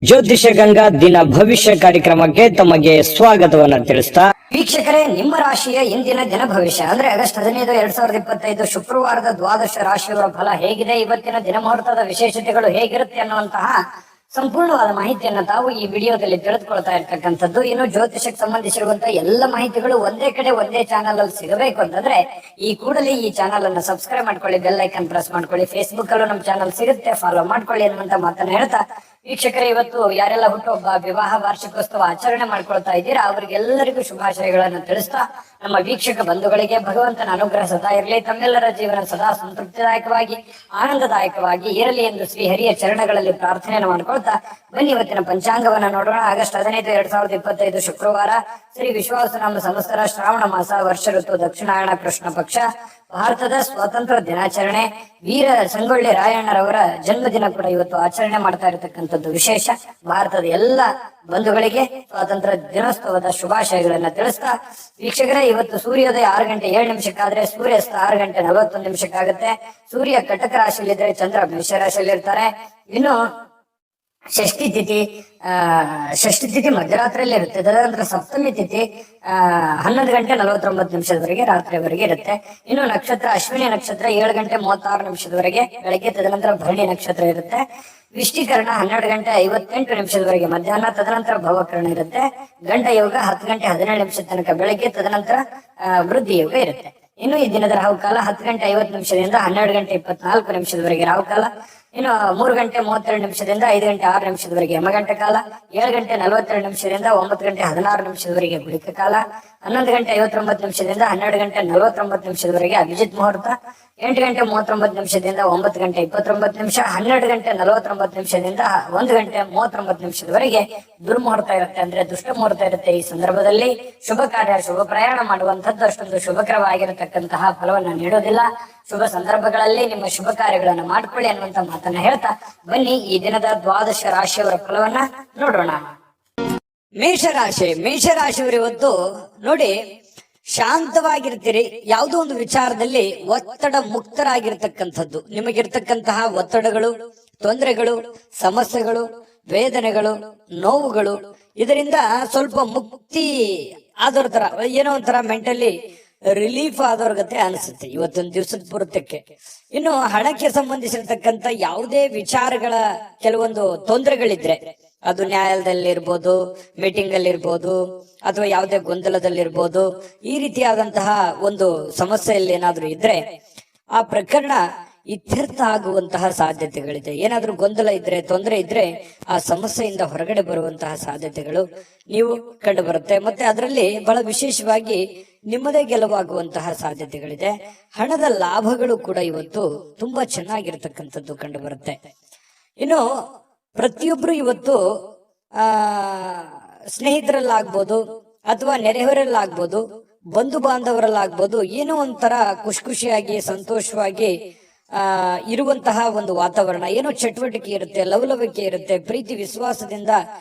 ಜ್ಯೋತಿಷ ಗಂಗಾ ದಿನ ಭವಿಷ್ಯ ಕಾರ್ಯಕ್ರಮಕ್ಕೆ ತಮಗೆ ಸ್ವಾಗತವನ್ನ ತಿಳಿಸ್ತಾ ವೀಕ್ಷಕರೇ, ನಿಮ್ಮ ರಾಶಿಯ ಇಂದಿನ ದಿನ ಭವಿಷ್ಯ ಅಂದ್ರೆ ಆಗಸ್ಟ್ 15, 2025 ಶುಕ್ರವಾರದ ದ್ವಾದಶ ರಾಶಿಯವರ ಫಲ ಹೇಗಿದೆ, ಇವತ್ತಿನ ದಿನ ಮುಹೂರ್ತದ ವಿಶೇಷತೆಗಳು ಹೇಗಿರುತ್ತೆ ಅನ್ನುವಂತಹ ಸಂಪೂರ್ಣವಾದ ಮಾಹಿತಿಯನ್ನ ತಾವು ಈ ವಿಡಿಯೋದಲ್ಲಿ ತಿಳಿದುಕೊಳ್ತಾ ಇರ್ತಕ್ಕಂಥದ್ದು. ಇನ್ನು ಜ್ಯೋತಿಷಕ್ಕೆ ಸಂಬಂಧಿಸಿರುವಂತಹ ಎಲ್ಲ ಮಾಹಿತಿಗಳು ಒಂದೇ ಕಡೆ ಒಂದೇ ಚಾನಲ್ ಅಲ್ಲಿ ಸಿಗಬೇಕು ಅಂತಂದ್ರೆ ಈ ಕೂಡಲೇ ಈ ಚಾನಲ್ ಅನ್ನು ಸಬ್ಸ್ಕ್ರೈಬ್ ಮಾಡ್ಕೊಳ್ಳಿ, ಬೆಲ್ ಐಕನ್ ಪ್ರೆಸ್ ಮಾಡ್ಕೊಳ್ಳಿ. ಫೇಸ್ಬುಕ್ ಅಲ್ಲೂ ನಮ್ಮ ಚಾನಲ್ ಸಿಗುತ್ತೆ, ಫಾಲೋ ಮಾಡ್ಕೊಳ್ಳಿ ಅನ್ನುವಂತ ಮಾತನ್ನ ಹೇಳ್ತಾ, ವೀಕ್ಷಕರೇ, ಇವತ್ತು ಯಾರೆಲ್ಲ ಹುಟ್ಟುಹಬ್ಬ, ವಿವಾಹ ವಾರ್ಷಿಕೋತ್ಸವ ಆಚರಣೆ ಮಾಡ್ಕೊಳ್ತಾ ಇದ್ದೀರಾ ಅವರಿಗೆಲ್ಲರಿಗೂ ಶುಭಾಶಯಗಳನ್ನು ತಿಳಿಸ್ತಾ, ನಮ್ಮ ವೀಕ್ಷಕ ಬಂಧುಗಳಿಗೆ ಭಗವಂತನ ಅನುಗ್ರಹ ಸದಾ ಇರಲಿ, ತಮ್ಮೆಲ್ಲರ ಜೀವನ ಸದಾ ಸಂತೃಪ್ತಿದಾಯಕವಾಗಿ ಆನಂದದಾಯಕವಾಗಿ ಇರಲಿ ಎಂದು ಶ್ರೀಹರಿಯ ಚರಣಗಳಲ್ಲಿ ಪ್ರಾರ್ಥನೆಯನ್ನು ಮಾಡ್ಕೊಳ್ತಾ ಬನ್ನಿ ಇವತ್ತಿನ ಪಂಚಾಂಗವನ್ನ ನೋಡೋಣ. ಆಗಸ್ಟ್ 15, 2025 ಶುಕ್ರವಾರ, ಶ್ರೀ ವಿಶ್ವಾಸನಾಮ ಸಂವತ್ಸರ, ಶ್ರಾವಣ ಮಾಸ, ವರ್ಷ ಋತು ದಕ್ಷಿಣಾಯಣ, ಕೃಷ್ಣ ಪಕ್ಷ, ಭಾರತದ ಸ್ವಾತಂತ್ರ್ಯ ದಿನಾಚರಣೆ, ವೀರ ಸಂಗೊಳ್ಳಿ ರಾಯಣ್ಣರವರ ಜನ್ಮದಿನ ಕೂಡ ಇವತ್ತು ಆಚರಣೆ ಮಾಡ್ತಾ ಇರತಕ್ಕಂಥದ್ದು ವಿಶೇಷ. ಭಾರತದ ಎಲ್ಲ ಬಂಧುಗಳಿಗೆ ಸ್ವಾತಂತ್ರ್ಯ ದಿನೋತ್ಸವದ ಶುಭಾಶಯಗಳನ್ನ ತಿಳಿಸ್ತಾ, ವೀಕ್ಷಕರೇ, ಇವತ್ತು ಸೂರ್ಯೋದಯ 6:07 ಸೂರ್ಯಾಸ್ತ 6:41 ಸೂರ್ಯ ಕಟಕ ರಾಶಿಯಲ್ಲಿದ್ರೆ ಚಂದ್ರ ಮೇಷ ರಾಶಿಯಲ್ಲಿರ್ತಾರೆ. ಇನ್ನು ಷಷ್ಠಿ ತಿಥಿ ಮಧ್ಯರಾತ್ರಿಯಲ್ಲಿ ಇರುತ್ತೆ. ತದನಂತರ ಸಪ್ತಮಿ ತಿಥಿ 11:49 ರಾತ್ರಿವರೆಗೆ ಇರುತ್ತೆ. ಇನ್ನು ನಕ್ಷತ್ರ ಅಶ್ವಿನಿ ನಕ್ಷತ್ರ 7:36 ಬೆಳಗ್ಗೆ, ತದನಂತರ ಭರಣಿ ನಕ್ಷತ್ರ ಇರುತ್ತೆ. ವಿಷ್ಟಿಕರಣ 12:58 ಮಧ್ಯಾಹ್ನ, ತದನಂತರ ಭವಕರಣ ಇರುತ್ತೆ. ಗಂಡ ಯೋಗ 10:17 ತನಕ ಬೆಳಗ್ಗೆ, ತದನಂತರ ವೃದ್ಧಿ ಯೋಗ ಇರುತ್ತೆ. ಇನ್ನು ಈ ದಿನದ ರಾಹುಕಾಲ 10:50 12:24 ರಾಹುಕಾಲ. ಇನ್ನು 3:32 5:06 ಯಮಗಂಟ ಕಾಲ, 7:42 9:16 ಗುಳಿಕ ಕಾಲ, 11:59 12:49 ಅಭಿಜಿತ್ ಮುಹೂರ್ತ, 8:39 9:29 12:49 1:39 ದುರ್ಮುಹೂರ್ತ ಇರುತ್ತೆ, ಅಂದ್ರೆ ದುಷ್ಟ ಮುಹೂರ್ತ ಇರುತ್ತೆ. ಈ ಸಂದರ್ಭದಲ್ಲಿ ಶುಭ ಕಾರ್ಯ, ಶುಭ ಪ್ರಯಾಣ ಮಾಡುವಂತದ್ದು ಅಷ್ಟೊಂದು ಶುಭಕರವಾಗಿರತಕ್ಕಂತಹ ಫಲವನ್ನ ನೀಡೋದಿಲ್ಲ. ಶುಭ ಸಂದರ್ಭಗಳಲ್ಲಿ ನಿಮ್ಮ ಶುಭ ಕಾರ್ಯಗಳನ್ನು ಮಾಡ್ಕೊಳ್ಳಿ ಅನ್ನುವಂತ ಮಾತನ್ನ ಹೇಳ್ತಾ ಬನ್ನಿ ಈ ದಿನದ ದ್ವಾದಶ ರಾಶಿಯವರ ಫಲವನ್ನ ನೋಡೋಣ. ಮೇಷರಾಶಿಯವರು ಇವತ್ತು ನೋಡಿ ಶಾಂತವಾಗಿರ್ತೀರಿ. ಯಾವುದೋ ಒಂದು ವಿಚಾರದಲ್ಲಿ ಒತ್ತಡ ಮುಕ್ತರಾಗಿರ್ತಕ್ಕಂಥದ್ದು. ನಿಮಗಿರ್ತಕ್ಕಂತಹ ಒತ್ತಡಗಳು, ತೊಂದರೆಗಳು, ಸಮಸ್ಯೆಗಳು, ವೇದನೆಗಳು, ನೋವುಗಳು, ಇದರಿಂದ ಸ್ವಲ್ಪ ಮುಕ್ತಿ ಆದವ್ರ ತರ, ಏನೋ ಒಂಥರ ಮೆಂಟಲಿ ರಿಲೀಫ್ ಆದವ್ರ ಗತೆ ಅನಿಸುತ್ತೆ ಇವತ್ತೊಂದು ದಿವಸದ ಪೂರ್ತಕ್ಕೆ. ಇನ್ನು ಹಣಕ್ಕೆ ಸಂಬಂಧಿಸಿರ್ತಕ್ಕಂಥ ಯಾವುದೇ ವಿಚಾರಗಳ ಕೆಲವೊಂದು ತೊಂದರೆಗಳಿದ್ರೆ, ಅದು ನ್ಯಾಯಾಲಯದಲ್ಲಿ ಇರ್ಬೋದು, ಮೀಟಿಂಗ್ ಅಲ್ಲಿ ಇರ್ಬೋದು, ಅಥವಾ ಯಾವುದೇ ಗೊಂದಲದಲ್ಲಿರ್ಬೋದು, ಈ ರೀತಿಯಾದಂತಹ ಒಂದು ಸಮಸ್ಯೆಯಲ್ಲಿ ಏನಾದ್ರೂ ಇದ್ರೆ ಆ ಪ್ರಕರಣ ಇತ್ಯರ್ಥ ಆಗುವಂತಹ ಸಾಧ್ಯತೆಗಳಿದೆ. ಏನಾದ್ರೂ ಗೊಂದಲ ಇದ್ರೆ, ತೊಂದರೆ ಇದ್ರೆ ಆ ಸಮಸ್ಯೆಯಿಂದ ಹೊರಗಡೆ ಬರುವಂತಹ ಸಾಧ್ಯತೆಗಳು ನೀವು ಕಂಡು ಬರುತ್ತೆ. ಮತ್ತೆ ಅದರಲ್ಲಿ ಬಹಳ ವಿಶೇಷವಾಗಿ ನಿಮ್ಮದೇ ಗೆಲುವಾಗುವಂತಹ ಸಾಧ್ಯತೆಗಳಿದೆ. ಹಣದ ಲಾಭಗಳು ಕೂಡ ಇವತ್ತು ತುಂಬಾ ಚೆನ್ನಾಗಿರ್ತಕ್ಕಂಥದ್ದು ಕಂಡು ಬರುತ್ತೆ. ಇನ್ನು ಪ್ರತಿಯೊಬ್ರು ಇವತ್ತು ಸ್ನೇಹಿತರಲ್ಲಾಗ್ಬೋದು, ಅಥವಾ ನೆರೆಹೊರೆಯಲ್ಲಾಗ್ಬೋದು, ಬಂಧು ಬಾಂಧವರಲ್ಲಾಗ್ಬೋದು, ಏನೋ ಒಂಥರ ಖುಷಿಯಾಗಿ ಸಂತೋಷವಾಗಿ ಇರುವಂತಹ ಒಂದು ವಾತಾವರಣ, ಏನೋ ಚಟುವಟಿಕೆ ಇರುತ್ತೆ, ಲವಲವಿಕೆ ಇರುತ್ತೆ, ಪ್ರೀತಿ ವಿಶ್ವಾಸದಿಂದ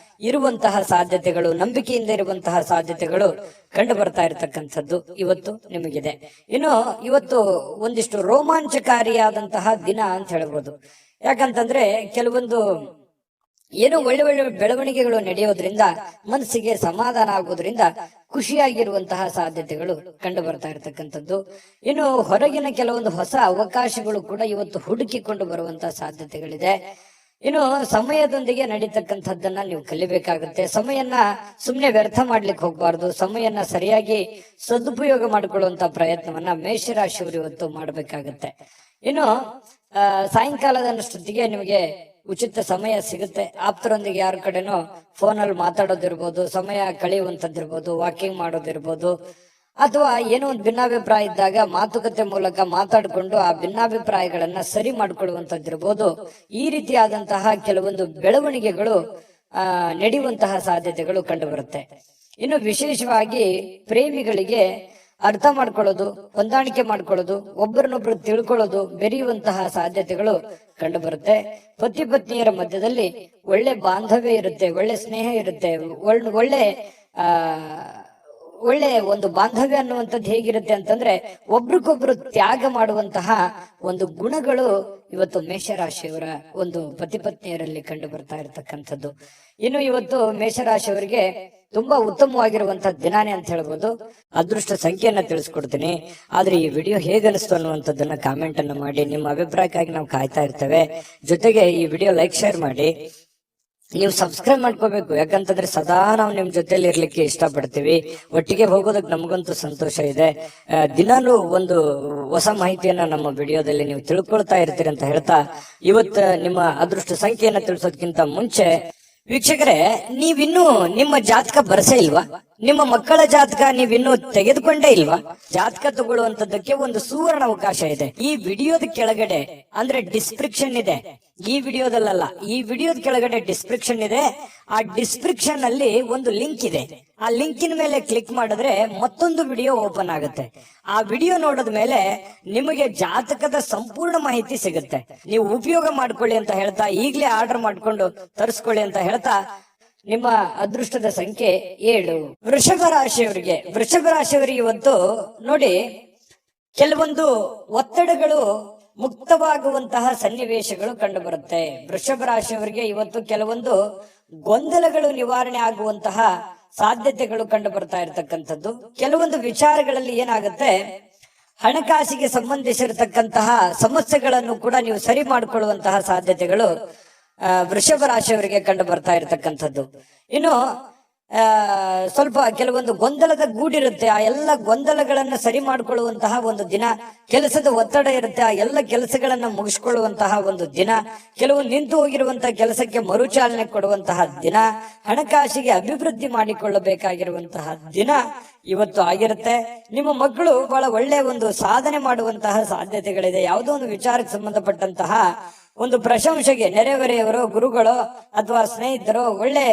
ಇರುವಂತಹ ಸಾಧ್ಯತೆಗಳು, ನಂಬಿಕೆಯಿಂದ ಇರುವಂತಹ ಸಾಧ್ಯತೆಗಳು ಕಂಡು ಬರ್ತಾ ಇರತಕ್ಕಂಥದ್ದು ಇವತ್ತು ನಿಮಗಿದೆ. ಇನ್ನು ಇವತ್ತು ಒಂದಿಷ್ಟು ರೋಮಾಂಚಕಾರಿಯಾದಂತಹ ದಿನ ಅಂತ ಹೇಳ್ಬೋದು. ಯಾಕಂತಂದ್ರೆ ಕೆಲವೊಂದು ಏನೋ ಒಳ್ಳೆ ಒಳ್ಳೆ ಬೆಳವಣಿಗೆಗಳು ನಡೆಯೋದ್ರಿಂದ ಮನಸ್ಸಿಗೆ ಸಮಾಧಾನ ಆಗೋದ್ರಿಂದ ಖುಷಿಯಾಗಿರುವಂತಹ ಸಾಧ್ಯತೆಗಳು ಕಂಡು ಬರ್ತಾ ಇರತಕ್ಕಂಥದ್ದು. ಇನ್ನು ಹೊರಗಿನ ಕೆಲವೊಂದು ಹೊಸ ಅವಕಾಶಗಳು ಕೂಡ ಇವತ್ತು ಹುಡುಕಿಕೊಂಡು ಬರುವಂತಹ ಸಾಧ್ಯತೆಗಳಿದೆ. ಇನ್ನು ಸಮಯದೊಂದಿಗೆ ನಡೀತಕ್ಕಂಥದ್ದನ್ನ ನೀವು ಕಲಿಬೇಕಾಗುತ್ತೆ. ಸಮಯನ ಸುಮ್ಮನೆ ವ್ಯರ್ಥ ಮಾಡ್ಲಿಕ್ಕೆ ಹೋಗ್ಬಾರ್ದು. ಸಮಯನ ಸರಿಯಾಗಿ ಸದುಪಯೋಗ ಮಾಡಿಕೊಳ್ಳುವಂತ ಪ್ರಯತ್ನವನ್ನ ಮೇಷರಾಶಿಯವರು ಇವತ್ತು ಮಾಡ್ಬೇಕಾಗತ್ತೆ. ಇನ್ನು ಸಾಯಂಕಾಲದಷ್ಟೊತ್ತಿಗೆ ನಿಮಗೆ ಉಚಿತ ಸಮಯ ಸಿಗುತ್ತೆ. ಆಪ್ತರೊಂದಿಗೆ ಯಾರ ಕಡೆನೋ ಫೋನಲ್ಲಿ ಮಾತಾಡೋದಿರ್ಬೋದು, ಸಮಯ ಕಳೆಯುವಂಥದ್ದಿರ್ಬೋದು, ವಾಕಿಂಗ್ ಮಾಡೋದಿರ್ಬೋದು, ಅಥವಾ ಏನೋ ಒಂದು ಭಿನ್ನಾಭಿಪ್ರಾಯ ಇದ್ದಾಗ ಮಾತುಕತೆ ಮೂಲಕ ಮಾತಾಡಿಕೊಂಡು ಆ ಭಿನ್ನಾಭಿಪ್ರಾಯಗಳನ್ನ ಸರಿ ಮಾಡ್ಕೊಳ್ಳುವಂಥದ್ದಿರ್ಬೋದು. ಈ ರೀತಿಯಾದಂತಹ ಕೆಲವೊಂದು ಬೆಳವಣಿಗೆಗಳು ನಡೆಯುವಂತಹ ಸಾಧ್ಯತೆಗಳು ಕಂಡು ಬರುತ್ತೆ. ಇನ್ನು ವಿಶೇಷವಾಗಿ ಪ್ರೇಮಿಗಳಿಗೆ ಅರ್ಥ ಮಾಡ್ಕೊಳ್ಳೋದು, ಹೊಂದಾಣಿಕೆ ಮಾಡ್ಕೊಳ್ಳೋದು, ಒಬ್ಬರನ್ನೊಬ್ರು ತಿಳ್ಕೊಳ್ಳೋದು, ಬೆರೆಯುವಂತಹ ಸಾಧ್ಯತೆಗಳು ಕಂಡು ಬರುತ್ತೆ. ಪತಿ ಪತ್ನಿಯರ ಮಧ್ಯದಲ್ಲಿ ಒಳ್ಳೆ ಬಾಂಧವ್ಯ ಇರುತ್ತೆ, ಒಳ್ಳೆ ಸ್ನೇಹ ಇರುತ್ತೆ, ಒಳ್ಳೆ ಒಳ್ಳೆ ಒಂದು ಬಾಂಧವ್ಯ ಅನ್ನುವಂಥದ್ದು ಹೇಗಿರುತ್ತೆ ಅಂತಂದ್ರೆ ಒಬ್ರಿಗೊಬ್ರು ತ್ಯಾಗ ಮಾಡುವಂತಹ ಒಂದು ಗುಣಗಳು ಇವತ್ತು ಮೇಷರಾಶಿಯವರ ಒಂದು ಪತಿ ಪತ್ನಿಯರಲ್ಲಿ ಕಂಡು ಬರ್ತಾ ಇರತಕ್ಕಂಥದ್ದು. ಇನ್ನು ಇವತ್ತು ಮೇಷರಾಶಿಯವರಿಗೆ ತುಂಬಾ ಉತ್ತಮವಾಗಿರುವಂತಹ ದಿನಾನೇ ಅಂತ ಹೇಳ್ಬೋದು. ಅದೃಷ್ಟ ಸಂಖ್ಯೆಯನ್ನ ತಿಳಿಸ್ಕೊಡ್ತೀನಿ. ಆದ್ರೆ ಈ ವಿಡಿಯೋ ಹೇಗನಿಸ್ತು ಅನ್ನುವಂಥದ್ದನ್ನ ಕಾಮೆಂಟ್ ಅನ್ನ ಮಾಡಿ, ನಿಮ್ಮ ಅಭಿಪ್ರಾಯಕ್ಕಾಗಿ ನಾವು ಕಾಯ್ತಾ ಇರ್ತೇವೆ. ಜೊತೆಗೆ ಈ ವಿಡಿಯೋ ಲೈಕ್ ಶೇರ್ ಮಾಡಿ, ನೀವು ಸಬ್ಸ್ಕ್ರೈಬ್ ಮಾಡ್ಕೋಬೇಕು. ಯಾಕಂತಂದ್ರೆ ಸದಾ ನಾವು ನಿಮ್ ಜೊತೆಲಿ ಇರ್ಲಿಕ್ಕೆ ಇಷ್ಟಪಡ್ತೀವಿ. ಒಟ್ಟಿಗೆ ಹೋಗೋದಕ್ಕೆ ನಮಗಂತೂ ಸಂತೋಷ ಇದೆ. ದಿನಾನು ಒಂದು ಹೊಸ ಮಾಹಿತಿಯನ್ನ ನಮ್ಮ ವಿಡಿಯೋದಲ್ಲಿ ನೀವು ತಿಳ್ಕೊಳ್ತಾ ಇರ್ತೀರಿ ಅಂತ ಹೇಳ್ತಾ, ಇವತ್ತು ನಿಮ್ಮ ಅದೃಷ್ಟ ಸಂಖ್ಯೆಯನ್ನ ತಿಳಿಸೋದಕ್ಕಿಂತ ಮುಂಚೆ ವೀಕ್ಷಕರೇ, ನೀವಿನ್ನೂ ನಿಮ್ಮ ಜಾತಕ ಬರಸೇ ಇಲ್ವಾ? ನಿಮ್ಮ ಮಕ್ಕಳ ಜಾತಕ ನೀವಿನ್ನೂ ತೆಗೆದುಕೊಂಡೇ ಇಲ್ವಾ? ಜಾತಕ ತಗೊಳ್ಳುವಂತದ್ದಕ್ಕೆ ಒಂದು ಸುವರ್ಣ ಅವಕಾಶ ಇದೆ. ಈ ವಿಡಿಯೋದ ಕೆಳಗಡೆ ಅಂದ್ರೆ ಡಿಸ್ಕ್ರಿಪ್ಷನ್ ಇದೆ. ಈ ವಿಡಿಯೋದಲ್ಲ, ಈ ವಿಡಿಯೋದ ಕೆಳಗಡೆ ಡಿಸ್ಕ್ರಿಪ್ಷನ್ ಇದೆ. ಆ ಡಿಸ್ಕ್ರಿಪ್ಷನ್ ಅಲ್ಲಿ ಒಂದು ಲಿಂಕ್ ಇದೆ. ಆ ಲಿಂಕಿನ ಮೇಲೆ ಕ್ಲಿಕ್ ಮಾಡಿದ್ರೆ ಮತ್ತೊಂದು ವಿಡಿಯೋ ಓಪನ್ ಆಗುತ್ತೆ. ಆ ವಿಡಿಯೋ ನೋಡಿದ ಮೇಲೆ ನಿಮಗೆ ಜಾತಕದ ಸಂಪೂರ್ಣ ಮಾಹಿತಿ ಸಿಗುತ್ತೆ. ನೀವು ಉಪಯೋಗ ಮಾಡ್ಕೊಳ್ಳಿ ಅಂತ ಹೇಳ್ತಾ, ಈಗಲೇ ಆರ್ಡರ್ ಮಾಡ್ಕೊಂಡು ತರಿಸ್ಕೊಳ್ಳಿ ಅಂತ ಹೇಳ್ತಾ, ನಿಮ್ಮ ಅದೃಷ್ಟದ ಸಂಖ್ಯೆ 7. ವೃಷಭ ರಾಶಿಯವರಿಗೆ ಇವತ್ತು ನೋಡಿ, ಕೆಲವೊಂದು ಒತ್ತಡಗಳು ಮುಕ್ತವಾಗುವಂತಹ ಸನ್ನಿವೇಶಗಳು ಕಂಡು ಬರುತ್ತೆ. ವೃಷಭ ರಾಶಿಯವರಿಗೆ ಇವತ್ತು ಕೆಲವೊಂದು ಗೊಂದಲಗಳು ನಿವಾರಣೆ ಆಗುವಂತಹ ಸಾಧ್ಯತೆಗಳು ಕಂಡು ಬರ್ತಾ ಇರತಕ್ಕಂಥದ್ದು. ಕೆಲವೊಂದು ವಿಚಾರಗಳಲ್ಲಿ ಏನಾಗುತ್ತೆ, ಹಣಕಾಸಿಗೆ ಸಂಬಂಧಿಸಿರತಕ್ಕಂತಹ ಸಮಸ್ಯೆಗಳನ್ನು ಕೂಡ ನೀವು ಸರಿ ಮಾಡಿಕೊಳ್ಳುವಂತಹ ಸಾಧ್ಯತೆಗಳು ವೃಷಭ ರಾಶಿಯವರಿಗೆ ಕಂಡು ಬರ್ತಾ ಇರತಕ್ಕಂಥದ್ದು. ಇನ್ನು ಸ್ವಲ್ಪ ಕೆಲವೊಂದು ಗೊಂದಲದ ಗೂಡಿರುತ್ತೆ. ಆ ಎಲ್ಲ ಗೊಂದಲಗಳನ್ನ ಸರಿ ಮಾಡಿಕೊಳ್ಳುವಂತಹ ಒಂದು ದಿನ. ಕೆಲಸದ ಒತ್ತಡ ಇರುತ್ತೆ, ಆ ಎಲ್ಲ ಕೆಲಸಗಳನ್ನ ಮುಗಿಸ್ಕೊಳ್ಳುವಂತಹ ಒಂದು ದಿನ. ಕೆಲವು ನಿಂತು ಹೋಗಿರುವಂತಹ ಕೆಲಸಕ್ಕೆ ಮರುಚಾಲನೆ ಕೊಡುವಂತಹ ದಿನ. ಹಣಕಾಸಿಗೆ ಅಭಿವೃದ್ಧಿ ಮಾಡಿಕೊಳ್ಳಬೇಕಾಗಿರುವಂತಹ ದಿನ ಇವತ್ತು ಆಗಿರುತ್ತೆ. ನಿಮ್ಮ ಮಕ್ಕಳು ಬಹಳ ಒಳ್ಳೆ ಒಂದು ಸಾಧನೆ ಮಾಡುವಂತಹ ಸಾಧ್ಯತೆಗಳಿದೆ. ಯಾವುದೋ ಒಂದು ವಿಚಾರಕ್ಕೆ ಸಂಬಂಧಪಟ್ಟಂತಹ ಒಂದು ಪ್ರಶಂಸೆಗೆ ನೆರೆಹೊರೆಯವರು, ಗುರುಗಳು ಅಥವಾ ಸ್ನೇಹಿತರು ಒಳ್ಳೆ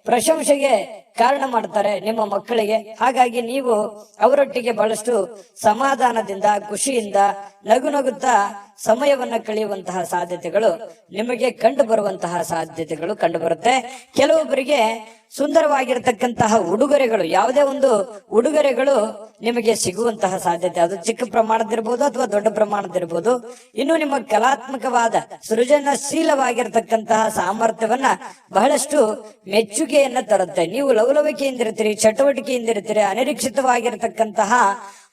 ಪ್ರಶಂಸೆಗೆ ಕಾರಣ ಮಾಡ್ತಾರೆ ನಿಮ್ಮ ಮಕ್ಕಳಿಗೆ. ಹಾಗಾಗಿ ನೀವು ಅವರೊಟ್ಟಿಗೆ ಬಹಳಷ್ಟು ಸಮಾಧಾನದಿಂದ, ಖುಷಿಯಿಂದ, ನಗುತ್ತಾ ಸಮಯವನ್ನ ಕಳೆಯುವಂತಹ ಸಾಧ್ಯತೆಗಳು ನಿಮಗೆ ಕಂಡು ಬರುವಂತಹ ಸಾಧ್ಯತೆಗಳು ಕಂಡು ಬರುತ್ತೆ. ಕೆಲವೊಬ್ಬರಿಗೆ ಸುಂದರವಾಗಿರತಕ್ಕಂತಹ ಉಡುಗೊರೆಗಳು, ಯಾವುದೇ ಒಂದು ಉಡುಗೊರೆಗಳು ನಿಮಗೆ ಸಿಗುವಂತಹ ಸಾಧ್ಯತೆ, ಅದು ಚಿಕ್ಕ ಪ್ರಮಾಣದಿರ್ಬೋದು ಅಥವಾ ದೊಡ್ಡ ಪ್ರಮಾಣದಿರ್ಬೋದು. ಇನ್ನು ನಿಮ್ಮ ಕಲಾತ್ಮಕವಾದ ಸೃಜನಶೀಲವಾಗಿರತಕ್ಕಂತಹ ಸಾಮರ್ಥ್ಯವನ್ನ ಬಹಳಷ್ಟು ಮೆಚ್ಚುಗೆಯನ್ನ ತರುತ್ತೆ. ನೀವು ಲವಲವಿಕೆಯಿಂದಿರ್ತೀರಿ, ಚಟುವಟಿಕೆಯಿಂದಿರ್ತೀರಿ. ಅನಿರೀಕ್ಷಿತವಾಗಿರತಕ್ಕಂತಹ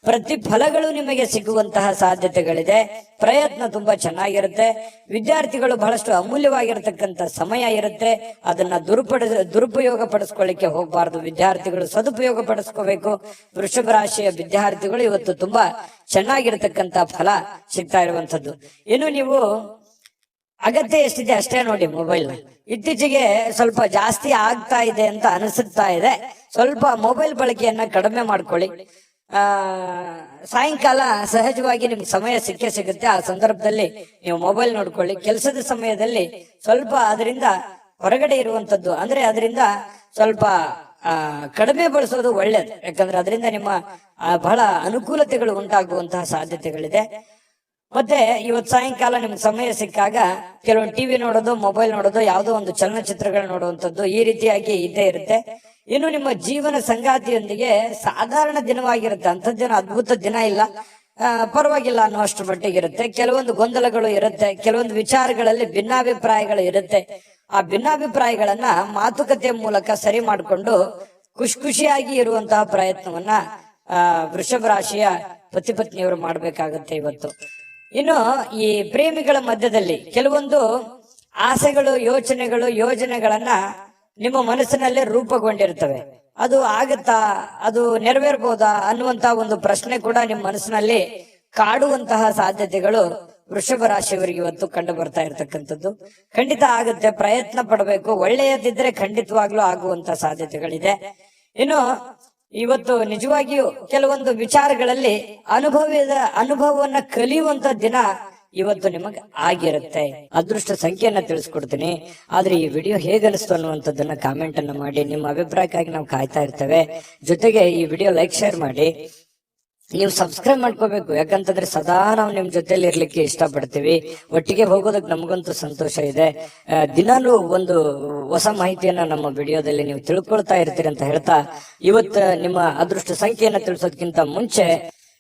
ಪ್ರತಿಫಲಗಳು ನಿಮಗೆ ಸಿಗುವಂತಹ ಸಾಧ್ಯತೆಗಳಿದೆ. ಪ್ರಯತ್ನ ತುಂಬಾ ಚೆನ್ನಾಗಿರುತ್ತೆ. ವಿದ್ಯಾರ್ಥಿಗಳು ಬಹಳಷ್ಟು ಅಮೂಲ್ಯವಾಗಿರತಕ್ಕಂತ ಸಮಯ ಇರುತ್ತೆ. ಅದನ್ನ ದುರುಪಯೋಗ ಪಡಿಸ್ಕೊಳ್ಳಿಕ್ಕೆ ಹೋಗಬಾರದು. ವಿದ್ಯಾರ್ಥಿಗಳು ಸದುಪಯೋಗ ಪಡಿಸ್ಕೋಬೇಕು. ವೃಷಭ ರಾಶಿಯ ವಿದ್ಯಾರ್ಥಿಗಳು ಇವತ್ತು ತುಂಬಾ ಚೆನ್ನಾಗಿರತಕ್ಕಂತ ಫಲ ಸಿಗ್ತಾ ಇರುವಂತದ್ದು. ಇನ್ನು ನೀವು ಅಗತ್ಯ ಎಷ್ಟಿದೆ ಅಷ್ಟೇ ನೋಡಿ. ಮೊಬೈಲ್ ಇತ್ತೀಚೆಗೆ ಸ್ವಲ್ಪ ಜಾಸ್ತಿ ಆಗ್ತಾ ಇದೆ ಅಂತ ಅನಿಸುತ್ತಾ ಇದೆ. ಸ್ವಲ್ಪ ಮೊಬೈಲ್ ಬಳಕೆಯನ್ನ ಕಡಿಮೆ ಮಾಡ್ಕೊಳ್ಳಿ. ಸಾಯಂಕಾಲ ಸಹಜವಾಗಿ ನಿಮ್ಗೆ ಸಮಯ ಸಿಗುತ್ತೆ. ಆ ಸಂದರ್ಭದಲ್ಲಿ ನೀವು ಮೊಬೈಲ್ ನೋಡ್ಕೊಳ್ಳಿ. ಕೆಲಸದ ಸಮಯದಲ್ಲಿ ಸ್ವಲ್ಪ ಅದರಿಂದ ಹೊರಗಡೆ ಇರುವಂತದ್ದು, ಅಂದ್ರೆ ಅದರಿಂದ ಸ್ವಲ್ಪ ಕಡಿಮೆ ಬಳಸೋದು ಒಳ್ಳೇದು. ಯಾಕಂದ್ರೆ ಅದರಿಂದ ನಿಮ್ಮ ಬಹಳ ಅನುಕೂಲತೆಗಳು ಉಂಟಾಗುವಂತಹ ಸಾಧ್ಯತೆಗಳಿದೆ. ಮತ್ತೆ ಇವತ್ತು ಸಾಯಂಕಾಲ ನಿಮ್ಗೆ ಸಮಯ ಸಿಕ್ಕಾಗ ಕೆಲವೊಂದು ಟಿವಿ ನೋಡೋದು, ಮೊಬೈಲ್ ನೋಡೋದು, ಯಾವುದೋ ಒಂದು ಚಲನಚಿತ್ರಗಳು ನೋಡುವಂಥದ್ದು, ಈ ರೀತಿಯಾಗಿ ಇದ್ದೇ ಇರುತ್ತೆ. ಇನ್ನು ನಿಮ್ಮ ಜೀವನ ಸಂಗಾತಿಯೊಂದಿಗೆ ಸಾಧಾರಣ ದಿನವಾಗಿರುತ್ತೆ. ಅಂಥದ್ದೇನು ಅದ್ಭುತ ದಿನ ಇಲ್ಲ, ಪರವಾಗಿಲ್ಲ ಅನ್ನುವಷ್ಟು ಮಟ್ಟಿಗಿರುತ್ತೆ. ಕೆಲವೊಂದು ಗೊಂದಲಗಳು ಇರುತ್ತೆ, ಕೆಲವೊಂದು ವಿಚಾರಗಳಲ್ಲಿ ಭಿನ್ನಾಭಿಪ್ರಾಯಗಳು ಇರುತ್ತೆ. ಆ ಭಿನ್ನಾಭಿಪ್ರಾಯಗಳನ್ನ ಮಾತುಕತೆಯ ಮೂಲಕ ಸರಿ ಮಾಡಿಕೊಂಡು ಖುಷಿಯಾಗಿ ಇರುವಂತಹ ಪ್ರಯತ್ನವನ್ನ ವೃಷಭ ರಾಶಿಯ ಪತಿ ಪತ್ನಿಯವರು ಮಾಡ್ಬೇಕಾಗತ್ತೆ ಇವತ್ತು. ಇನ್ನು ಈ ಪ್ರೇಮಿಗಳ ಮಧ್ಯದಲ್ಲಿ ಕೆಲವೊಂದು ಆಸೆಗಳು, ಯೋಚನೆಗಳು, ಯೋಜನೆಗಳನ್ನ ನಿಮ್ಮ ಮನಸ್ಸಿನಲ್ಲೇ ರೂಪುಗೊಂಡಿರ್ತವೆ. ಅದು ಆಗತ್ತಾ, ಅದು ನೆರವೇರ್ಬೋದಾ ಅನ್ನುವಂತ ಒಂದು ಪ್ರಶ್ನೆ ಕೂಡ ನಿಮ್ಮ ಮನಸ್ಸಿನಲ್ಲಿ ಕಾಡುವಂತಹ ಸಾಧ್ಯತೆಗಳು ವೃಷಭ ರಾಶಿಯವರಿಗೆ ಇವತ್ತು ಕಂಡು ಬರ್ತಾ ಇರ್ತಕ್ಕಂಥದ್ದು. ಖಂಡಿತ ಆಗುತ್ತೆ, ಪ್ರಯತ್ನ ಪಡಬೇಕು. ಒಳ್ಳೆಯದಿದ್ರೆ ಖಂಡಿತವಾಗ್ಲೂ ಆಗುವಂತಹ ಸಾಧ್ಯತೆಗಳಿದೆ. ಇನ್ನು ಇವತ್ತು ನಿಜವಾಗಿಯೂ ಕೆಲವೊಂದು ವಿಚಾರಗಳಲ್ಲಿ ಅನುಭವವನ್ನ ಕಲಿಯುವಂತ ದಿನ ಇವತ್ತು ನಿಮಗೆ ಆಗಿರುತ್ತೆ. ಅದೃಷ್ಟ ಸಂಖ್ಯೆಯನ್ನ ತಿಳಿಸ್ಕೊಡ್ತೀನಿ. ಆದ್ರೆ ಈ ವಿಡಿಯೋ ಹೇಗನಿಸ್ತು ಅನ್ನುವಂಥದ್ದನ್ನ ಕಾಮೆಂಟ್ ಅನ್ನ ಮಾಡಿ, ನಿಮ್ಮ ಅಭಿಪ್ರಾಯಕ್ಕಾಗಿ ನಾವು ಕಾಯ್ತಾ ಇರ್ತೇವೆ. ಜೊತೆಗೆ ಈ ವಿಡಿಯೋ ಲೈಕ್ ಶೇರ್ ಮಾಡಿ, ನೀವು ಸಬ್ಸ್ಕ್ರೈಬ್ ಮಾಡ್ಕೋಬೇಕು. ಯಾಕಂತಂದ್ರೆ ಸದಾ ನಾವು ನಿಮ್ ಜೊತೆಲಿ ಇರ್ಲಿಕ್ಕೆ ಇಷ್ಟಪಡ್ತೀವಿ. ಒಟ್ಟಿಗೆ ಹೋಗೋದಕ್ಕೆ ನಮಗಂತೂ ಸಂತೋಷ ಇದೆ. ದಿನಾಲೂ ಒಂದು ಹೊಸ ಮಾಹಿತಿಯನ್ನ ನಮ್ಮ ವಿಡಿಯೋದಲ್ಲಿ ನೀವು ತಿಳ್ಕೊಳ್ತಾ ಇರ್ತೀರಿ ಅಂತ ಹೇಳ್ತಾ, ಇವತ್ತು ನಿಮ್ಮ ಅದೃಷ್ಟ ಸಂಖ್ಯೆಯನ್ನ ತಿಳಿಸೋದಕ್ಕಿಂತ ಮುಂಚೆ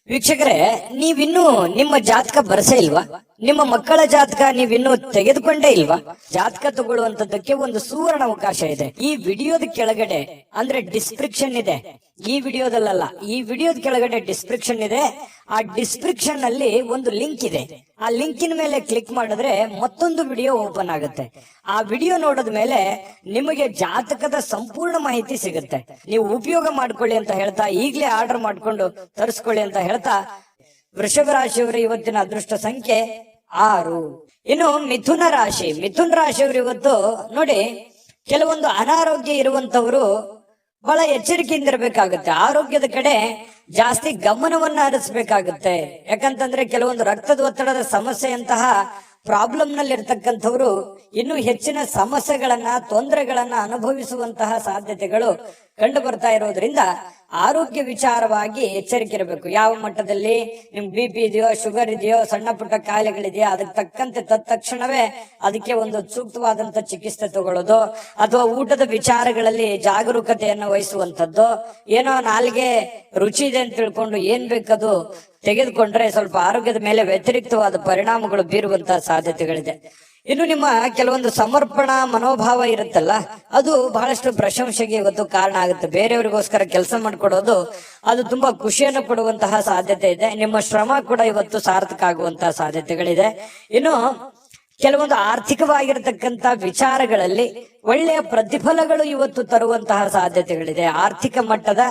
ವೀಕ್ಷಕರೇ, ನೀವಿನ್ನೂ ನಿಮ್ಮ ಜಾತಕ ಬರಸೇ ಇಲ್ವಾ? ನಿಮ್ಮ ಮಕ್ಕಳ ಜಾತಕ ನೀವಿನ್ನೂ ತೆಗೆದುಕೊಂಡೇ ಇಲ್ವಾ? ಜಾತಕ ತಗೊಳ್ಳುವಂತದ್ದಕ್ಕೆ ಒಂದು ಸುವರ್ಣ ಅವಕಾಶ ಇದೆ. ಈ ವಿಡಿಯೋದ ಕೆಳಗಡೆ ಅಂದ್ರೆ ಡಿಸ್ಕ್ರಿಪ್ಷನ್ ಇದೆ. ಈ ವಿಡಿಯೋದಲ್ಲ, ಈ ವಿಡಿಯೋದ ಕೆಳಗಡೆ ಡಿಸ್ಕ್ರಿಪ್ಷನ್ ಇದೆ. ಆ ಡಿಸ್ಕ್ರಿಪ್ಷನ್ ಅಲ್ಲಿ ಒಂದು ಲಿಂಕ್ ಇದೆ. ಆ ಲಿಂಕಿನ ಮೇಲೆ ಕ್ಲಿಕ್ ಮಾಡಿದ್ರೆ ಮತ್ತೊಂದು ವಿಡಿಯೋ ಓಪನ್ ಆಗುತ್ತೆ. ಆ ವಿಡಿಯೋ ನೋಡಿದ ಮೇಲೆ ನಿಮಗೆ ಜಾತಕದ ಸಂಪೂರ್ಣ ಮಾಹಿತಿ ಸಿಗುತ್ತೆ. ನೀವು ಉಪಯೋಗ ಮಾಡ್ಕೊಳ್ಳಿ ಅಂತ ಹೇಳ್ತಾ, ಈಗಲೇ ಆರ್ಡರ್ ಮಾಡ್ಕೊಂಡು ತರಿಸ್ಕೊಳ್ಳಿ ಅಂತ ಹೇಳ್ತಾ, ವೃಷಭ ರಾಶಿಯವರ ಇವತ್ತಿನ ಅದೃಷ್ಟ ಸಂಖ್ಯೆ 6. ಇನ್ನು ಮಿಥುನ ರಾಶಿಯವರು ಇವತ್ತು ನೋಡಿ, ಕೆಲವೊಂದು ಅನಾರೋಗ್ಯ ಇರುವಂತವರು ಬಹಳ ಎಚ್ಚರಿಕೆಯಿಂದ ಇರಬೇಕಾಗುತ್ತೆ. ಆರೋಗ್ಯದ ಕಡೆ ಜಾಸ್ತಿ ಗಮನವನ್ನ ಹರಿಸಬೇಕಾಗುತ್ತೆ. ಯಾಕಂತಂದ್ರೆ ಕೆಲವೊಂದು ರಕ್ತದ ಒತ್ತಡದ ಸಮಸ್ಯೆಯಂತಹ ಪ್ರಾಬ್ಲಮ್ ನಲ್ಲಿ ಇರ್ತಕ್ಕಂಥವ್ರು ಇನ್ನೂ ಹೆಚ್ಚಿನ ಸಮಸ್ಯೆಗಳನ್ನ, ತೊಂದರೆಗಳನ್ನ ಅನುಭವಿಸುವಂತಹ ಸಾಧ್ಯತೆಗಳು ಕಂಡು ಬರ್ತಾ ಇರೋದ್ರಿಂದ ಆರೋಗ್ಯ ವಿಚಾರವಾಗಿ ಎಚ್ಚರಿಕೆ ಇರಬೇಕು. ಯಾವ ಮಟ್ಟದಲ್ಲಿ ನಿಮ್ BP ಇದೆಯೋ, ಶುಗರ್ ಇದೆಯೋ, ಸಣ್ಣ ಪುಟ್ಟ ಕಾಯಿಲೆಗಳಿದೆಯೋ, ಅದಕ್ಕೆ ತಕ್ಕಂತೆ ತಕ್ಷಣವೇ ಅದಕ್ಕೆ ಒಂದು ಸೂಕ್ತವಾದಂತ ಚಿಕಿತ್ಸೆ ತಗೊಳ್ಳೋದು, ಅಥವಾ ಊಟದ ವಿಚಾರಗಳಲ್ಲಿ ಜಾಗರೂಕತೆಯನ್ನು ವಹಿಸುವಂತದ್ದು. ಏನೋ ನಾಲ್ಗೆ ರುಚಿ ಇದೆ ಅಂತ ತಿಳ್ಕೊಂಡು ಏನ್ ಬೇಕದು ತೆಗೆದುಕೊಂಡ್ರೆ ಸ್ವಲ್ಪ ಆರೋಗ್ಯದ ಮೇಲೆ ವ್ಯತಿರಿಕ್ತವಾದ ಪರಿಣಾಮಗಳು ಬೀರುವಂತಹ ಸಾಧ್ಯತೆಗಳಿದೆ. ಇನ್ನು ನಿಮ್ಮ ಕೆಲವೊಂದು ಸಮರ್ಪಣಾ ಮನೋಭಾವ ಇರುತ್ತಲ್ಲ, ಅದು ಬಹಳಷ್ಟು ಪ್ರಶಂಸೆಗೆ ಇವತ್ತು ಕಾರಣ ಆಗುತ್ತೆ. ಬೇರೆಯವರಿಗೋಸ್ಕರ ಕೆಲಸ ಮಾಡಿಕೊಡೋದು ಅದು ತುಂಬಾ ಖುಷಿಯನ್ನು ಕೊಡುವಂತಹ ಸಾಧ್ಯತೆ ಇದೆ. ನಿಮ್ಮ ಶ್ರಮ ಕೂಡ ಇವತ್ತು ಸಾರ್ಥಕ ಆಗುವಂತಹ ಸಾಧ್ಯತೆಗಳಿದೆ. ಇನ್ನು ಕೆಲವೊಂದು ಆರ್ಥಿಕವಾಗಿರತಕ್ಕಂತ ವಿಚಾರಗಳಲ್ಲಿ ಒಳ್ಳೆಯ ಪ್ರತಿಫಲಗಳು ಇವತ್ತು ತರುವಂತಹ ಸಾಧ್ಯತೆಗಳಿದೆ. ಆರ್ಥಿಕ ಮಟ್ಟದ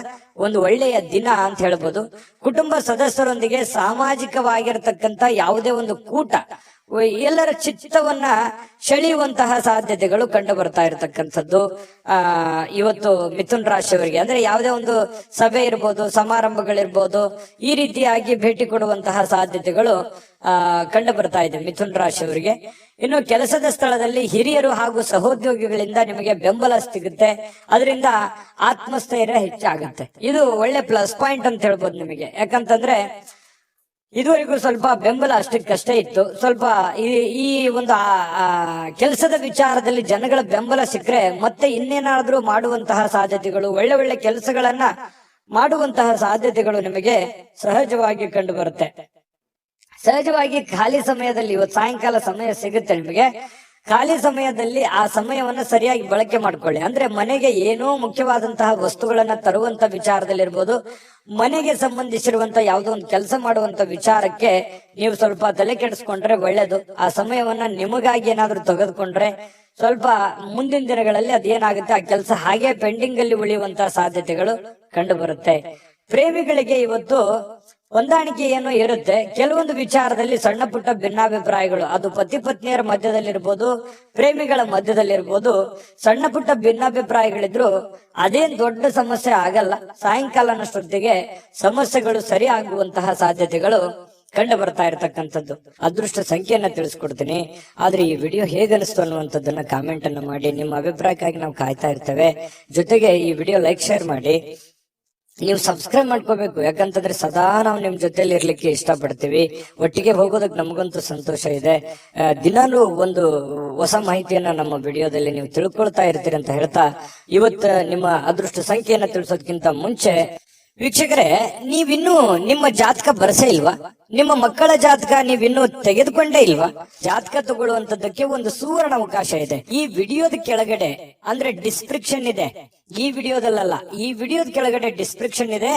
ಒಂದು ಒಳ್ಳೆಯ ದಿನ ಅಂತ ಹೇಳ್ಬೋದು. ಕುಟುಂಬ ಸದಸ್ಯರೊಂದಿಗೆ ಸಾಮಾಜಿಕವಾಗಿರತಕ್ಕಂತ ಯಾವುದೇ ಒಂದು ಕೂಟ ಎಲ್ಲರ ಚಿತ್ತವನ್ನ ಸೆಳೆಯುವಂತಹ ಸಾಧ್ಯತೆಗಳು ಕಂಡು ಬರ್ತಾ ಇರತಕ್ಕಂಥದ್ದು ಇವತ್ತು ಮಿಥುನ್ ರಾಶಿಯವರಿಗೆ. ಅಂದ್ರೆ ಯಾವುದೇ ಒಂದು ಸಭೆ ಇರ್ಬೋದು, ಸಮಾರಂಭಗಳಿರ್ಬೋದು, ಈ ರೀತಿಯಾಗಿ ಭೇಟಿ ಕೊಡುವಂತಹ ಸಾಧ್ಯತೆಗಳು ಕಂಡು ಬರ್ತಾ ಇದೆ ಮಿಥುನ್ ರಾಶಿಯವರಿಗೆ. ಇನ್ನು ಕೆಲಸದ ಸ್ಥಳದಲ್ಲಿ ಹಿರಿಯರು ಹಾಗೂ ಸಹೋದ್ಯೋಗಿಗಳಿಂದ ನಿಮಗೆ ಬೆಂಬಲ ಸಿಗುತ್ತೆ. ಅದರಿಂದ ಆತ್ಮಸ್ಥೈರ್ಯ ಹೆಚ್ಚಾಗುತ್ತೆ. ಇದು ಒಳ್ಳೆ ಪ್ಲಸ್ ಪಾಯಿಂಟ್ ಅಂತ ಹೇಳ್ಬೋದು ನಿಮಗೆ. ಯಾಕಂತಂದ್ರೆ ಇದುವರೆಗೂ ಸ್ವಲ್ಪ ಬೆಂಬಲ ಅಷ್ಟಕ್ಕಷ್ಟೇ ಇತ್ತು. ಸ್ವಲ್ಪ ಈ ಒಂದು ಕೆಲಸದ ವಿಚಾರದಲ್ಲಿ ಜನಗಳ ಬೆಂಬಲ ಸಿಕ್ಕರೆ ಮತ್ತೆ ಇನ್ನೇನಾದ್ರೂ ಮಾಡುವಂತಹ ಸಾಧ್ಯತೆಗಳು, ಒಳ್ಳೆ ಒಳ್ಳೆ ಕೆಲಸಗಳನ್ನ ಮಾಡುವಂತಹ ಸಾಧ್ಯತೆಗಳು ನಿಮಗೆ ಸಹಜವಾಗಿ ಕಂಡು ಬರುತ್ತೆ. ಸಹಜವಾಗಿ ಖಾಲಿ ಸಮಯದಲ್ಲಿ ಇವತ್ತು ಸಾಯಂಕಾಲ ಸಮಯ ಸಿಗುತ್ತೆ ನಿಮಗೆ. ಖಾಲಿ ಸಮಯದಲ್ಲಿ ಆ ಸಮಯವನ್ನ ಸರಿಯಾಗಿ ಬಳಕೆ ಮಾಡ್ಕೊಳ್ಳಿ. ಅಂದ್ರೆ ಮನೆಗೆ ಏನೋ ಮುಖ್ಯವಾದಂತಹ ವಸ್ತುಗಳನ್ನ ತರುವಂತ ವಿಚಾರದಲ್ಲಿರ್ಬೋದು, ಮನೆಗೆ ಸಂಬಂಧಿಸಿರುವಂತ ಯಾವುದೋ ಒಂದು ಕೆಲಸ ಮಾಡುವಂತ ವಿಚಾರಕ್ಕೆ ನೀವು ಸ್ವಲ್ಪ ತಲೆ ಕೆಡಿಸ್ಕೊಂಡ್ರೆ ಒಳ್ಳೇದು. ಆ ಸಮಯವನ್ನ ನಿಮಗಾಗಿ ಏನಾದ್ರೂ ತೆಗೆದುಕೊಂಡ್ರೆ ಸ್ವಲ್ಪ ಮುಂದಿನ ದಿನಗಳಲ್ಲಿ ಅದೇನಾಗುತ್ತೆ, ಆ ಕೆಲಸ ಹಾಗೆ ಪೆಂಡಿಂಗ್ ಅಲ್ಲಿ ಉಳಿಯುವಂತಹ ಸಾಧ್ಯತೆಗಳು ಕಂಡು ಬರುತ್ತೆ. ಪ್ರೇಮಿಗಳಿಗೆ ಇವತ್ತು ಹೊಂದಾಣಿಕೆ ಏನೋ ಇರುತ್ತೆ. ಕೆಲವೊಂದು ವಿಚಾರದಲ್ಲಿ ಸಣ್ಣ ಪುಟ್ಟ ಭಿನ್ನಾಭಿಪ್ರಾಯಗಳು, ಅದು ಪತಿ ಪತ್ನಿಯರ ಮಧ್ಯದಲ್ಲಿರ್ಬೋದು, ಪ್ರೇಮಿಗಳ ಮಧ್ಯದಲ್ಲಿರ್ಬೋದು, ಸಣ್ಣ ಪುಟ್ಟ ಭಿನ್ನಾಭಿಪ್ರಾಯಗಳಿದ್ರು ಅದೇನ್ ದೊಡ್ಡ ಸಮಸ್ಯೆ ಆಗಲ್ಲ. ಸಾಯಂಕಾಲನಷ್ಟೊತ್ತಿಗೆ ಸಮಸ್ಯೆಗಳು ಸರಿ ಆಗುವಂತಹ ಸಾಧ್ಯತೆಗಳು ಕಂಡು ಬರ್ತಾ ಇರತಕ್ಕಂಥದ್ದು. ಅದೃಷ್ಟ ಸಂಖ್ಯೆಯನ್ನ ತಿಳಿಸ್ಕೊಡ್ತೀನಿ. ಆದ್ರೆ ಈ ವಿಡಿಯೋ ಹೇಗನಿಸ್ತು ಅನ್ನುವಂಥದ್ದನ್ನ ಕಾಮೆಂಟ್ ಅನ್ನ ಮಾಡಿ. ನಿಮ್ಮ ಅಭಿಪ್ರಾಯಕ್ಕಾಗಿ ನಾವು ಕಾಯ್ತಾ ಇರ್ತೇವೆ. ಜೊತೆಗೆ ಈ ವಿಡಿಯೋ ಲೈಕ್, ಶೇರ್ ಮಾಡಿ. ನೀವು ಸಬ್ಸ್ಕ್ರೈಬ್ ಮಾಡ್ಕೋಬೇಕು. ಯಾಕಂತಂದ್ರೆ ಸದಾ ನಾವು ನಿಮ್ ಜೊತೆಲಿ ಇರ್ಲಿಕ್ಕೆ ಇಷ್ಟಪಡ್ತೀವಿ. ಒಟ್ಟಿಗೆ ಹೋಗೋದಕ್ಕೆ ನಮಗಂತೂ ಸಂತೋಷ ಇದೆ. ದಿನಾಲೂ ಒಂದು ಹೊಸ ಮಾಹಿತಿಯನ್ನ ನಮ್ಮ ವಿಡಿಯೋದಲ್ಲಿ ನೀವು ತಿಳ್ಕೊಳ್ತಾ ಇರ್ತೀರಿ ಅಂತ ಹೇಳ್ತಾ, ಇವತ್ತು ನಿಮ್ಮ ಅದೃಷ್ಟ ಸಂಖ್ಯೆಯನ್ನ ತಿಳಿಸೋದಕ್ಕಿಂತ ಮುಂಚೆ ವೀಕ್ಷಕರೇ, ನೀವಿನ್ನೂ ನಿಮ್ಮ ಜಾತಕ ಬರಸೇ ಇಲ್ವಾ? ನಿಮ್ಮ ಮಕ್ಕಳ ಜಾತಕ ನೀವಿನ್ನೂ ತೆಗೆದುಕೊಂಡೇ ಇಲ್ವಾ? ಜಾತಕ ತಗೊಳ್ಳುವಂತದ್ದಕ್ಕೆ ಒಂದು ಸುವರ್ಣ ಅವಕಾಶ ಇದೆ. ಈ ವಿಡಿಯೋದ ಕೆಳಗಡೆ ಅಂದ್ರೆ ಡಿಸ್ಕ್ರಿಪ್ಷನ್ ಇದೆ. ಈ ವಿಡಿಯೋದಲ್ಲ, ಈ ವಿಡಿಯೋದ ಕೆಳಗಡೆ ಡಿಸ್ಕ್ರಿಪ್ಷನ್ ಇದೆ.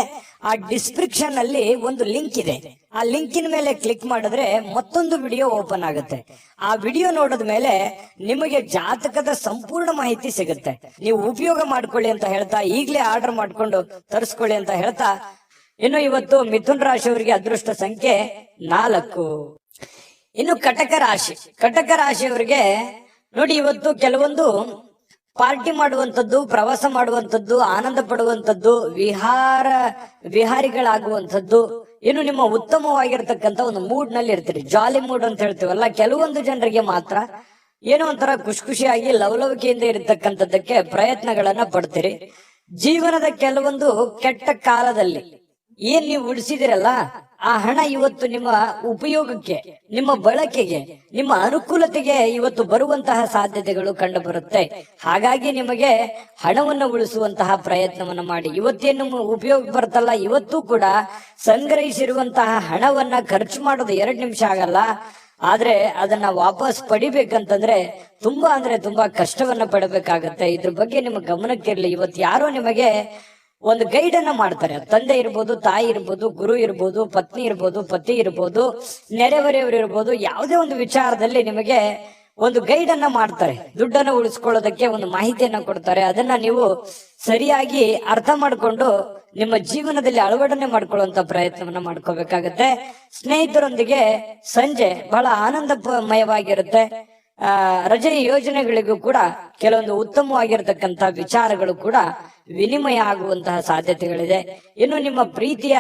ಆ ಡಿಸ್ಕ್ರಿಪ್ಷನ್ ಅಲ್ಲಿ ಒಂದು ಲಿಂಕ್ ಇದೆ. ಆ ಲಿಂಕಿನ ಮೇಲೆ ಕ್ಲಿಕ್ ಮಾಡಿದ್ರೆ ಮತ್ತೊಂದು ವಿಡಿಯೋ ಓಪನ್ ಆಗುತ್ತೆ. ಆ ವಿಡಿಯೋ ನೋಡಿದ ಮೇಲೆ ನಿಮಗೆ ಜಾತಕದ ಸಂಪೂರ್ಣ ಮಾಹಿತಿ ಸಿಗುತ್ತೆ. ನೀವು ಉಪಯೋಗ ಮಾಡ್ಕೊಳ್ಳಿ ಅಂತ ಹೇಳ್ತಾ, ಈಗಲೇ ಆರ್ಡರ್ ಮಾಡ್ಕೊಂಡು ತರಿಸ್ಕೊಳ್ಳಿ ಅಂತ ಹೇಳ್ತಾ, ಇನ್ನು ಇವತ್ತು ಮಿಥುನ್ ರಾಶಿಯವರಿಗೆ ಅದೃಷ್ಟ ಸಂಖ್ಯೆ 4. ಇನ್ನು ಕಟಕ ರಾಶಿಯವರಿಗೆ ನೋಡಿ, ಇವತ್ತು ಕೆಲವೊಂದು ಪಾರ್ಟಿ ಮಾಡುವಂಥದ್ದು, ಪ್ರವಾಸ ಮಾಡುವಂಥದ್ದು, ಆನಂದ ಪಡುವಂಥದ್ದು, ವಿಹಾರಿಗಳಾಗುವಂಥದ್ದು, ಇನ್ನು ನಿಮ್ಮ ಉತ್ತಮವಾಗಿರ್ತಕ್ಕಂಥ ಒಂದು ಮೂಡ್ ನಲ್ಲಿ ಇರ್ತೀರಿ. ಜಾಲಿ ಮೂಡ್ ಅಂತ ಹೇಳ್ತೀವಲ್ಲ, ಕೆಲವೊಂದು ಜನರಿಗೆ ಮಾತ್ರ ಏನೋ ಒಂಥರ ಖುಷಿಯಾಗಿ ಲವಲವಿಕೆಯಿಂದ ಇರತಕ್ಕಂಥದ್ದಕ್ಕೆ ಪ್ರಯತ್ನಗಳನ್ನ ಪಡ್ತೀರಿ. ಜೀವನದ ಕೆಲವೊಂದು ಕೆಟ್ಟ ಕಾಲದಲ್ಲಿ ಏನ್ ನೀವು ಉಳಿಸಿದಿರಲ್ಲ ಆ ಹಣ ಇವತ್ತು ನಿಮ್ಮ ಉಪಯೋಗಕ್ಕೆ, ನಿಮ್ಮ ಬಳಕೆಗೆ, ನಿಮ್ಮ ಅನುಕೂಲತೆಗೆ ಇವತ್ತು ಬರುವಂತಹ ಸಾಧ್ಯತೆಗಳು ಕಂಡು ಬರುತ್ತೆ. ಹಾಗಾಗಿ ನಿಮಗೆ ಹಣವನ್ನು ಉಳಿಸುವಂತಹ ಪ್ರಯತ್ನವನ್ನು ಮಾಡಿ. ಇವತ್ತೇನು ಉಪಯೋಗ ಬರುತ್ತಲ್ಲ, ಇವತ್ತು ಕೂಡ ಸಂಗ್ರಹಿಸಿರುವಂತಹ ಹಣವನ್ನ ಖರ್ಚು ಮಾಡೋದು 2 ನಿಮಿಷ ಆಗಲ್ಲ. ಆದ್ರೆ ಅದನ್ನ ವಾಪಸ್ ಪಡಿಬೇಕಂತಂದ್ರೆ ತುಂಬಾ ಕಷ್ಟವನ್ನ ಪಡಬೇಕಾಗತ್ತೆ. ಇದ್ರ ಬಗ್ಗೆ ನಿಮ್ಮ ಗಮನಕ್ಕಿರ್ಲಿ. ಇವತ್ತು ಯಾರೋ ನಿಮಗೆ ಒಂದು ಗೈಡ್ ಅನ್ನ ಮಾಡ್ತಾರೆ. ತಂದೆ ಇರ್ಬೋದು, ತಾಯಿ ಇರ್ಬೋದು, ಗುರು ಇರ್ಬೋದು, ಪತ್ನಿ ಇರ್ಬೋದು, ಪತಿ ಇರ್ಬೋದು, ನೆರೆಹೊರೆಯವರು ಇರ್ಬೋದು, ಯಾವುದೇ ಒಂದು ವಿಚಾರದಲ್ಲಿ ನಿಮಗೆ ಒಂದು ಗೈಡ್ ಅನ್ನ ಮಾಡ್ತಾರೆ. ದುಡ್ಡನ್ನು ಉಳಿಸ್ಕೊಳ್ಳೋದಕ್ಕೆ ಒಂದು ಮಾಹಿತಿಯನ್ನ ಕೊಡ್ತಾರೆ. ಅದನ್ನ ನೀವು ಸರಿಯಾಗಿ ಅರ್ಥ ಮಾಡ್ಕೊಂಡು ನಿಮ್ಮ ಜೀವನದಲ್ಲಿ ಅಳವಡನೆ ಮಾಡ್ಕೊಳ್ಳುವಂತ ಪ್ರಯತ್ನವನ್ನ ಮಾಡ್ಕೋಬೇಕಾಗತ್ತೆ. ಸ್ನೇಹಿತರೊಂದಿಗೆ ಸಂಜೆ ಬಹಳ ಆನಂದಮಯವಾಗಿರುತ್ತೆ. ರಜೆ ಯೋಜನೆಗಳಿಗೂ ಕೂಡ ಕೆಲವೊಂದು ಉತ್ತಮವಾಗಿರತಕ್ಕಂತ ವಿಚಾರಗಳು ಕೂಡ ವಿನಿಮಯ ಆಗುವಂತಹ ಸಾಧ್ಯತೆಗಳಿದೆ. ಇನ್ನು ನಿಮ್ಮ ಪ್ರೀತಿಯ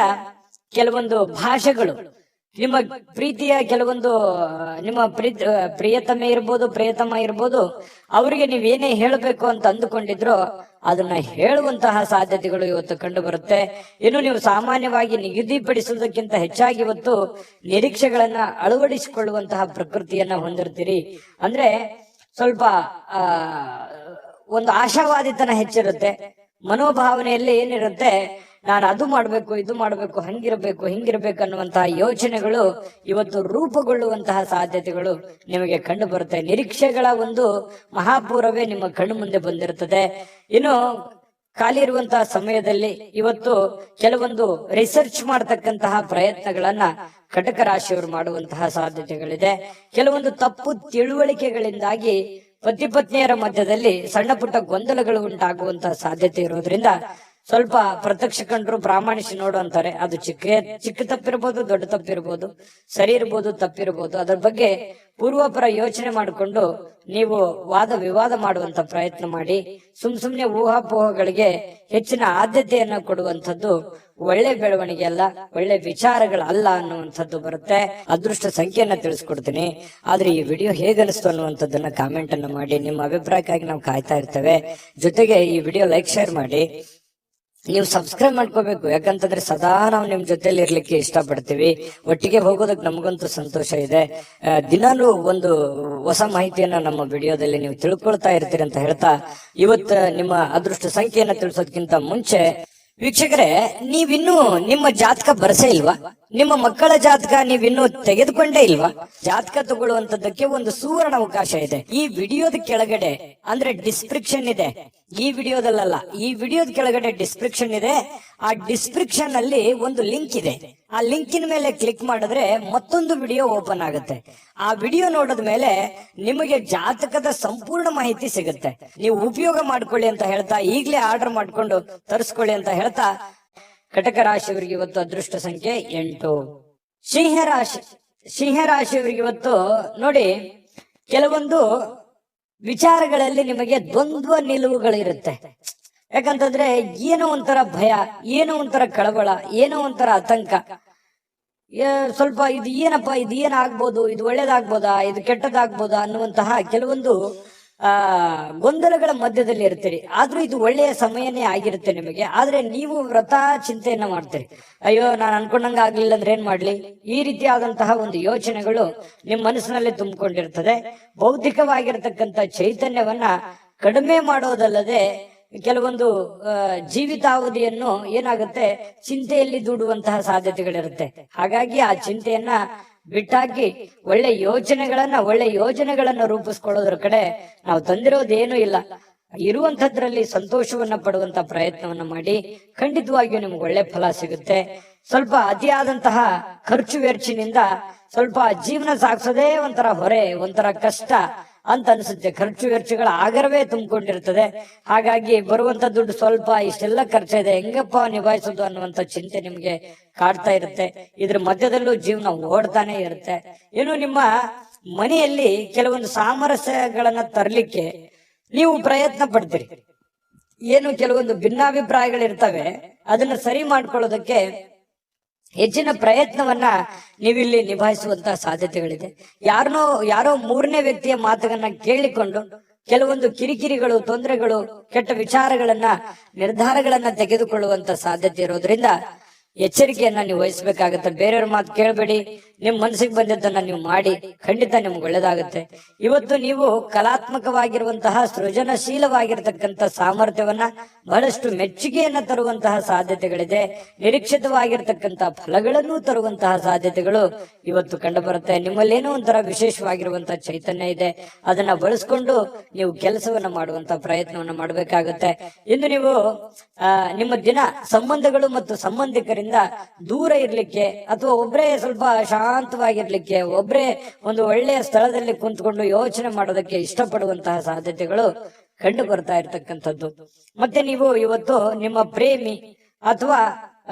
ಕೆಲವೊಂದು ಭಾಷೆಗಳು, ನಿಮ್ಮ ಪ್ರೀತಿಯ ಕೆಲವೊಂದು ನಿಮ್ಮ ಪ್ರಿಯತಮೆ ಇರ್ಬೋದು, ಪ್ರಿಯತಮ ಇರ್ಬೋದು, ಅವರಿಗೆ ನೀವೇನೇ ಹೇಳಬೇಕು ಅಂತ ಅಂದುಕೊಂಡಿದ್ರೋ ಅದನ್ನ ಹೇಳುವಂತಹ ಸಾಧ್ಯತೆಗಳು ಇವತ್ತು ಕಂಡು ಬರುತ್ತೆ. ಇನ್ನು ನೀವು ಸಾಮಾನ್ಯವಾಗಿ ನಿಗದಿಪಡಿಸುವುದಕ್ಕಿಂತ ಹೆಚ್ಚಾಗಿ ಇವತ್ತು ನಿರೀಕ್ಷೆಗಳನ್ನ ಅಳವಡಿಸಿಕೊಳ್ಳುವಂತಹ ಪ್ರಕೃತಿಯನ್ನ ಹೊಂದಿರ್ತೀರಿ. ಅಂದ್ರೆ ಸ್ವಲ್ಪ ಒಂದು ಆಶಾವಾದಿತನ ಹೆಚ್ಚಿರುತ್ತೆ. ಮನೋಭಾವನೆಯಲ್ಲಿ ಏನಿರುತ್ತೆ, ನಾನು ಅದು ಮಾಡ್ಬೇಕು, ಇದು ಮಾಡ್ಬೇಕು, ಹಿಂಗಿರ್ಬೇಕು ಅನ್ನುವಂತಹ ಯೋಚನೆಗಳು ಇವತ್ತು ರೂಪುಗೊಳ್ಳುವಂತಹ ಸಾಧ್ಯತೆಗಳು ನಿಮಗೆ ಕಂಡು ಬರುತ್ತೆ. ನಿರೀಕ್ಷೆಗಳ ಒಂದು ಮಹಾಪೂರವೇ ನಿಮ್ಮ ಕಣ್ಣು ಮುಂದೆ ಬಂದಿರುತ್ತದೆ. ಇನ್ನು ಖಾಲಿ ಇರುವಂತಹ ಸಮಯದಲ್ಲಿ ಇವತ್ತು ಕೆಲವೊಂದು ರಿಸರ್ಚ್ ಮಾಡತಕ್ಕಂತಹ ಪ್ರಯತ್ನಗಳನ್ನ ಕಟಕ ರಾಶಿಯವರು ಮಾಡುವಂತಹ ಸಾಧ್ಯತೆಗಳಿದೆ. ಕೆಲವೊಂದು ತಪ್ಪು ತಿಳುವಳಿಕೆಗಳಿಂದಾಗಿ ಪತಿ ಪತ್ನಿಯರ ಮಧ್ಯದಲ್ಲಿ ಸಣ್ಣ ಪುಟ್ಟ ಗೊಂದಲಗಳು ಉಂಟಾಗುವಂತಹ ಸಾಧ್ಯತೆ ಇರೋದ್ರಿಂದ ಸ್ವಲ್ಪ ಪ್ರತ್ಯಕ್ಷ ಕಂಡ್ರು ಪ್ರಾಮಾಣಿಸಿ ನೋಡು ಅಂತಾರೆ. ಅದು ಚಿಕ್ಕ ತಪ್ಪಿರ್ಬೋದು, ದೊಡ್ಡ ತಪ್ಪಿರ್ಬೋದು, ಸರಿ ಇರ್ಬೋದು, ತಪ್ಪಿರ್ಬೋದು. ಅದರ ಬಗ್ಗೆ ಪೂರ್ವಪರ ಯೋಚನೆ ಮಾಡಿಕೊಂಡು ನೀವು ವಾದ ವಿವಾದ ಮಾಡುವಂತ ಪ್ರಯತ್ನ ಮಾಡಿ. ಸುಮ್ನೆ ಊಹಾಪೋಹಗಳಿಗೆ ಹೆಚ್ಚಿನ ಆದ್ಯತೆಯನ್ನ ಕೊಡುವಂಥದ್ದು ಒಳ್ಳೆ ಬೆಳವಣಿಗೆ ಅಲ್ಲ, ಒಳ್ಳೆ ವಿಚಾರಗಳಲ್ಲ ಅನ್ನುವಂಥದ್ದು ಬರುತ್ತೆ. ಅದೃಷ್ಟ ಸಂಖ್ಯೆಯನ್ನ ತಿಳಿಸ್ಕೊಡ್ತೀನಿ. ಆದ್ರೆ ಈ ವಿಡಿಯೋ ಹೇಗನಿಸ್ತು ಅನ್ನುವಂಥದ್ದನ್ನ ಕಾಮೆಂಟ್ ಅನ್ನ ಮಾಡಿ. ನಿಮ್ಮ ಅಭಿಪ್ರಾಯಕ್ಕಾಗಿ ನಾವು ಕಾಯ್ತಾ ಇರ್ತೇವೆ. ಜೊತೆಗೆ ಈ ವಿಡಿಯೋ ಲೈಕ್, ಶೇರ್ ಮಾಡಿ. ನೀವು ಸಬ್ಸ್ಕ್ರೈಬ್ ಮಾಡ್ಕೋಬೇಕು. ಯಾಕಂತಂದ್ರೆ ಸದಾ ನಾವು ನಿಮ್ ಜೊತೆಲಿ ಇರ್ಲಿಕ್ಕೆ ಇಷ್ಟಪಡ್ತೀವಿ. ಒಟ್ಟಿಗೆ ಹೋಗೋದಕ್ಕೆ ನಮಗಂತೂ ಸಂತೋಷ ಇದೆ. ದಿನಾಲೂ ಒಂದು ಹೊಸ ಮಾಹಿತಿಯನ್ನ ನಮ್ಮ ವಿಡಿಯೋದಲ್ಲಿ ನೀವು ತಿಳ್ಕೊಳ್ತಾ ಇರ್ತೀರಿ ಅಂತ ಹೇಳ್ತಾ, ಇವತ್ತು ನಿಮ್ಮ ಅದೃಷ್ಟ ಸಂಖ್ಯೆಯನ್ನ ತಿಳಿಸೋದಕ್ಕಿಂತ ಮುಂಚೆ ವೀಕ್ಷಕರೇ, ನೀವಿನ್ನೂ ನಿಮ್ಮ ಜಾತಕ ಬರಸೇ ಇಲ್ವಾ? ನಿಮ್ಮ ಮಕ್ಕಳ ಜಾತಕ ನೀವಿನ್ನೂ ತೆಗೆದುಕೊಂಡೇ ಇಲ್ವಾ? ಜಾತಕ ತಗೊಳ್ಳುವಂತದ್ದಕ್ಕೆ ಒಂದು ಸುವರ್ಣ ಅವಕಾಶ ಇದೆ. ಈ ವಿಡಿಯೋದ ಕೆಳಗಡೆ ಅಂದ್ರೆ ಡಿಸ್ಕ್ರಿಪ್ಷನ್ ಇದೆ. ಈ ವಿಡಿಯೋದಲ್ಲ, ಈ ವಿಡಿಯೋದ ಕೆಳಗಡೆ ಡಿಸ್ಕ್ರಿಪ್ಷನ್ ಇದೆ. ಆ ಡಿಸ್ಕ್ರಿಪ್ಷನ್ ಅಲ್ಲಿ ಒಂದು ಲಿಂಕ್ ಇದೆ. ಆ ಲಿಂಕಿನ ಮೇಲೆ ಕ್ಲಿಕ್ ಮಾಡಿದ್ರೆ ಮತ್ತೊಂದು ವಿಡಿಯೋ ಓಪನ್ ಆಗುತ್ತೆ. ಆ ವಿಡಿಯೋ ನೋಡಿದ ಮೇಲೆ ನಿಮಗೆ ಜಾತಕದ ಸಂಪೂರ್ಣ ಮಾಹಿತಿ ಸಿಗುತ್ತೆ. ನೀವು ಉಪಯೋಗ ಮಾಡ್ಕೊಳ್ಳಿ ಅಂತ ಹೇಳ್ತಾ, ಈಗಲೇ ಆರ್ಡರ್ ಮಾಡ್ಕೊಂಡು ತರಿಸ್ಕೊಳ್ಳಿ ಅಂತ ಹೇಳ್ತಾ, ಕಟಕ ರಾಶಿಯವರಿಗೆ ಇವತ್ತು ಅದೃಷ್ಟ ಸಂಖ್ಯೆ 8. ಸಿಂಹ ರಾಶಿಯವರಿಗೆ ಇವತ್ತು ನೋಡಿ, ಕೆಲವೊಂದು ವಿಚಾರಗಳಲ್ಲಿ ನಿಮಗೆ ದ್ವಂದ್ವ ನಿಲುವುಗಳಿರುತ್ತೆ. ಯಾಕಂತಂದ್ರೆ ಏನೋ ಒಂಥರ ಭಯ, ಏನೋ ಒಂಥರ ಕಳವಳ, ಏನೋ ಒಂಥರ ಆತಂಕ. ಸ್ವಲ್ಪ ಇದು ಏನಪ್ಪ, ಇದು ಏನಾಗ್ಬೋದು, ಇದು ಒಳ್ಳೇದಾಗ್ಬೋದಾ, ಇದು ಕೆಟ್ಟದಾಗ್ಬೋದಾ ಅನ್ನುವಂತಹ ಕೆಲವೊಂದು ಗೊಂದಲಗಳ ಮಧ್ಯದಲ್ಲಿ ಇರ್ತೀರಿ. ಆದ್ರೂ ಇದು ಒಳ್ಳೆಯ ಸಮಯನೇ ಆಗಿರುತ್ತೆ ನಿಮಗೆ. ಆದ್ರೆ ನೀವು ವ್ರತ ಚಿಂತೆಯನ್ನ ಮಾಡ್ತೀರಿ. ಅಯ್ಯೋ, ನಾನು ಅನ್ಕೊಂಡಂಗ ಆಗ್ಲಿಲ್ಲ ಅಂದ್ರೆ ಏನ್ ಮಾಡ್ಲಿ, ಈ ರೀತಿಯಾದಂತಹ ಒಂದು ಯೋಚನೆಗಳು ನಿಮ್ಮ ಮನಸ್ಸಿನಲ್ಲಿ ತುಂಬಿಕೊಂಡಿರ್ತದೆ. ಬೌದ್ಧಿಕವಾಗಿರ್ತಕ್ಕಂಥ ಚೈತನ್ಯವನ್ನ ಕಡಿಮೆ ಮಾಡೋದಲ್ಲದೆ ಕೆಲವೊಂದು ಜೀವಿತಾವಧಿಯನ್ನು ಏನಾಗುತ್ತೆ, ಚಿಂತೆಯಲ್ಲಿ ದೂಡುವಂತಹ ಸಾಧ್ಯತೆಗಳಿರುತ್ತೆ. ಹಾಗಾಗಿ ಆ ಚಿಂತೆಯನ್ನ ಬಿಟ್ಟಾಕಿ ಒಳ್ಳೆ ಯೋಜನೆಗಳನ್ನ ರೂಪಿಸ್ಕೊಳ್ಳೋದ್ರ ಕಡೆ ನಾವು ತಂದಿರೋದೇನು ಇಲ್ಲ. ಇರುವಂತದ್ರಲ್ಲಿ ಸಂತೋಷವನ್ನ ಪಡುವಂತ ಪ್ರಯತ್ನವನ್ನ ಮಾಡಿ. ಖಂಡಿತವಾಗಿಯೂ ನಿಮ್ಗೆ ಒಳ್ಳೆ ಫಲ ಸಿಗುತ್ತೆ. ಸ್ವಲ್ಪ ಅತಿಯಾದಂತಹ ಖರ್ಚು ವೆಚ್ಚಿನಿಂದ ಸ್ವಲ್ಪ ಜೀವನ ಸಾಗಿಸೋದೇ ಒಂಥರ ಹೊರೆ, ಒಂಥರ ಕಷ್ಟ ಅಂತ ಅನ್ಸುತ್ತೆ. ಖರ್ಚು ವೆಚ್ಚಗಳ ಆಗರವೇ ತುಂಬಿಕೊಂಡಿರ್ತದೆ. ಹಾಗಾಗಿ ಬರುವಂತ ದುಡ್ಡು ಸ್ವಲ್ಪ, ಇಷ್ಟೆಲ್ಲ ಖರ್ಚಿದೆ, ಹೆಂಗಪ್ಪ ನಿಭಾಯಿಸೋದು ಅನ್ನುವಂತ ಚಿಂತೆ ನಿಮ್ಗೆ ಕಾಡ್ತಾ ಇರುತ್ತೆ. ಇದ್ರ ಮಧ್ಯದಲ್ಲೂ ಜೀವನ ಓಡ್ತಾನೆ ಇರುತ್ತೆ. ಏನು ನಿಮ್ಮ ಮನೆಯಲ್ಲಿ ಕೆಲವೊಂದು ಸಾಮರಸ್ಯಗಳನ್ನ ತರಲಿಕ್ಕೆ ನೀವು ಪ್ರಯತ್ನ ಪಡ್ತೀರಿ. ಏನು ಕೆಲವೊಂದು ಭಿನ್ನಾಭಿಪ್ರಾಯಗಳಿರ್ತವೆ, ಅದನ್ನ ಸರಿ ಮಾಡ್ಕೊಳ್ಳೋದಕ್ಕೆ ಹೆಚ್ಚಿನ ಪ್ರಯತ್ನವನ್ನ ನೀವಿಲ್ಲಿ ನಿಭಾಯಿಸುವಂತಹ ಸಾಧ್ಯತೆಗಳಿದೆ. ಯಾರೋ ಮೂರನೇ ವ್ಯಕ್ತಿಯ ಮಾತುಗಳನ್ನ ಕೇಳಿಕೊಂಡು ಕೆಲವೊಂದು ಕಿರಿಕಿರಿಗಳು, ತೊಂದರೆಗಳು, ಕೆಟ್ಟ ವಿಚಾರಗಳನ್ನ, ನಿರ್ಧಾರಗಳನ್ನ ತೆಗೆದುಕೊಳ್ಳುವಂತ ಸಾಧ್ಯತೆ ಇರೋದ್ರಿಂದ ಎಚ್ಚರಿಕೆಯನ್ನ ನೀವು ವಹಿಸ್ಬೇಕಾಗತ್ತೆ. ಬೇರೆಯವ್ರ ಮಾತು ಕೇಳಬೇಡಿ, ನಿಮ್ ಮನಸ್ಸಿಗೆ ಬಂದಿದ್ದನ್ನ ನೀವು ಮಾಡಿ, ಖಂಡಿತ ನಿಮ್ಗೆ ಒಳ್ಳೇದಾಗುತ್ತೆ. ಇವತ್ತು ನೀವು ಕಲಾತ್ಮಕವಾಗಿರುವಂತಹ ಸೃಜನಶೀಲವಾಗಿರ್ತಕ್ಕಂಥ ಸಾಮರ್ಥ್ಯವನ್ನ ಬಹಳಷ್ಟು ಮೆಚ್ಚುಗೆಯನ್ನ ತರುವಂತಹ ಸಾಧ್ಯತೆಗಳಿದೆ. ನಿರೀಕ್ಷಿತವಾಗಿರ್ತಕ್ಕಂಥ ಫಲಗಳನ್ನು ತರುವಂತಹ ಸಾಧ್ಯತೆಗಳು ಇವತ್ತು ಕಂಡು ಬರುತ್ತೆ. ನಿಮ್ಮಲ್ಲಿ ಏನೋ ಒಂಥರ ವಿಶೇಷವಾಗಿರುವಂತಹ ಚೈತನ್ಯ ಇದೆ, ಅದನ್ನ ಬಳಸ್ಕೊಂಡು ನೀವು ಕೆಲಸವನ್ನ ಮಾಡುವಂತ ಪ್ರಯತ್ನವನ್ನ ಮಾಡಬೇಕಾಗುತ್ತೆ. ಇನ್ನು ನೀವು ನಿಮ್ಮ ದಿನ ಸಂಬಂಧಗಳು ಮತ್ತು ಸಂಬಂಧಿಕರಿಂದ ದೂರ ಇರ್ಲಿಕ್ಕೆ ಅಥವಾ ಒಬ್ಬರೇ ಸ್ವಲ್ಪ ಶಾಂತವಾಗಿರ್ಲಿಕ್ಕೆ, ಒಬ್ಬರೇ ಒಂದು ಒಳ್ಳೆಯ ಸ್ಥಳದಲ್ಲಿ ಕುಂತ್ಕೊಂಡು ಯೋಚನೆ ಮಾಡೋದಕ್ಕೆ ಇಷ್ಟಪಡುವಂತಹ ಸಾಧ್ಯತೆಗಳು ಕಂಡು ಬರ್ತಾ ಇರ್ತಕ್ಕಂಥದ್ದು. ಮತ್ತೆ ನೀವು ಇವತ್ತು ನಿಮ್ಮ ಪ್ರೇಮಿ ಅಥವಾ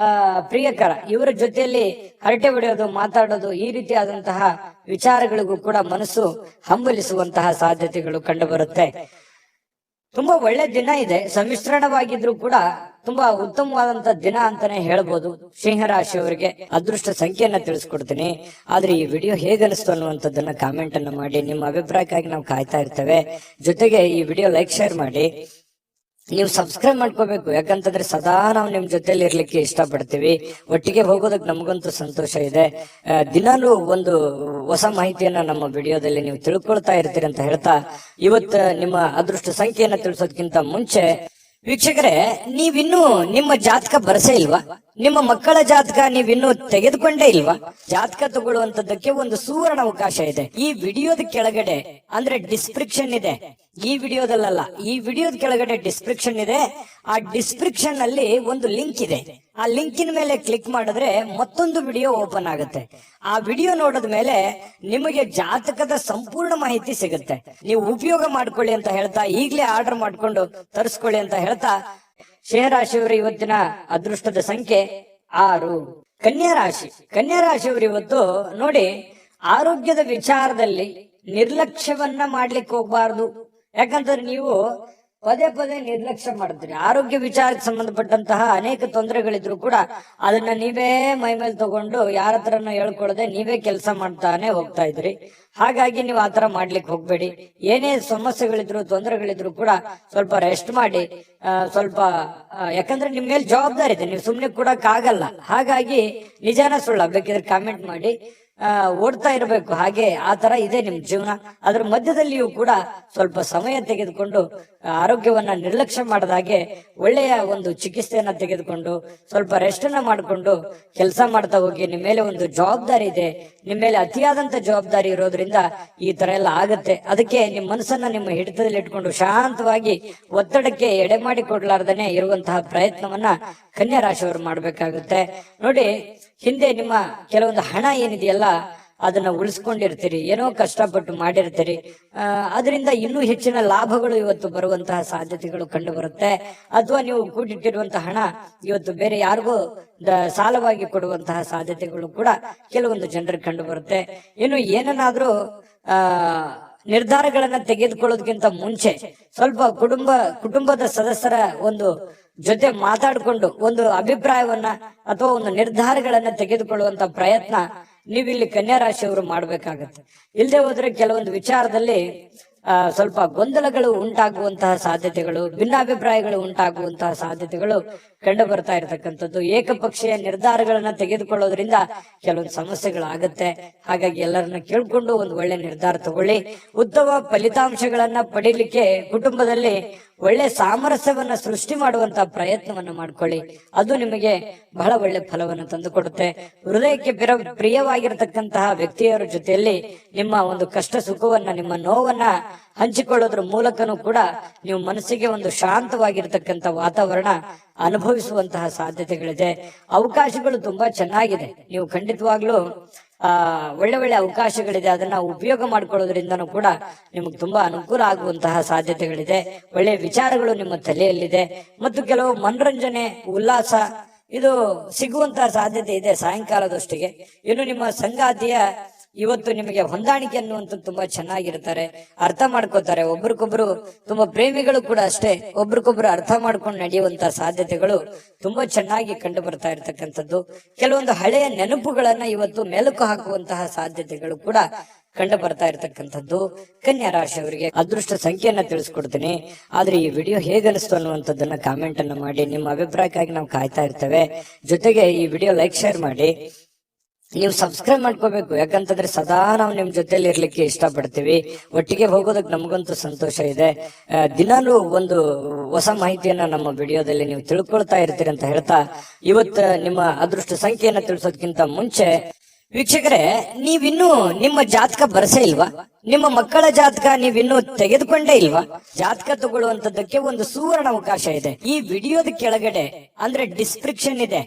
ಪ್ರಿಯಕರ ಇವರ ಜೊತೆಯಲ್ಲಿ ಹರಟೆ ಹೊಡೆಯೋದು, ಮಾತಾಡೋದು, ಈ ರೀತಿಯಾದಂತಹ ವಿಚಾರಗಳಿಗೂ ಕೂಡ ಮನಸ್ಸು ಹಂಬಲಿಸುವಂತಹ ಸಾಧ್ಯತೆಗಳು ಕಂಡು ಬರುತ್ತೆ. ತುಂಬಾ ಒಳ್ಳೆ ದಿನ ಇದೆ, ಸಮ್ಮಿಶ್ರಣವಾಗಿದ್ರು ಕೂಡ ತುಂಬಾ ಉತ್ತಮವಾದಂತ ದಿನ ಅಂತಾನೆ ಹೇಳ್ಬೋದು. ಸಿಂಹರಾಶಿಯವರಿಗೆ ಅದೃಷ್ಟ ಸಂಖ್ಯೆಯನ್ನ ತಿಳಿಸ್ಕೊಡ್ತೀನಿ. ಆದ್ರೆ ಈ ವಿಡಿಯೋ ಹೇಗನಿಸ್ತು ಅನ್ನುವಂಥದ್ದನ್ನ ಕಾಮೆಂಟ್ ಅನ್ನ ಮಾಡಿ. ನಿಮ್ಮ ಅಭಿಪ್ರಾಯಕ್ಕಾಗಿ ನಾವು ಕಾಯ್ತಾ ಇರ್ತೇವೆ. ಜೊತೆಗೆ ಈ ವಿಡಿಯೋ ಲೈಕ್, ಶೇರ್ ಮಾಡಿ. ನೀವು ಸಬ್ಸ್ಕ್ರೈಬ್ ಮಾಡ್ಕೋಬೇಕು, ಯಾಕಂತಂದ್ರೆ ಸದಾ ನಾವು ನಿಮ್ ಜೊತೆಲಿ ಇರ್ಲಿಕ್ಕೆ ಇಷ್ಟಪಡ್ತೀವಿ. ಒಟ್ಟಿಗೆ ಹೋಗೋದಕ್ಕೆ ನಮಗಂತೂ ಸಂತೋಷ ಇದೆ. ದಿನಾನು ಒಂದು ಹೊಸ ಮಾಹಿತಿಯನ್ನ ನಮ್ಮ ವಿಡಿಯೋದಲ್ಲಿ ನೀವು ತಿಳ್ಕೊಳ್ತಾ ಇರ್ತೀರಿ ಅಂತ ಹೇಳ್ತಾ, ಇವತ್ತು ನಿಮ್ಮ ಅದೃಷ್ಟ ಸಂಖ್ಯೆಯನ್ನ ತಿಳಿಸೋದಕ್ಕಿಂತ ಮುಂಚೆ ವೀಕ್ಷಕರೇ, ನೀವಿನ್ನೂ ನಿಮ್ಮ ಜಾತಕ ಬರಸೇ ಇಲ್ವಾ? ನಿಮ್ಮ ಮಕ್ಕಳ ಜಾತಕ ನೀವಿನ್ನೂ ತೆಗೆದುಕೊಂಡೇ ಇಲ್ವಾ? ಜಾತಕ ತಗೊಳ್ಳುವಂತದ್ದಕ್ಕೆ ಒಂದು ಸುವರ್ಣ ಅವಕಾಶ ಇದೆ. ಈ ವಿಡಿಯೋದ ಕೆಳಗಡೆ ಅಂದ್ರೆ ಡಿಸ್ಕ್ರಿಪ್ಷನ್ ಇದೆ, ಈ ವಿಡಿಯೋದಲ್ಲ, ಈ ವಿಡಿಯೋದ ಕೆಳಗಡೆ ಡಿಸ್ಕ್ರಿಪ್ಷನ್ ಇದೆ. ಆ ಡಿಸ್ಕ್ರಿಪ್ಷನ್ ಅಲ್ಲಿ ಒಂದು ಲಿಂಕ್ ಇದೆ. ಆ ಲಿಂಕಿನ ಮೇಲೆ ಕ್ಲಿಕ್ ಮಾಡಿದ್ರೆ ಮತ್ತೊಂದು ವಿಡಿಯೋ ಓಪನ್ ಆಗುತ್ತೆ. ಆ ವಿಡಿಯೋ ನೋಡಿದ ಮೇಲೆ ನಿಮಗೆ ಜಾತಕದ ಸಂಪೂರ್ಣ ಮಾಹಿತಿ ಸಿಗುತ್ತೆ. ನೀವು ಉಪಯೋಗ ಮಾಡ್ಕೊಳ್ಳಿ ಅಂತ ಹೇಳ್ತಾ, ಈಗಲೇ ಆರ್ಡರ್ ಮಾಡ್ಕೊಂಡು ತರಿಸ್ಕೊಳ್ಳಿ ಅಂತ ಹೇಳ್ತಾ, ಸಿಂಹರಾಶಿಯವರು ಇವತ್ತಿನ ಅದೃಷ್ಟದ ಸಂಖ್ಯೆ 6. ಕನ್ಯಾ ರಾಶಿ, ಕನ್ಯಾ ರಾಶಿಯವರು ಇವತ್ತು ನೋಡಿ, ಆರೋಗ್ಯದ ವಿಚಾರದಲ್ಲಿ ನಿರ್ಲಕ್ಷ್ಯವನ್ನ ಮಾಡ್ಲಿಕ್ಕೆ ಹೋಗ್ಬಾರ್ದು. ಯಾಕಂದ್ರೆ ನೀವು ಪದೇ ಪದೇ ನಿರ್ಲಕ್ಷ್ಯ ಮಾಡ್ತೀರಿ. ಆರೋಗ್ಯ ವಿಚಾರಕ್ಕೆ ಸಂಬಂಧಪಟ್ಟಂತಹ ಅನೇಕ ತೊಂದರೆಗಳಿದ್ರು ಕೂಡ ಅದನ್ನ ನೀವೇ ಮೈ ಮೇಲೆ ತಗೊಂಡು ಯಾರ ಹತ್ರನೂ ಹೇಳ್ಕೊಳ್ಳದೆ ನೀವೇ ಕೆಲಸ ಮಾಡ್ತಾನೆ ಹೋಗ್ತಾ ಇದ್ರಿ. ಹಾಗಾಗಿ ನೀವು ಆತರ ಮಾಡ್ಲಿಕ್ಕೆ ಹೋಗ್ಬೇಡಿ. ಏನೇ ಸಮಸ್ಯೆಗಳಿದ್ರು, ತೊಂದರೆಗಳಿದ್ರು ಕೂಡ ಸ್ವಲ್ಪ ರೆಸ್ಟ್ ಮಾಡಿ. ಸ್ವಲ್ಪ ಯಾಕಂದ್ರೆ ನಿಮ್ ಮೇಲೆ ಜವಾಬ್ದಾರಿ ಇದೆ, ನೀವು ಸುಮ್ನೆ ಕೊಡಕ್ ಆಗಲ್ಲ. ಹಾಗಾಗಿ ನಿಜಾನ ಸುಳ್ಳ ಬೇಕಿದ್ರೆ ಕಾಮೆಂಟ್ ಮಾಡಿ. ಓಡ್ತಾ ಇರಬೇಕು, ಹಾಗೆ ಆ ತರ ಇದೆ ನಿಮ್ ಜೀವನ. ಅದ್ರ ಮಧ್ಯದಲ್ಲಿಯೂ ಕೂಡ ಸ್ವಲ್ಪ ಸಮಯ ತೆಗೆದುಕೊಂಡು ಆರೋಗ್ಯವನ್ನ ನಿರ್ಲಕ್ಷ್ಯ ಮಾಡದಾಗೆ ಒಳ್ಳೆಯ ಒಂದು ಚಿಕಿತ್ಸೆಯನ್ನ ತೆಗೆದುಕೊಂಡು ಸ್ವಲ್ಪ ರೆಸ್ಟ್ ಅನ್ನ ಮಾಡಿಕೊಂಡು ಕೆಲಸ ಮಾಡ್ತಾ ಹೋಗಿ. ನಿಮ್ಮ ಮೇಲೆ ಒಂದು ಜವಾಬ್ದಾರಿ ಇದೆ, ನಿಮ್ಮ ಮೇಲೆ ಅತಿಯಾದಂತ ಜವಾಬ್ದಾರಿ ಇರೋದ್ರಿಂದ ಈ ತರ ಎಲ್ಲ ಆಗತ್ತೆ. ಅದಕ್ಕೆ ನಿಮ್ಮ ಮನಸ್ಸನ್ನ ನಿಮ್ಮ ಹಿಡಿತದಲ್ಲಿ ಇಟ್ಕೊಂಡು ಶಾಂತವಾಗಿ ಒತ್ತಡಕ್ಕೆ ಎಡೆ ಮಾಡಿ ಕೊಡ್ಲಾರ್ದನೆ ಇರುವಂತಹ ಪ್ರಯತ್ನವನ್ನ ಕನ್ಯಾ ರಾಶಿಯವರು ಮಾಡ್ಬೇಕಾಗುತ್ತೆ. ನೋಡಿ, ಹಿಂದೆ ನಿಮ್ಮ ಕೆಲವೊಂದು ಹಣ ಏನಿದೆಯಲ್ಲ ಅದನ್ನ ಉಳಿಸ್ಕೊಂಡಿರ್ತೀರಿ, ಏನೋ ಕಷ್ಟಪಟ್ಟು ಮಾಡಿರ್ತೀರಿ. ಅದರಿಂದ ಇನ್ನೂ ಹೆಚ್ಚಿನ ಲಾಭಗಳು ಇವತ್ತು ಬರುವಂತಹ ಸಾಧ್ಯತೆಗಳು ಕಂಡು ಬರುತ್ತೆ. ಅಥವಾ ನೀವು ಕೂಡಿಟ್ಟಿರುವಂತಹ ಹಣ ಇವತ್ತು ಬೇರೆ ಯಾರಿಗೂ ಸಾಲವಾಗಿ ಕೊಡುವಂತಹ ಸಾಧ್ಯತೆಗಳು ಕೂಡ ಕೆಲವೊಂದು ಜನರಿಗೆ ಕಂಡು ಬರುತ್ತೆ. ಇನ್ನು ಏನನ್ನಾದ್ರೂ ನಿರ್ಧಾರಗಳನ್ನ ತೆಗೆದುಕೊಳ್ಳೋದಕ್ಕಿಂತ ಮುಂಚೆ ಸ್ವಲ್ಪ ಕುಟುಂಬದ ಸದಸ್ಯರ ಒಂದು ಜೊತೆ ಮಾತಾಡಿಕೊಂಡು ಒಂದು ಅಭಿಪ್ರಾಯವನ್ನ ಅಥವಾ ಒಂದು ನಿರ್ಧಾರಗಳನ್ನ ತೆಗೆದುಕೊಳ್ಳುವಂತ ಪ್ರಯತ್ನ ನೀವಿಲ್ಲಿ ಕನ್ಯಾ ರಾಶಿಯವರು ಮಾಡ್ಬೇಕಾಗತ್ತೆ. ಇಲ್ಲದೆ ಹೋದ್ರೆ ಕೆಲವೊಂದು ವಿಚಾರದಲ್ಲಿ ಸ್ವಲ್ಪ ಗೊಂದಲಗಳು ಉಂಟಾಗುವಂತಹ ಸಾಧ್ಯತೆಗಳು, ಭಿನ್ನಾಭಿಪ್ರಾಯಗಳು ಉಂಟಾಗುವಂತಹ ಸಾಧ್ಯತೆಗಳು ಕಂಡು ಬರ್ತಾ ಇರತಕ್ಕಂಥದ್ದು. ಏಕಪಕ್ಷೀಯ ನಿರ್ಧಾರಗಳನ್ನ ತೆಗೆದುಕೊಳ್ಳೋದ್ರಿಂದ ಕೆಲವೊಂದು ಸಮಸ್ಯೆಗಳಾಗತ್ತೆ. ಹಾಗಾಗಿ ಎಲ್ಲರನ್ನ ಕೇಳ್ಕೊಂಡು ಒಂದು ಒಳ್ಳೆ ನಿರ್ಧಾರ ತಗೊಳ್ಳಿ. ಉತ್ತಮ ಫಲಿತಾಂಶಗಳನ್ನ ಪಡೀಲಿಕ್ಕೆ ಕುಟುಂಬದಲ್ಲಿ ಒಳ್ಳೆ ಸಾಮರಸ್ಯವನ್ನ ಸೃಷ್ಟಿ ಮಾಡುವಂತ ಪ್ರಯತ್ನವನ್ನ ಮಾಡ್ಕೊಳ್ಳಿ. ಅದು ನಿಮಗೆ ಬಹಳ ಒಳ್ಳೆ ಫಲವನ್ನು ತಂದು ಕೊಡುತ್ತೆ. ಹೃದಯಕ್ಕೆ ಪ್ರಿಯವಾಗಿರತಕ್ಕಂತಹ ವ್ಯಕ್ತಿಯರ ಜೊತೆಯಲ್ಲಿ ನಿಮ್ಮ ಒಂದು ಕಷ್ಟ ಸುಖವನ್ನ, ನಿಮ್ಮ ನೋವನ್ನ ಹಂಚಿಕೊಳ್ಳೋದ್ರ ಮೂಲಕನೂ ಕೂಡ ನೀವು ಮನಸ್ಸಿಗೆ ಒಂದು ಶಾಂತವಾಗಿರ್ತಕ್ಕಂಥ ವಾತಾವರಣ ಅನುಭವಿಸುವಂತಹ ಸಾಧ್ಯತೆಗಳಿದೆ. ಅವಕಾಶಗಳು ತುಂಬಾ ಚೆನ್ನಾಗಿದೆ. ನೀವು ಖಂಡಿತವಾಗ್ಲೂ ಒಳ್ಳೆ ಒಳ್ಳೆ ಅವಕಾಶಗಳಿದೆ. ಅದನ್ನ ಉಪಯೋಗ ಮಾಡ್ಕೊಳ್ಳೋದ್ರಿಂದನೂ ಕೂಡ ನಿಮಗೆ ತುಂಬಾ ಅನುಕೂಲ ಆಗುವಂತಹ ಸಾಧ್ಯತೆಗಳಿದೆ. ಒಳ್ಳೆಯ ವಿಚಾರಗಳು ನಿಮ್ಮ ತಲೆಯಲ್ಲಿದೆ ಮತ್ತು ಕೆಲವು ಮನರಂಜನೆ, ಉಲ್ಲಾಸ ಇದು ಸಿಗುವಂತಹ ಸಾಧ್ಯತೆ ಇದೆ ಸಾಯಂಕಾಲದಷ್ಟಿಗೆ. ಇನ್ನು ನಿಮ್ಮ ಸಂಗಾತಿಯ ಇವತ್ತು ನಿಮಗೆ ಹೊಂದಾಣಿಕೆ ಅನ್ನುವಂಥದ್ದು ತುಂಬಾ ಚೆನ್ನಾಗಿರ್ತಾರೆ, ಅರ್ಥ ಮಾಡ್ಕೋತಾರೆ. ಒಬ್ರಿಗೊಬ್ರು ತುಂಬಾ ಪ್ರೇಮಿಗಳು ಕೂಡ ಅಷ್ಟೇ, ಒಬ್ರಿಗೊಬ್ರು ಅರ್ಥ ಮಾಡ್ಕೊಂಡು ನಡೆಯುವಂತ ಸಾಧ್ಯತೆಗಳು ತುಂಬಾ ಚೆನ್ನಾಗಿ ಕಂಡು ಬರ್ತಾ ಇರ್ತಕ್ಕಂಥದ್ದು. ಕೆಲವೊಂದು ಹಳೆಯ ನೆನಪುಗಳನ್ನ ಇವತ್ತು ಮೆಲುಕು ಹಾಕುವಂತಹ ಸಾಧ್ಯತೆಗಳು ಕೂಡ ಕಂಡು ಬರ್ತಾ ಇರತಕ್ಕಂಥದ್ದು ಕನ್ಯಾ ರಾಶಿಯವರಿಗೆ. ಅದೃಷ್ಟ ಸಂಖ್ಯೆಯನ್ನ ತಿಳಿಸ್ಕೊಡ್ತೀನಿ, ಆದ್ರೆ ಈ ವಿಡಿಯೋ ಹೇಗನಿಸ್ತು ಅನ್ನುವಂಥದ್ದನ್ನ ಕಾಮೆಂಟ್ ಅನ್ನ ಮಾಡಿ. ನಿಮ್ಮ ಅಭಿಪ್ರಾಯಕ್ಕಾಗಿ ನಾವು ಕಾಯ್ತಾ ಇರ್ತೇವೆ. ಜೊತೆಗೆ ಈ ವಿಡಿಯೋ ಲೈಕ್ ಶೇರ್ ಮಾಡಿ. ನೀವು ಸಬ್ಸ್ಕ್ರೈಬ್ ಮಾಡ್ಕೋಬೇಕು, ಯಾಕಂತಂದ್ರೆ ಸದಾ ನಾವು ನಿಮ್ ಜೊತೆಲಿ ಇರ್ಲಿಕ್ಕೆ ಇಷ್ಟಪಡ್ತೀವಿ. ಒಟ್ಟಿಗೆ ಹೋಗೋದಕ್ಕೆ ನಮಗಂತೂ ಸಂತೋಷ ಇದೆ. ದಿನಾಲೂ ಒಂದು ಹೊಸ ಮಾಹಿತಿಯನ್ನ ನಮ್ಮ ವಿಡಿಯೋದಲ್ಲಿ ನೀವು ತಿಳ್ಕೊಳ್ತಾ ಇರ್ತೀರಿ ಅಂತ ಹೇಳ್ತಾ, ಇವತ್ತು ನಿಮ್ಮ ಅದೃಷ್ಟ ಸಂಖ್ಯೆಯನ್ನ ತಿಳಿಸೋದಕ್ಕಿಂತ ಮುಂಚೆ ವೀಕ್ಷಕರೇ, ನೀವಿನ್ನೂ ನಿಮ್ಮ ಜಾತಕ ಬರಸೇ ಇಲ್ವಾ? ನಿಮ್ಮ ಮಕ್ಕಳ ಜಾತಕ ನೀವಿನ್ನೂ ತೆಗೆದುಕೊಂಡೇ ಇಲ್ವಾ? ಜಾತಕ ತಗೊಳ್ಳುವಂತದ್ದಕ್ಕೆ ಒಂದು ಸುವರ್ಣ ಅವಕಾಶ ಇದೆ. ಈ ವಿಡಿಯೋದ ಕೆಳಗಡೆ ಅಂದ್ರೆ ಡಿಸ್ಕ್ರಿಪ್ಷನ್ ಇದೆ,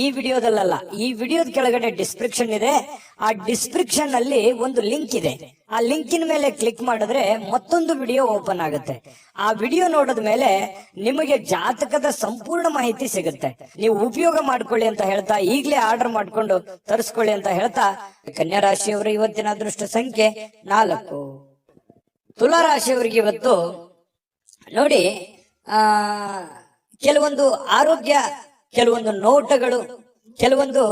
ಈ ವಿಡಿಯೋದಲ್ಲ, ಈ ವಿಡಿಯೋದ ಕೆಳಗಡೆ ಡಿಸ್ಕ್ರಿಪ್ಷನ್ ಇದೆ. ಆ ಡಿಸ್ಕ್ರಿಪ್ಷನ್ ಅಲ್ಲಿ ಒಂದು ಲಿಂಕ್ ಇದೆ. ಆ ಲಿಂಕಿನ ಮೇಲೆ ಕ್ಲಿಕ್ ಮಾಡಿದ್ರೆ ಮತ್ತೊಂದು ವಿಡಿಯೋ ಓಪನ್ ಆಗುತ್ತೆ. ಆ ವಿಡಿಯೋ ನೋಡಿದ ಮೇಲೆ ನಿಮಗೆ ಜಾತಕದ ಸಂಪೂರ್ಣ ಮಾಹಿತಿ ಸಿಗುತ್ತೆ. ನೀವು ಉಪಯೋಗ ಮಾಡ್ಕೊಳ್ಳಿ ಅಂತ ಹೇಳ್ತಾ, ಈಗಲೇ ಆರ್ಡರ್ ಮಾಡ್ಕೊಂಡು ತರಿಸ್ಕೊಳ್ಳಿ ಅಂತ ಹೇಳ್ತಾ, ಕನ್ಯಾ ರಾಶಿಯವರ ಇವತ್ತಿನ ಅದೃಷ್ಟ ಸಂಖ್ಯೆ 4. ತುಲಾ ರಾಶಿಯವರಿಗೆ ಇವತ್ತು ನೋಡಿ, ಕೆಲವೊಂದು ಆರೋಗ್ಯ, ಕೆಲವೊಂದು ನೋಟಗಳು, ಕೆಲವೊಂದು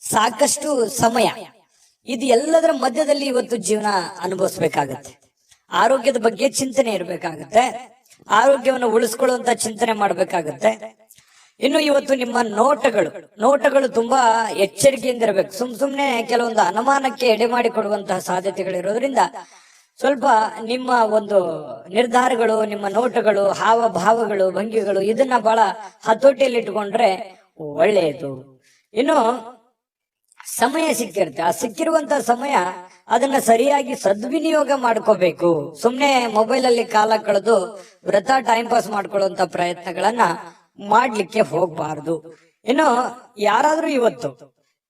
ಸಾಕಷ್ಟು ಸಮಯ, ಇದು ಎಲ್ಲದರ ಮಧ್ಯದಲ್ಲಿ ಇವತ್ತು ಜೀವನ ಅನುಭವಿಸ್ಬೇಕಾಗತ್ತೆ. ಆರೋಗ್ಯದ ಬಗ್ಗೆ ಚಿಂತನೆ ಇರಬೇಕಾಗತ್ತೆ, ಆರೋಗ್ಯವನ್ನು ಉಳಿಸ್ಕೊಳ್ಳುವಂತ ಚಿಂತನೆ ಮಾಡ್ಬೇಕಾಗತ್ತೆ. ಇನ್ನು ಇವತ್ತು ನಿಮ್ಮ ನೋಟಗಳು ತುಂಬಾ ಎಚ್ಚರಿಕೆಯಿಂದ ಇರಬೇಕು. ಸುಮ್ನೆ ಕೆಲವೊಂದು ಅನುಮಾನಕ್ಕೆ ಎಡೆ ಮಾಡಿ ಕೊಡುವಂತಹ ಸಾಧ್ಯತೆಗಳಿರೋದ್ರಿಂದ ಸ್ವಲ್ಪ ನಿಮ್ಮ ಒಂದು ನಿರ್ಧಾರಗಳು, ನಿಮ್ಮ ನೋಟಗಳು, ಹಾವಭಾವಗಳು, ಭಂಗಿಗಳು, ಇದನ್ನ ಬಹಳ ಹತೋಟಿಯಲ್ಲಿ ಇಟ್ಕೊಂಡ್ರೆ ಒಳ್ಳೆಯದು. ಇನ್ನು ಸಮಯ ಸಿಕ್ಕಿರುತ್ತೆ, ಆ ಸಿಕ್ಕಿರುವಂತಹ ಸಮಯ ಅದನ್ನ ಸರಿಯಾಗಿ ಸದ್ವಿನಿಯೋಗ ಮಾಡ್ಕೋಬೇಕು. ಸುಮ್ನೆ ಮೊಬೈಲ್ ಅಲ್ಲಿ ಕಾಲ ಕಳೆದು ವೃಥಾ ಟೈಮ್ ಪಾಸ್ ಮಾಡ್ಕೊಳ್ಳುವಂತ ಪ್ರಯತ್ನಗಳನ್ನ ಮಾಡ್ಲಿಕ್ಕೆ ಹೋಗ್ಬಾರ್ದು. ಇನ್ನು ಯಾರಾದ್ರೂ ಇವತ್ತು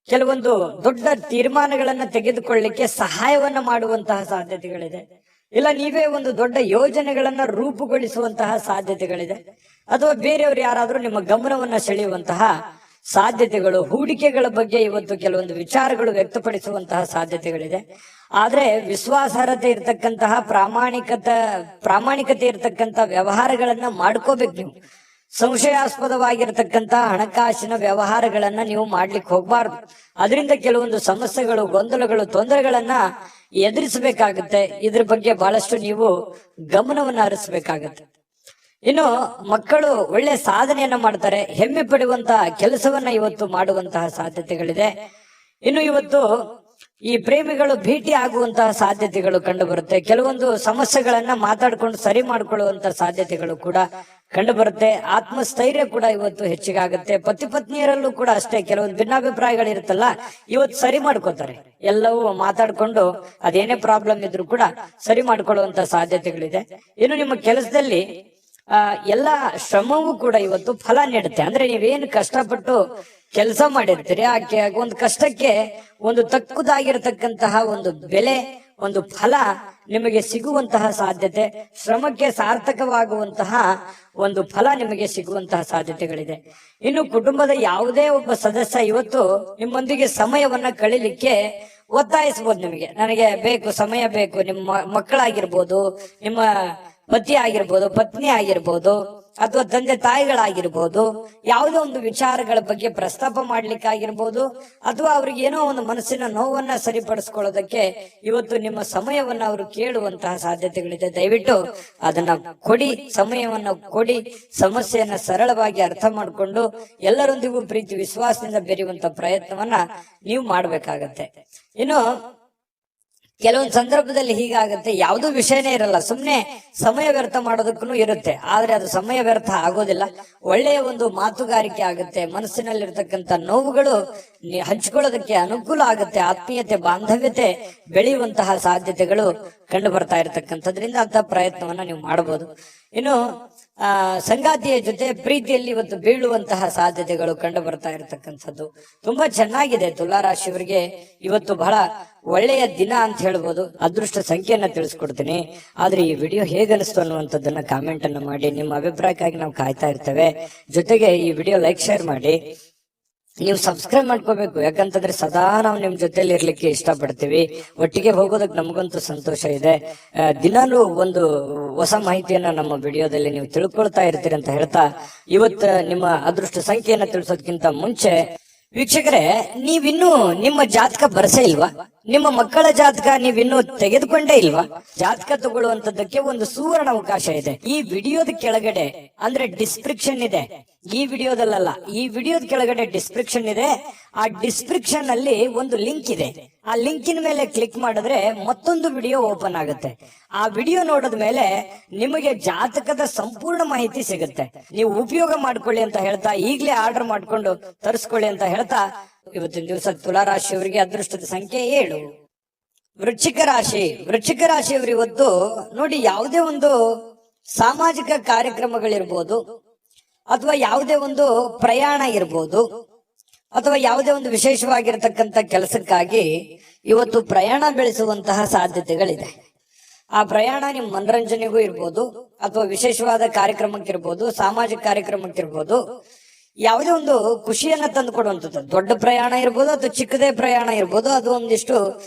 ಕೆಲವೊಂದು ದೊಡ್ಡ ತೀರ್ಮಾನಗಳನ್ನ ತೆಗೆದುಕೊಳ್ಳಿಕ್ಕೆ ಸಹಾಯವನ್ನ ಮಾಡುವಂತಹ ಸಾಧ್ಯತೆಗಳಿದೆ, ಇಲ್ಲ ನೀವೇ ಒಂದು ದೊಡ್ಡ ಯೋಜನೆಗಳನ್ನ ರೂಪುಗೊಳಿಸುವಂತಹ ಸಾಧ್ಯತೆಗಳಿದೆ, ಅಥವಾ ಬೇರೆಯವರು ಯಾರಾದ್ರೂ ನಿಮ್ಮ ಗಮನವನ್ನ ಸೆಳೆಯುವಂತಹ ಸಾಧ್ಯತೆಗಳು, ಹೂಡಿಕೆಗಳ ಬಗ್ಗೆ ಇವತ್ತು ಕೆಲವೊಂದು ವಿಚಾರಗಳು ವ್ಯಕ್ತಪಡಿಸುವಂತಹ ಸಾಧ್ಯತೆಗಳಿದೆ. ಆದ್ರೆ ವಿಶ್ವಾಸಾರ್ಹತೆ ಇರತಕ್ಕಂತಹ ಪ್ರಾಮಾಣಿಕತೆ ಇರತಕ್ಕಂತ ವ್ಯವಹಾರಗಳನ್ನ ಮಾಡ್ಕೋಬೇಕು ನೀವು. ಸಂಶಯಾಸ್ಪದವಾಗಿರತಕ್ಕಂತಹ ಹಣಕಾಸಿನ ವ್ಯವಹಾರಗಳನ್ನ ನೀವು ಮಾಡ್ಲಿಕ್ಕೆ ಹೋಗ್ಬಾರ್ದು. ಅದರಿಂದ ಕೆಲವೊಂದು ಸಮಸ್ಯೆಗಳು, ಗೊಂದಲಗಳು, ತೊಂದರೆಗಳನ್ನ ಎದುರಿಸಬೇಕಾಗುತ್ತೆ. ಇದ್ರ ಬಗ್ಗೆ ಬಹಳಷ್ಟು ನೀವು ಗಮನವನ್ನ ಹರಿಸಬೇಕಾಗತ್ತೆ. ಇನ್ನು ಮಕ್ಕಳು ಒಳ್ಳೆ ಸಾಧನೆಯನ್ನ ಮಾಡ್ತಾರೆ, ಹೆಮ್ಮೆ ಪಡುವಂತಹ ಕೆಲಸವನ್ನ ಇವತ್ತು ಮಾಡುವಂತಹ ಸಾಧ್ಯತೆಗಳಿದೆ. ಇನ್ನು ಇವತ್ತು ಈ ಪ್ರೇಮಿಗಳು ಭೇಟಿ ಆಗುವಂತಹ ಸಾಧ್ಯತೆಗಳು ಕಂಡು ಬರುತ್ತೆ. ಕೆಲವೊಂದು ಸಮಸ್ಯೆಗಳನ್ನ ಮಾತಾಡ್ಕೊಂಡು ಸರಿ ಮಾಡ್ಕೊಳ್ಳುವಂತಹ ಸಾಧ್ಯತೆಗಳು ಕೂಡ ಕಂಡು ಬರುತ್ತೆ. ಆತ್ಮಸ್ಥೈರ್ಯ ಕೂಡ ಇವತ್ತು ಹೆಚ್ಚಿಗಾಗುತ್ತೆ. ಪತಿ ಪತ್ನಿಯರಲ್ಲೂ ಕೂಡ ಅಷ್ಟೇ, ಕೆಲವೊಂದು ಭಿನ್ನಾಭಿಪ್ರಾಯಗಳಿರುತ್ತಲ್ಲ, ಇವತ್ತು ಸರಿ ಮಾಡ್ಕೋತಾರೆ. ಎಲ್ಲವೂ ಮಾತಾಡ್ಕೊಂಡು ಅದೇನೇ ಪ್ರಾಬ್ಲಮ್ ಇದ್ರೂ ಕೂಡ ಸರಿ ಮಾಡ್ಕೊಳ್ಳುವಂತ ಸಾಧ್ಯತೆಗಳಿದೆ. ಇನ್ನು ನಿಮ್ಮ ಕೆಲಸದಲ್ಲಿ ಎಲ್ಲ ಶ್ರಮವೂ ಕೂಡ ಇವತ್ತು ಫಲ ನೀಡುತ್ತೆ. ಅಂದ್ರೆ ನೀವೇನು ಕಷ್ಟಪಟ್ಟು ಕೆಲಸ ಮಾಡಿರ್ತೀರಿ, ಆ ಒಂದು ಕಷ್ಟಕ್ಕೆ ಒಂದು ತಕ್ಕುದಾಗಿರತಕ್ಕಂತಹ ಒಂದು ಬೆಲೆ, ಒಂದು ಫಲ ನಿಮಗೆ ಸಿಗುವಂತಹ ಸಾಧ್ಯತೆ, ಶ್ರಮಕ್ಕೆ ಸಾರ್ಥಕವಾಗುವಂತಹ ಒಂದು ಫಲ ನಿಮಗೆ ಸಿಗುವಂತಹ ಸಾಧ್ಯತೆಗಳಿದೆ. ಇನ್ನು ಕುಟುಂಬದ ಯಾವುದೇ ಒಬ್ಬ ಸದಸ್ಯ ಇವತ್ತು ನಿಮ್ಮೊಂದಿಗೆ ಸಮಯವನ್ನ ಕಳೀಲಿಕ್ಕೆ ಒತ್ತಾಯಿಸಬಹುದು. ನನಗೆ ಬೇಕು, ಸಮಯ ಬೇಕು. ನಿಮ್ಮ ಮಕ್ಕಳಾಗಿರ್ಬೋದು, ನಿಮ್ಮ ಪತಿ ಆಗಿರ್ಬೋದು, ಪತ್ನಿ ಆಗಿರ್ಬೋದು, ಅಥವಾ ತಂದೆ ತಾಯಿಗಳಾಗಿರ್ಬೋದು, ಯಾವುದೋ ಒಂದು ವಿಚಾರಗಳ ಬಗ್ಗೆ ಪ್ರಸ್ತಾಪ ಮಾಡ್ಲಿಕ್ಕಾಗಿರ್ಬೋದು, ಅಥವಾ ಅವ್ರಿಗೆ ಏನೋ ಒಂದು ಮನಸ್ಸಿನ ನೋವನ್ನ ಸರಿಪಡಿಸ್ಕೊಳ್ಳೋದಕ್ಕೆ ಇವತ್ತು ನಿಮ್ಮ ಸಮಯವನ್ನ ಅವರು ಕೇಳುವಂತಹ ಸಾಧ್ಯತೆಗಳಿದೆ. ದಯವಿಟ್ಟು ಅದನ್ನ ಕೊಡಿ, ಸಮಯವನ್ನ ಕೊಡಿ. ಸಮಸ್ಯೆಯನ್ನ ಸರಳವಾಗಿ ಅರ್ಥ ಮಾಡಿಕೊಂಡು ಎಲ್ಲರೊಂದಿಗೂ ಪ್ರೀತಿ ವಿಶ್ವಾಸದಿಂದ ಬೆರೆಯುವಂತ ಪ್ರಯತ್ನವನ್ನ ನೀವು ಮಾಡ್ಬೇಕಾಗತ್ತೆ. ಇನ್ನು ಕೆಲವೊಂದು ಸಂದರ್ಭದಲ್ಲಿ ಹೀಗಾಗತ್ತೆ, ಯಾವುದೋ ವಿಷಯನೇ ಇರಲ್ಲ, ಸುಮ್ನೆ ಸಮಯ ವ್ಯರ್ಥ ಮಾಡೋದಕ್ಕೂ ಇರುತ್ತೆ. ಆದ್ರೆ ಅದು ಸಮಯ ವ್ಯರ್ಥ ಆಗೋದಿಲ್ಲ, ಒಳ್ಳೆಯ ಒಂದು ಮಾತುಗಾರಿಕೆ ಆಗುತ್ತೆ. ಮನಸ್ಸಿನಲ್ಲಿರ್ತಕ್ಕಂಥ ನೋವುಗಳು ಹಂಚ್ಕೊಳ್ಳೋದಕ್ಕೆ ಅನುಕೂಲ ಆಗುತ್ತೆ. ಆತ್ಮೀಯತೆ, ಬಾಂಧವ್ಯತೆ ಬೆಳೆಯುವಂತಹ ಸಾಧ್ಯತೆಗಳು ಕಂಡು ಬರ್ತಾ ಇರತಕ್ಕಂಥದ್ರಿಂದ ಅಂತ ಪ್ರಯತ್ನವನ್ನ ನೀವು ಮಾಡಬಹುದು. ಇನ್ನು ಸಂಗಾತಿಯ ಜೊತೆ ಪ್ರೀತಿಯಲ್ಲಿ ಇವತ್ತು ಬೀಳುವಂತಹ ಸಾಧ್ಯತೆಗಳು ಕಂಡು ಬರ್ತಾ ಇರತಕ್ಕಂಥದ್ದು ತುಂಬಾ ಚೆನ್ನಾಗಿದೆ. ತುಲಾ ರಾಶಿಯವರಿಗೆ ಇವತ್ತು ಬಹಳ ಒಳ್ಳೆಯ ದಿನ ಅಂತ ಹೇಳ್ಬೋದು. ಅದೃಷ್ಟ ಸಂಖ್ಯೆಯನ್ನ ತಿಳಿಸ್ಕೊಡ್ತೀನಿ, ಆದ್ರೆ ಈ ವಿಡಿಯೋ ಹೇಗನಿಸ್ತು ಅನ್ನುವಂಥದ್ದನ್ನ ಕಾಮೆಂಟ್ ಅನ್ನ ಮಾಡಿ. ನಿಮ್ಮ ಅಭಿಪ್ರಾಯಕ್ಕಾಗಿ ನಾವು ಕಾಯ್ತಾ ಇರ್ತೇವೆ. ಜೊತೆಗೆ ಈ ವಿಡಿಯೋ ಲೈಕ್ ಶೇರ್ ಮಾಡಿ. ನೀವು ಸಬ್ಸ್ಕ್ರೈಬ್ ಮಾಡ್ಕೋಬೇಕು, ಯಾಕಂತಂದ್ರೆ ಸದಾ ನಾವು ನಿಮ್ ಜೊತೆಲಿ ಇರ್ಲಿಕ್ಕೆ ಇಷ್ಟಪಡ್ತೀವಿ. ಒಟ್ಟಿಗೆ ಹೋಗೋದಕ್ಕೆ ನಮಗಂತೂ ಸಂತೋಷ ಇದೆ. ದಿನಾಲೂ ಒಂದು ಹೊಸ ಮಾಹಿತಿಯನ್ನ ನಮ್ಮ ವಿಡಿಯೋದಲ್ಲಿ ನೀವು ತಿಳ್ಕೊಳ್ತಾ ಇರ್ತೀರಿ ಅಂತ ಹೇಳ್ತಾ, ಇವತ್ತು ನಿಮ್ಮ ಅದೃಷ್ಟ ಸಂಖ್ಯೆಯನ್ನ ತಿಳಿಸೋದಕ್ಕಿಂತ ಮುಂಚೆ ವೀಕ್ಷಕರೇ, ನೀವಿನ್ನೂ ನಿಮ್ಮ ಜಾತಕ ಬರಸೇ ಇಲ್ವಾ? ನಿಮ್ಮ ಮಕ್ಕಳ ಜಾತಕ ನೀವಿನ್ನೂ ತೆಗೆದುಕೊಂಡೇ ಇಲ್ವಾ? ಜಾತಕ ತಗೊಳ್ಳುವಂತದ್ದಕ್ಕೆ ಒಂದು ಸುವರ್ಣ ಅವಕಾಶ ಇದೆ. ಈ ವಿಡಿಯೋದ ಕೆಳಗಡೆ ಅಂದ್ರೆ ಡಿಸ್ಕ್ರಿಪ್ಷನ್ ಇದೆ, ಈ ವಿಡಿಯೋದಲ್ಲ, ಈ ವಿಡಿಯೋದ ಕೆಳಗಡೆ ಡಿಸ್ಕ್ರಿಪ್ಷನ್ ಇದೆ. ಆ ಡಿಸ್ಕ್ರಿಪ್ಷನ್ ಅಲ್ಲಿ ಒಂದು ಲಿಂಕ್ ಇದೆ. ಆ ಲಿಂಕಿನ ಮೇಲೆ ಕ್ಲಿಕ್ ಮಾಡಿದ್ರೆ ಮತ್ತೊಂದು ವಿಡಿಯೋ ಓಪನ್ ಆಗುತ್ತೆ. ಆ ವಿಡಿಯೋ ನೋಡಿದ ಮೇಲೆ ನಿಮಗೆ ಜಾತಕದ ಸಂಪೂರ್ಣ ಮಾಹಿತಿ ಸಿಗುತ್ತೆ. ನೀವು ಉಪಯೋಗ ಮಾಡ್ಕೊಳ್ಳಿ ಅಂತ ಹೇಳ್ತಾ, ಈಗಲೇ ಆರ್ಡರ್ ಮಾಡ್ಕೊಂಡು ತರಿಸ್ಕೊಳ್ಳಿ ಅಂತ ಹೇಳ್ತಾ, ಇವತ್ತಿನ ದಿವಸ ತುಲಾ ರಾಶಿಯವರಿಗೆ ಅದೃಷ್ಟದ ಸಂಖ್ಯೆ 7. ವೃಶ್ಚಿಕ ರಾಶಿಯವರು ಇವತ್ತು ನೋಡಿ, ಯಾವುದೇ ಒಂದು ಸಾಮಾಜಿಕ ಕಾರ್ಯಕ್ರಮಗಳಿರ್ಬೋದು, ಅಥವಾ ಯಾವುದೇ ಒಂದು ಪ್ರಯಾಣ ಇರ್ಬೋದು, ಅಥವಾ ಯಾವುದೇ ಒಂದು ವಿಶೇಷವಾಗಿರತಕ್ಕಂತ ಕೆಲಸಕ್ಕಾಗಿ ಇವತ್ತು ಪ್ರಯಾಣ ಬೆಳೆಸುವಂತಹ ಸಾಧ್ಯತೆಗಳಿದೆ. ಆ ಪ್ರಯಾಣ ನಿಮ್ಮ ಮನರಂಜನೆಗೂ ಇರ್ಬೋದು, ಅಥವಾ ವಿಶೇಷವಾದ ಕಾರ್ಯಕ್ರಮಕ್ಕಿರ್ಬೋದು, ಸಾಮಾಜಿಕ ಕಾರ್ಯಕ್ರಮಕ್ಕಿರ್ಬೋದು, ಯಾವುದೇ ಒಂದು ಖುಷಿಯನ್ನ ತಂದು ಕೊಡುವಂಥದ್ದು. ದೊಡ್ಡ ಪ್ರಯಾಣ ಇರ್ಬೋದು ಅಥವಾ ಚಿಕ್ಕದೇ ಪ್ರಯಾಣ ಇರ್ಬೋದು, ಅದು ಒಂದಿಷ್ಟು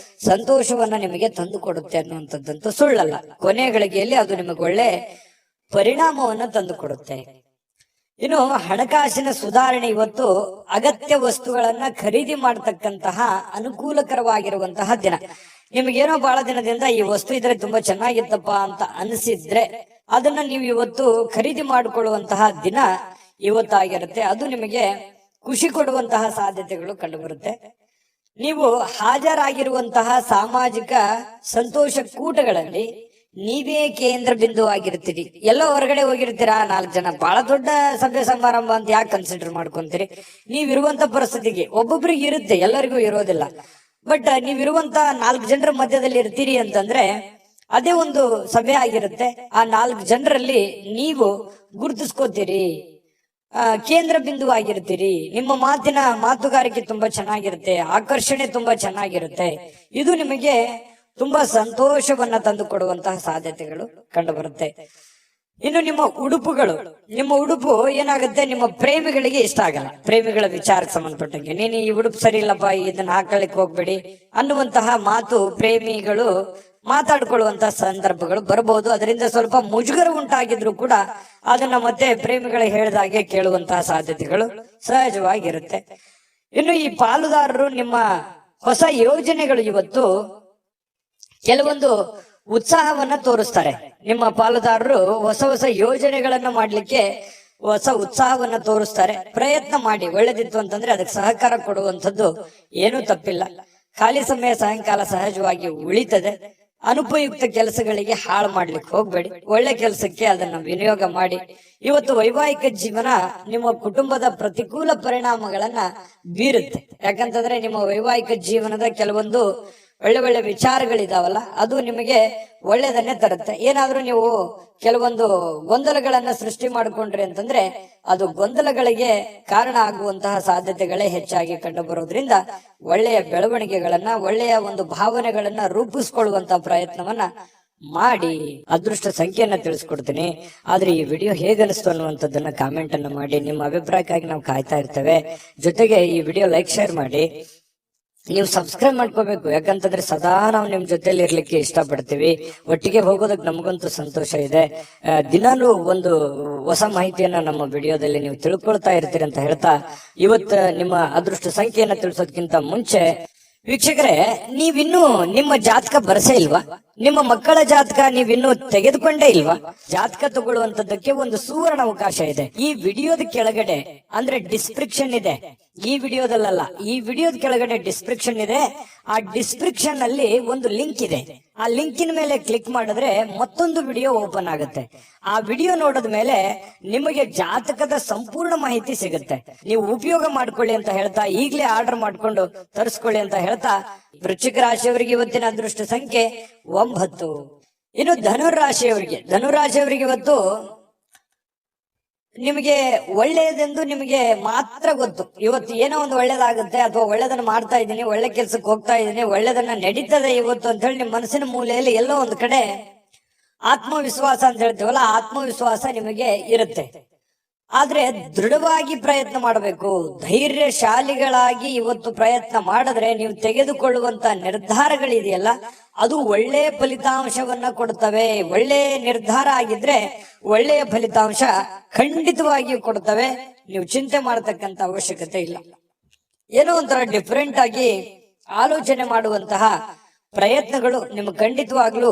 ಸಂತೋಷವನ್ನ ನಿಮಗೆ ತಂದು ಕೊಡುತ್ತೆ ಅನ್ನುವಂಥದ್ದಂತೂ ಸುಳ್ಳಲ್ಲ. ಕೊನೆ ಗಳಿಗೆಯಲ್ಲಿ ಅದು ನಿಮಗೆ ಒಳ್ಳೆ ಪರಿಣಾಮವನ್ನ ತಂದು ಕೊಡುತ್ತೆ. ಇನ್ನು ಹಣಕಾಸಿನ ಸುಧಾರಣೆ, ಇವತ್ತು ಅಗತ್ಯ ವಸ್ತುಗಳನ್ನ ಖರೀದಿ ಮಾಡತಕ್ಕಂತಹ ಅನುಕೂಲಕರವಾಗಿರುವಂತಹ ದಿನ. ನಿಮಗೇನೋ ಬಹಳ ದಿನದಿಂದ ಈ ವಸ್ತು ಇದ್ರೆ ತುಂಬಾ ಚೆನ್ನಾಗಿತ್ತಪ್ಪ ಅಂತ ಅನಿಸಿದ್ರೆ ಅದನ್ನ ನೀವು ಇವತ್ತು ಖರೀದಿ ಮಾಡಿಕೊಳ್ಳುವಂತಹ ದಿನ ಇವತ್ತಾಗಿರುತ್ತೆ. ಅದು ನಿಮಗೆ ಖುಷಿ ಕೊಡುವಂತಹ ಸಾಧ್ಯತೆಗಳು ಕಂಡು ಬರುತ್ತೆ. ನೀವು ಹಾಜರಾಗಿರುವಂತಹ ಸಾಮಾಜಿಕ ಸಂತೋಷ ಕೂಟಗಳಲ್ಲಿ ನೀವೇ ಕೇಂದ್ರ ಬಿಂದು ಆಗಿರ್ತೀರಿ. ಎಲ್ಲೋ ಹೊರಗಡೆ ಹೋಗಿರ್ತೀರಾ, 4 ಜನ, ಬಹಳ ದೊಡ್ಡ ಸಭೆ ಸಮಾರಂಭ ಅಂತ ಯಾಕೆ ಕನ್ಸಿಡರ್ ಮಾಡ್ಕೊಂತೀರಿ? ನೀವಿರುವಂತ ಪರಿಸ್ಥಿತಿಗೆ ಒಬ್ಬೊಬ್ರಿಗೆ ಇರುತ್ತೆ, ಎಲ್ಲರಿಗೂ ಇರೋದಿಲ್ಲ. ಬಟ್ ನೀವಿರುವಂತ 4 ಜನರ ಮಧ್ಯದಲ್ಲಿ ಇರ್ತೀರಿ ಅಂತಂದ್ರೆ ಅದೇ ಒಂದು ಸಭೆ ಆಗಿರುತ್ತೆ. ಆ 4 ಜನರಲ್ಲಿ ನೀವು ಗುರುತಿಸ್ಕೋತೀರಿ, ಕೇಂದ್ರ ಬಿಂದು ಆಗಿರ್ತೀರಿ. ನಿಮ್ಮ ಮಾತುಗಾರಿಕೆ ತುಂಬಾ ಚೆನ್ನಾಗಿರುತ್ತೆ, ಆಕರ್ಷಣೆ ತುಂಬಾ ಚೆನ್ನಾಗಿರುತ್ತೆ. ಇದು ನಿಮಗೆ ತುಂಬಾ ಸಂತೋಷವನ್ನ ತಂದು ಕೊಡುವಂತಹ ಸಾಧ್ಯತೆಗಳು ಕಂಡು ಬರುತ್ತೆ. ಇನ್ನು ನಿಮ್ಮ ಉಡುಪು ಏನಾಗುತ್ತೆ, ನಿಮ್ಮ ಪ್ರೇಮಿಗಳಿಗೆ ಇಷ್ಟ ಆಗಲ್ಲ. ಪ್ರೇಮಿಗಳ ವಿಚಾರಕ್ಕೆ ಸಂಬಂಧಪಟ್ಟಂಗೆ, ನೀನು ಈ ಉಡುಪು ಸರಿ ಇಲ್ಲಪ್ಪ, ಇದನ್ನ ಹಾಕೊಳ್ಳಿಕ್ ಹೋಗ್ಬೇಡಿ ಅನ್ನುವಂತಹ ಮಾತು ಪ್ರೇಮಿಗಳು ಮಾತಾಡ್ಕೊಳ್ಳುವಂತಹ ಸಂದರ್ಭಗಳು ಬರಬಹುದು. ಅದರಿಂದ ಸ್ವಲ್ಪ ಮುಜುಗರ ಉಂಟಾಗಿದ್ರು ಕೂಡ ಅದನ್ನ ಮತ್ತೆ ಪ್ರೇಮಿಗಳು ಹೇಳಿದಾಗೆ ಕೇಳುವಂತಹ ಸಾಧ್ಯತೆಗಳು ಸಹಜವಾಗಿರುತ್ತೆ. ಇನ್ನು ಈ ಪಾಲುದಾರರು ನಿಮ್ಮ ಹೊಸ ಯೋಜನೆಗಳು ಇವತ್ತು ಕೆಲವೊಂದು ಉತ್ಸಾಹವನ್ನ ತೋರಿಸ್ತಾರೆ. ನಿಮ್ಮ ಪಾಲುದಾರರು ಹೊಸ ಯೋಜನೆಗಳನ್ನ ಮಾಡ್ಲಿಕ್ಕೆ ಹೊಸ ಉತ್ಸಾಹವನ್ನ ತೋರಿಸ್ತಾರೆ. ಪ್ರಯತ್ನ ಮಾಡಿ, ಒಳ್ಳೇದಿತ್ತು ಅಂತಂದ್ರೆ ಅದಕ್ಕೆ ಸಹಕಾರ ಕೊಡುವಂಥದ್ದು ಏನೂ ತಪ್ಪಿಲ್ಲ. ಖಾಲಿ ಸಮಯ ಸಾಯಂಕಾಲ ಸಹಜವಾಗಿ ಉಳಿತದೆ. ಅನುಪಯುಕ್ತ ಕೆಲಸಗಳಿಗೆ ಹಾಳು ಮಾಡ್ಲಿಕ್ಕೆ ಹೋಗ್ಬೇಡಿ, ಒಳ್ಳೆ ಕೆಲಸಕ್ಕೆ ಅದನ್ನ ವಿನಿಯೋಗ ಮಾಡಿ. ಇವತ್ತು ವೈವಾಹಿಕ ಜೀವನ ನಿಮ್ಮ ಕುಟುಂಬದ ಪ್ರತಿಕೂಲ ಪರಿಣಾಮಗಳನ್ನ ಬೀರುತ್ತೆ. ಯಾಕಂತಂದ್ರೆ ನಿಮ್ಮ ವೈವಾಹಿಕ ಜೀವನದ ಕೆಲವೊಂದು ಒಳ್ಳೆ ವಿಚಾರಗಳಿದಾವಲ್ಲ, ಅದು ನಿಮಗೆ ಒಳ್ಳೇದನ್ನೇ ತರುತ್ತೆ. ಏನಾದ್ರೂ ನೀವು ಕೆಲವೊಂದು ಗೊಂದಲಗಳನ್ನ ಸೃಷ್ಟಿ ಮಾಡಿಕೊಂಡ್ರಿ ಅಂತಂದ್ರೆ ಅದು ಗೊಂದಲಗಳಿಗೆ ಕಾರಣ ಆಗುವಂತಹ ಸಾಧ್ಯತೆಗಳೇ ಹೆಚ್ಚಾಗಿ ಕಂಡು ಬರೋದ್ರಿಂದ ಒಳ್ಳೆಯ ಬೆಳವಣಿಗೆಗಳನ್ನ, ಒಳ್ಳೆಯ ಒಂದು ಭಾವನೆಗಳನ್ನ ರೂಪಿಸ್ಕೊಳ್ಳುವಂತಹ ಪ್ರಯತ್ನವನ್ನ ಮಾಡಿ. ಅದೃಷ್ಟ ಸಂಖ್ಯೆಯನ್ನ ತಿಳಿಸ್ಕೊಡ್ತೀನಿ. ಆದ್ರೆ ಈ ವಿಡಿಯೋ ಹೇಗನಿಸ್ತು ಅನ್ನುವಂಥದ್ದನ್ನ ಕಾಮೆಂಟ್ ಅನ್ನ ಮಾಡಿ. ನಿಮ್ಮ ಅಭಿಪ್ರಾಯಕ್ಕಾಗಿ ನಾವು ಕಾಯ್ತಾ ಇರ್ತೇವೆ. ಜೊತೆಗೆ ಈ ವಿಡಿಯೋ ಲೈಕ್, ಶೇರ್ ಮಾಡಿ. ನೀವು ಸಬ್ಸ್ಕ್ರೈಬ್ ಮಾಡ್ಕೋಬೇಕು, ಯಾಕಂತಂದ್ರೆ ಸದಾ ನಾವು ನಿಮ್ ಜೊತೆಲಿ ಇರ್ಲಿಕ್ಕೆ ಇಷ್ಟಪಡ್ತೀವಿ. ಒಟ್ಟಿಗೆ ಹೋಗೋದಕ್ಕೆ ನಮಗಂತೂ ಸಂತೋಷ ಇದೆ. ದಿನಾಲೂ ಒಂದು ಹೊಸ ಮಾಹಿತಿಯನ್ನ ನಮ್ಮ ವಿಡಿಯೋದಲ್ಲಿ ನೀವು ತಿಳ್ಕೊಳ್ತಾ ಇರ್ತೀರಿ ಅಂತ ಹೇಳ್ತಾ, ಇವತ್ತು ನಿಮ್ಮ ಅದೃಷ್ಟ ಸಂಖ್ಯೆಯನ್ನ ತಿಳಿಸೋದಕ್ಕಿಂತ ಮುಂಚೆ ವೀಕ್ಷಕರೇ, ನೀವಿನ್ನೂ ನಿಮ್ಮ ಜಾತಕ ಬರಸೇ ಇಲ್ವಾ? ನಿಮ್ಮ ಮಕ್ಕಳ ಜಾತಕ ನೀವಿನ್ನೂ ತೆಗೆದುಕೊಂಡೇ ಇಲ್ವಾ? ಜಾತಕ ತಗೊಳ್ಳುವಂತದ್ದಕ್ಕೆ ಒಂದು ಸುವರ್ಣ ಅವಕಾಶ ಇದೆ. ಈ ವಿಡಿಯೋದ ಕೆಳಗಡೆ ಅಂದ್ರೆ ಡಿಸ್ಕ್ರಿಪ್ಷನ್ ಇದೆ, ಈ ವಿಡಿಯೋದಲ್ಲ, ಈ ವಿಡಿಯೋದ ಕೆಳಗಡೆ ಡಿಸ್ಕ್ರಿಪ್ಷನ್ ಇದೆ. ಆ ಡಿಸ್ಕ್ರಿಪ್ಷನ್ ಅಲ್ಲಿ ಒಂದು ಲಿಂಕ್ ಇದೆ. ಆ ಲಿಂಕಿನ ಮೇಲೆ ಕ್ಲಿಕ್ ಮಾಡಿದ್ರೆ ಮತ್ತೊಂದು ವಿಡಿಯೋ ಓಪನ್ ಆಗುತ್ತೆ. ಆ ವಿಡಿಯೋ ನೋಡಿದ ಮೇಲೆ ನಿಮಗೆ ಜಾತಕದ ಸಂಪೂರ್ಣ ಮಾಹಿತಿ ಸಿಗುತ್ತೆ. ನೀವು ಉಪಯೋಗ ಮಾಡ್ಕೊಳ್ಳಿ ಅಂತ ಹೇಳ್ತಾ, ಈಗಲೇ ಆರ್ಡರ್ ಮಾಡ್ಕೊಂಡು ತರಿಸ್ಕೊಳ್ಳಿ ಅಂತ ಹೇಳ್ತಾ, ವೃಶ್ಚಿಕ ರಾಶಿಯವರಿಗೆ ಇವತ್ತಿನ ಅದೃಷ್ಟ ಸಂಖ್ಯೆ 9. ಇನ್ನು ಧನುರಾಶಿಯವರಿಗೆ ಇವತ್ತು ನಿಮಗೆ ಒಳ್ಳೆಯದೆಂದು ನಿಮಗೆ ಮಾತ್ರ ಗೊತ್ತು. ಇವತ್ತು ಏನೋ ಒಂದು ಒಳ್ಳೇದಾಗುತ್ತೆ, ಅಥವಾ ಒಳ್ಳೇದನ್ನ ಮಾಡ್ತಾ ಇದ್ದೀನಿ, ಒಳ್ಳೆ ಕೆಲ್ಸಕ್ಕೆ ಹೋಗ್ತಾ ಇದ್ದೀನಿ, ಒಳ್ಳೇದನ್ನ ನಡೀತದೆ ಇವತ್ತು ಅಂತ ಹೇಳಿ ನಿಮ್ಮ ಮನಸ್ಸಿನ ಮೂಲೆಯಲ್ಲಿ ಎಲ್ಲೋ ಒಂದು ಕಡೆ ಆತ್ಮವಿಶ್ವಾಸ ಅಂತ ಹೇಳ್ತೀವಲ್ಲ, ಆತ್ಮವಿಶ್ವಾಸ ನಿಮಗೆ ಇರುತ್ತೆ. ಆದ್ರೆ ದೃಢವಾಗಿ ಪ್ರಯತ್ನ ಮಾಡಬೇಕು, ಧೈರ್ಯಶಾಲಿಗಳಾಗಿ ಇವತ್ತು ಪ್ರಯತ್ನ ಮಾಡಿದ್ರೆ ನೀವು ತೆಗೆದುಕೊಳ್ಳುವಂತ ನಿರ್ಧಾರಗಳಿದೆಯಲ್ಲ, ಅದು ಒಳ್ಳೆಯ ಫಲಿತಾಂಶವನ್ನ ಕೊಡ್ತವೆ. ಒಳ್ಳೆಯ ನಿರ್ಧಾರ ಆಗಿದ್ರೆ ಒಳ್ಳೆಯ ಫಲಿತಾಂಶ ಖಂಡಿತವಾಗಿಯೂ ಕೊಡ್ತವೆ. ನೀವು ಚಿಂತೆ ಮಾಡತಕ್ಕಂತ ಅವಶ್ಯಕತೆ ಇಲ್ಲ. ಏನೋ ಒಂಥರ ಡಿಫರೆಂಟ್ ಆಗಿ ಆಲೋಚನೆ ಮಾಡುವಂತಹ ಪ್ರಯತ್ನಗಳು ನಿಮಗೆ ಖಂಡಿತವಾಗ್ಲೂ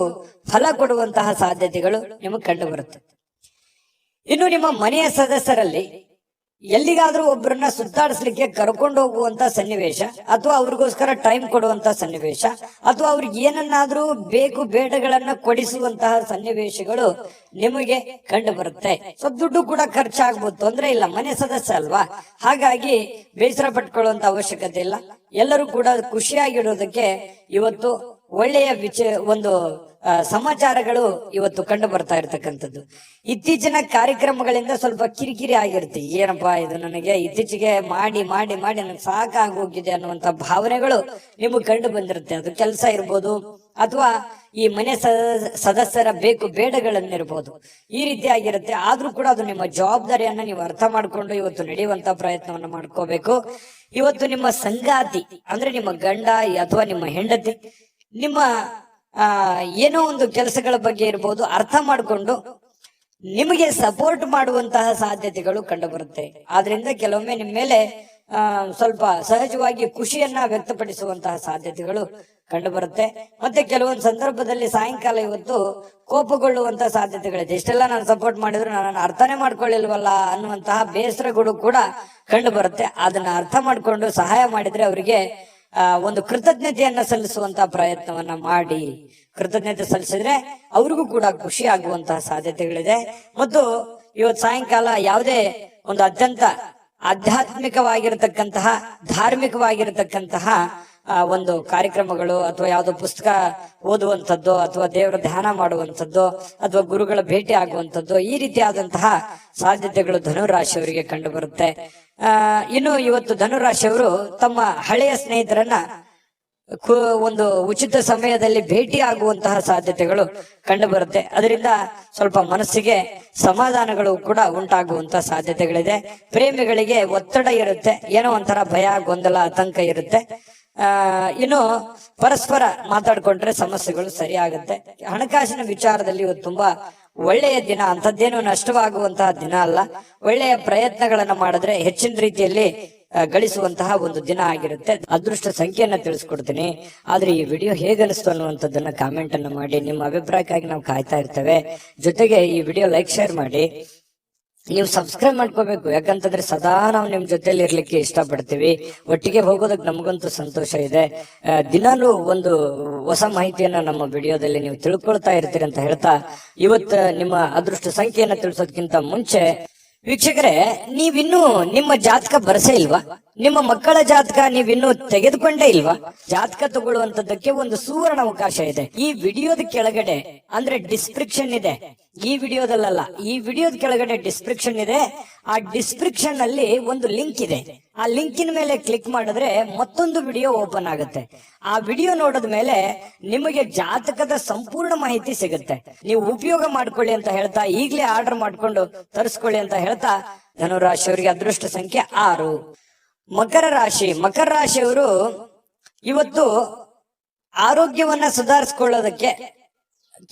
ಫಲ ಕೊಡುವಂತಹ ಸಾಧ್ಯತೆಗಳು ನಿಮಗೆ ಕಂಡು ಬರುತ್ತೆ. ಇನ್ನು ನಿಮ್ಮ ಮನೆಯ ಸದಸ್ಯರಲ್ಲಿ ಎಲ್ಲಿಗಾದ್ರೂ ಒಬ್ಬರನ್ನ ಸುತ್ತಾಡಿಸ್ಲಿಕ್ಕೆ ಕರ್ಕೊಂಡು ಹೋಗುವಂತ ಸನ್ನಿವೇಶ, ಅಥವಾ ಅವ್ರಿಗೋಸ್ಕರ ಟೈಮ್ ಕೊಡುವಂತ ಸನ್ನಿವೇಶ, ಅಥವಾ ಅವ್ರಿಗೆ ಏನನ್ನಾದ್ರೂ ಬೇಕು ಬೇಡಗಳನ್ನ ಕೊಡಿಸುವಂತಹ ಸನ್ನಿವೇಶಗಳು ನಿಮಗೆ ಕಂಡು ಬರುತ್ತೆ. ಸ್ವಲ್ಪ ದುಡ್ಡು ಕೂಡ ಖರ್ಚಾಗ್ಬೋದು, ತೊಂದ್ರೆ ಇಲ್ಲ, ಮನೆ ಸದಸ್ಯ ಅಲ್ವಾ, ಹಾಗಾಗಿ ಬೇಸರ ಪಟ್ಕೊಳ್ಳುವಂತ ಅವಶ್ಯಕತೆ ಇಲ್ಲ. ಎಲ್ಲರೂ ಕೂಡ ಖುಷಿಯಾಗಿರೋದಕ್ಕೆ ಇವತ್ತು ಒಳ್ಳೆಯ ಒಂದು ಸಮಾಚಾರಗಳು ಇವತ್ತು ಕಂಡು ಬರ್ತಾ ಇರ್ತಕ್ಕಂಥದ್ದು. ಇತ್ತೀಚಿನ ಕಾರ್ಯಕ್ರಮಗಳಿಂದ ಸ್ವಲ್ಪ ಕಿರಿಕಿರಿ ಆಗಿರುತ್ತೆ. ಏನಪ್ಪಾ ಇದು, ನನಗೆ ಇತ್ತೀಚೆಗೆ ಮಾಡಿ ಮಾಡಿ ಮಾಡಿ ನನಗೆ ಸಾಕಾಗೋಗಿದೆ ಅನ್ನುವಂತ ಭಾವನೆಗಳು ನಿಮಗೆ ಕಂಡು ಬಂದಿರುತ್ತೆ. ಅದು ಕೆಲಸ ಇರ್ಬೋದು, ಅಥವಾ ಈ ಮನೆ ಸದಸ್ಯರ ಬೇಕು ಬೇಡಗಳನ್ನಿರ್ಬೋದು, ಈ ರೀತಿ ಆಗಿರುತ್ತೆ. ಆದ್ರೂ ಕೂಡ ಅದು ನಿಮ್ಮ ಜವಾಬ್ದಾರಿಯನ್ನ ನೀವು ಅರ್ಥ ಮಾಡ್ಕೊಂಡು ಇವತ್ತು ನಡೆಯುವಂತ ಪ್ರಯತ್ನವನ್ನ ಮಾಡ್ಕೋಬೇಕು. ಇವತ್ತು ನಿಮ್ಮ ಸಂಗಾತಿ ಅಂದ್ರೆ ನಿಮ್ಮ ಗಂಡ ಅಥವಾ ನಿಮ್ಮ ಹೆಂಡತಿ ನಿಮ್ಮ ಏನೋ ಒಂದು ಕೆಲಸಗಳ ಬಗ್ಗೆ ಇರ್ಬೋದು, ಅರ್ಥ ಮಾಡಿಕೊಂಡು ನಿಮಗೆ ಸಪೋರ್ಟ್ ಮಾಡುವಂತಹ ಸಾಧ್ಯತೆಗಳು ಕಂಡು ಬರುತ್ತೆ. ಆದ್ರಿಂದ ಕೆಲವೊಮ್ಮೆ ನಿಮ್ಮ ಮೇಲೆ ಸ್ವಲ್ಪ ಸಹಜವಾಗಿ ಖುಷಿಯನ್ನ ವ್ಯಕ್ತಪಡಿಸುವಂತಹ ಸಾಧ್ಯತೆಗಳು ಕಂಡು ಬರುತ್ತೆ. ಮತ್ತೆ ಕೆಲವೊಂದು ಸಂದರ್ಭದಲ್ಲಿ ಸಾಯಂಕಾಲ ಇವತ್ತು ಕೋಪಗೊಳ್ಳುವಂತಹ ಸಾಧ್ಯತೆಗಳಿದೆ. ಇಷ್ಟೆಲ್ಲ ನಾನು ಸಪೋರ್ಟ್ ಮಾಡಿದ್ರು ನಾನು ಅರ್ಥನೇ ಮಾಡ್ಕೊಳ್ಳಿಲ್ವಲ್ಲ ಅನ್ನುವಂತಹ ಬೇಸರಗಳು ಕೂಡ ಕಂಡು ಬರುತ್ತೆ. ಅದನ್ನ ಅರ್ಥ ಮಾಡ್ಕೊಂಡು ಸಹಾಯ ಮಾಡಿದ್ರೆ ಅವರಿಗೆ ಒಂದು ಕೃತಜ್ಞತೆಯನ್ನ ಸಲ್ಲಿಸುವಂತಹ ಪ್ರಯತ್ನವನ್ನ ಮಾಡಿ. ಕೃತಜ್ಞತೆ ಸಲ್ಲಿಸಿದ್ರೆ ಅವ್ರಿಗೂ ಕೂಡ ಖುಷಿ ಆಗುವಂತಹ ಸಾಧ್ಯತೆಗಳಿದೆ. ಮತ್ತು ಇವತ್ತು ಸಾಯಂಕಾಲ ಯಾವುದೇ ಒಂದು ಅತ್ಯಂತ ಆಧ್ಯಾತ್ಮಿಕವಾಗಿರತಕ್ಕಂತಹ ಧಾರ್ಮಿಕವಾಗಿರತಕ್ಕಂತಹ ಒಂದು ಕಾರ್ಯಕ್ರಮಗಳು, ಅಥವಾ ಯಾವುದೋ ಪುಸ್ತಕ ಓದುವಂಥದ್ದು, ಅಥವಾ ದೇವರ ಧ್ಯಾನ ಮಾಡುವಂಥದ್ದು, ಅಥವಾ ಗುರುಗಳ ಭೇಟಿ ಆಗುವಂಥದ್ದು, ಈ ರೀತಿಯಾದಂತಹ ಸಾಧ್ಯತೆಗಳು ಧನುರಾಶಿಯವರಿಗೆ ಕಂಡು ಬರುತ್ತೆ. ಇನ್ನು ಇವತ್ತು ಧನುರಾಶಿಯವರು ತಮ್ಮ ಹಳೆಯ ಸ್ನೇಹಿತರನ್ನ ಒಂದು ಉಚಿತ ಸಮಯದಲ್ಲಿ ಭೇಟಿ ಆಗುವಂತಹ ಸಾಧ್ಯತೆಗಳು ಕಂಡು ಬರುತ್ತೆ. ಅದರಿಂದ ಸ್ವಲ್ಪ ಮನಸ್ಸಿಗೆ ಸಮಾಧಾನಗಳು ಕೂಡ ಉಂಟಾಗುವಂತಹ ಸಾಧ್ಯತೆಗಳಿದೆ. ಪ್ರೇಮಿಗಳಿಗೆ ಒತ್ತಡ ಇರುತ್ತೆ, ಏನೋ ಒಂಥರ ಭಯ, ಗೊಂದಲ, ಆತಂಕ ಇರುತ್ತೆ. ಇನ್ನು ಪರಸ್ಪರ ಮಾತಾಡ್ಕೊಂಡ್ರೆ ಸಮಸ್ಯೆಗಳು ಸರಿಯಾಗುತ್ತೆ. ಹಣಕಾಸಿನ ವಿಚಾರದಲ್ಲಿ ಇವತ್ತು ತುಂಬಾ ಒಳ್ಳೆಯ ದಿನ, ಅಂಥದ್ದೇನು ನಷ್ಟವಾಗುವಂತಹ ದಿನ ಅಲ್ಲ. ಒಳ್ಳೆಯ ಪ್ರಯತ್ನಗಳನ್ನ ಮಾಡಿದ್ರೆ ಹೆಚ್ಚಿನ ರೀತಿಯಲ್ಲಿ ಗಳಿಸುವಂತಹ ಒಂದು ದಿನ ಆಗಿರುತ್ತೆ. ಅದೃಷ್ಟ ಸಂಖ್ಯೆಯನ್ನ ತಿಳಿಸ್ಕೊಡ್ತೀನಿ. ಆದ್ರೆ ಈ ವಿಡಿಯೋ ಹೇಗನಿಸ್ತು ಅನ್ನುವಂಥದ್ದನ್ನ ಕಾಮೆಂಟ್ ಅನ್ನ ಮಾಡಿ. ನಿಮ್ಮ ಅಭಿಪ್ರಾಯಕ್ಕಾಗಿ ನಾವು ಕಾಯ್ತಾ ಇರ್ತೇವೆ. ಜೊತೆಗೆ ಈ ವಿಡಿಯೋ ಲೈಕ್, ಶೇರ್ ಮಾಡಿ. ನೀವು ಸಬ್ಸ್ಕ್ರೈಬ್ ಮಾಡ್ಕೋಬೇಕು, ಯಾಕಂತಂದ್ರೆ ಸದಾ ನಾವು ನಿಮ್ ಜೊತೆಲಿ ಇರ್ಲಿಕ್ಕೆ ಇಷ್ಟಪಡ್ತೀವಿ. ಒಟ್ಟಿಗೆ ಹೋಗೋದಕ್ಕೆ ನಮಗಂತೂ ಸಂತೋಷ ಇದೆ. ದಿನಾಲೂ ಒಂದು ಹೊಸ ಮಾಹಿತಿಯನ್ನ ನಮ್ಮ ವಿಡಿಯೋದಲ್ಲಿ ನೀವು ತಿಳ್ಕೊಳ್ತಾ ಇರ್ತೀರಿ ಅಂತ ಹೇಳ್ತಾ, ಇವತ್ತು ನಿಮ್ಮ ಅದೃಷ್ಟ ಸಂಖ್ಯೆಯನ್ನ ತಿಳಿಸೋದಕ್ಕಿಂತ ಮುಂಚೆ ವೀಕ್ಷಕರೇ, ನೀವಿನ್ನೂ ನಿಮ್ಮ ಜಾತಕ ಬರಸೇ ಇಲ್ವಾ? ನಿಮ್ಮ ಮಕ್ಕಳ ಜಾತಕ ನೀವಿನ್ನೂ ತೆಗೆದುಕೊಂಡೇ ಇಲ್ವಾ? ಜಾತಕ ತಗೊಳ್ಳುವಂತದ್ದಕ್ಕೆ ಒಂದು ಸುವರ್ಣ ಅವಕಾಶ ಇದೆ. ಈ ವಿಡಿಯೋದ ಕೆಳಗಡೆ ಅಂದ್ರೆ ಡಿಸ್ಕ್ರಿಪ್ಷನ್ ಇದೆ. ಈ ವಿಡಿಯೋದಲ್ಲ, ಈ ವಿಡಿಯೋದ ಕೆಳಗಡೆ ಡಿಸ್ಕ್ರಿಪ್ಷನ್ ಇದೆ. ಆ ಡಿಸ್ಕ್ರಿಪ್ಷನ್ ಅಲ್ಲಿ ಒಂದು ಲಿಂಕ್ ಇದೆ. ಆ ಲಿಂಕಿನ ಮೇಲೆ ಕ್ಲಿಕ್ ಮಾಡಿದ್ರೆ ಮತ್ತೊಂದು ವಿಡಿಯೋ ಓಪನ್ ಆಗುತ್ತೆ. ಆ ವಿಡಿಯೋ ನೋಡಿದ ಮೇಲೆ ನಿಮಗೆ ಜಾತಕದ ಸಂಪೂರ್ಣ ಮಾಹಿತಿ ಸಿಗುತ್ತೆ. ನೀವು ಉಪಯೋಗ ಮಾಡ್ಕೊಳ್ಳಿ ಅಂತ ಹೇಳ್ತಾ, ಈಗಲೇ ಆರ್ಡರ್ ಮಾಡ್ಕೊಂಡು ತರಿಸ್ಕೊಳ್ಳಿ ಅಂತ ಹೇಳ್ತಾ, ಧನುರಾಶಿಯವರಿಗೆ ಅದೃಷ್ಟ ಸಂಖ್ಯೆ 6. ಮಕರ ರಾಶಿ. ಮಕರ ರಾಶಿಯವರು ಇವತ್ತು ಆರೋಗ್ಯವನ್ನ ಸುಧಾರಿಸಿಕೊಳ್ಳೋದಕ್ಕೆ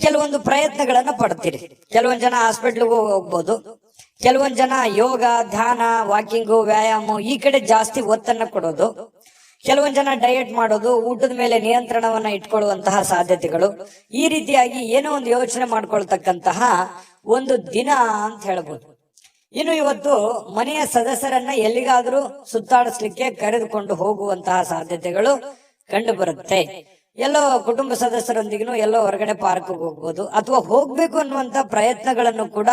ಕೆಲವೊಂದು ಪ್ರಯತ್ನಗಳನ್ನ ಪಡ್ತೀರಿ. ಕೆಲವೊಂದ್ ಜನ ಹಾಸ್ಪಿಟ್ಲ್ಗೂ ಹೋಗ್ಬೋದು, ಕೆಲವೊಂದ್ ಜನ ಯೋಗ, ಧ್ಯಾನ, ವಾಕಿಂಗು, ವ್ಯಾಯಾಮ ಈ ಕಡೆ ಜಾಸ್ತಿ ಒತ್ತನ್ನ ಕೊಡೋದು, ಕೆಲವೊಂದ್ ಜನ ಡಯಟ್ ಮಾಡೋದು, ಊಟದ ಮೇಲೆ ನಿಯಂತ್ರಣವನ್ನ ಇಟ್ಕೊಳ್ಳುವಂತಹ ಸಾಧ್ಯತೆಗಳು, ಈ ರೀತಿಯಾಗಿ ಏನೋ ಒಂದು ಯೋಚನೆ ಮಾಡ್ಕೊಳ್ತಕ್ಕಂತಹ ಒಂದು ದಿನ ಅಂತ ಹೇಳ್ಬೋದು. ಇನ್ನು ಇವತ್ತು ಮನೆಯ ಸದಸ್ಯರನ್ನ ಎಲ್ಲಿಗಾದ್ರೂ ಸುತ್ತಾಡಿಸ್ಲಿಕ್ಕೆ ಕರೆದುಕೊಂಡು ಹೋಗುವಂತಹ ಸಾಧ್ಯತೆಗಳು ಕಂಡು ಬರುತ್ತೆ. ಎಲ್ಲೋ ಕುಟುಂಬ ಸದಸ್ಯರೊಂದಿಗೂ ಎಲ್ಲೋ ಹೊರಗಡೆ ಪಾರ್ಕ್ ಹೋಗ್ಬೋದು, ಅಥವಾ ಹೋಗ್ಬೇಕು ಅನ್ನುವಂತ ಪ್ರಯತ್ನಗಳನ್ನು ಕೂಡ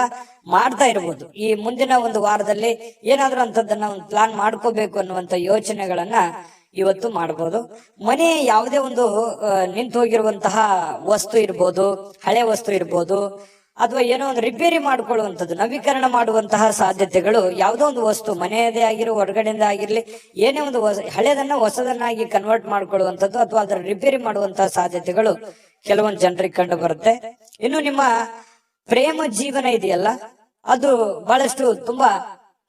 ಮಾಡ್ತಾ ಇರ್ಬೋದು. ಈ ಮುಂದಿನ ಒಂದು ವಾರದಲ್ಲಿ ಏನಾದ್ರೂ ಅಂತದನ್ನ ಒಂದು ಪ್ಲಾನ್ ಮಾಡ್ಕೋಬೇಕು ಅನ್ನುವಂತ ಯೋಚನೆಗಳನ್ನ ಇವತ್ತು ಮಾಡಬಹುದು. ಮನೆ ಯಾವುದೇ ಒಂದು ನಿಂತು ಹೋಗಿರುವಂತಹ ವಸ್ತು ಇರ್ಬೋದು, ಹಳೆ ವಸ್ತು ಇರ್ಬೋದು, ಅಥವಾ ಏನೋ ಒಂದು ರಿಪೇರಿ ಮಾಡ್ಕೊಳ್ಳುವಂಥದ್ದು, ನವೀಕರಣ ಮಾಡುವಂತಹ ಸಾಧ್ಯತೆಗಳು, ಯಾವುದೋ ಒಂದು ವಸ್ತು ಮನೆಯದೇ ಆಗಿರೋ ಹೊರಗಡೆಯಿಂದ ಆಗಿರ್ಲಿ, ಏನೇ ಒಂದು ಹಳೆದನ್ನ ಹೊಸದನ್ನಾಗಿ ಕನ್ವರ್ಟ್ ಮಾಡ್ಕೊಳ್ಳುವಂಥದ್ದು ಅಥವಾ ಅದರ ರಿಪೇರಿ ಮಾಡುವಂತಹ ಸಾಧ್ಯತೆಗಳು ಕೆಲವೊಂದು ಜನರಿಗೆ ಕಂಡು ಬರುತ್ತೆ. ಇನ್ನು ನಿಮ್ಮ ಪ್ರೇಮ ಜೀವನ ಇದೆಯಲ್ಲ, ಅದು ಬಹಳಷ್ಟು ತುಂಬಾ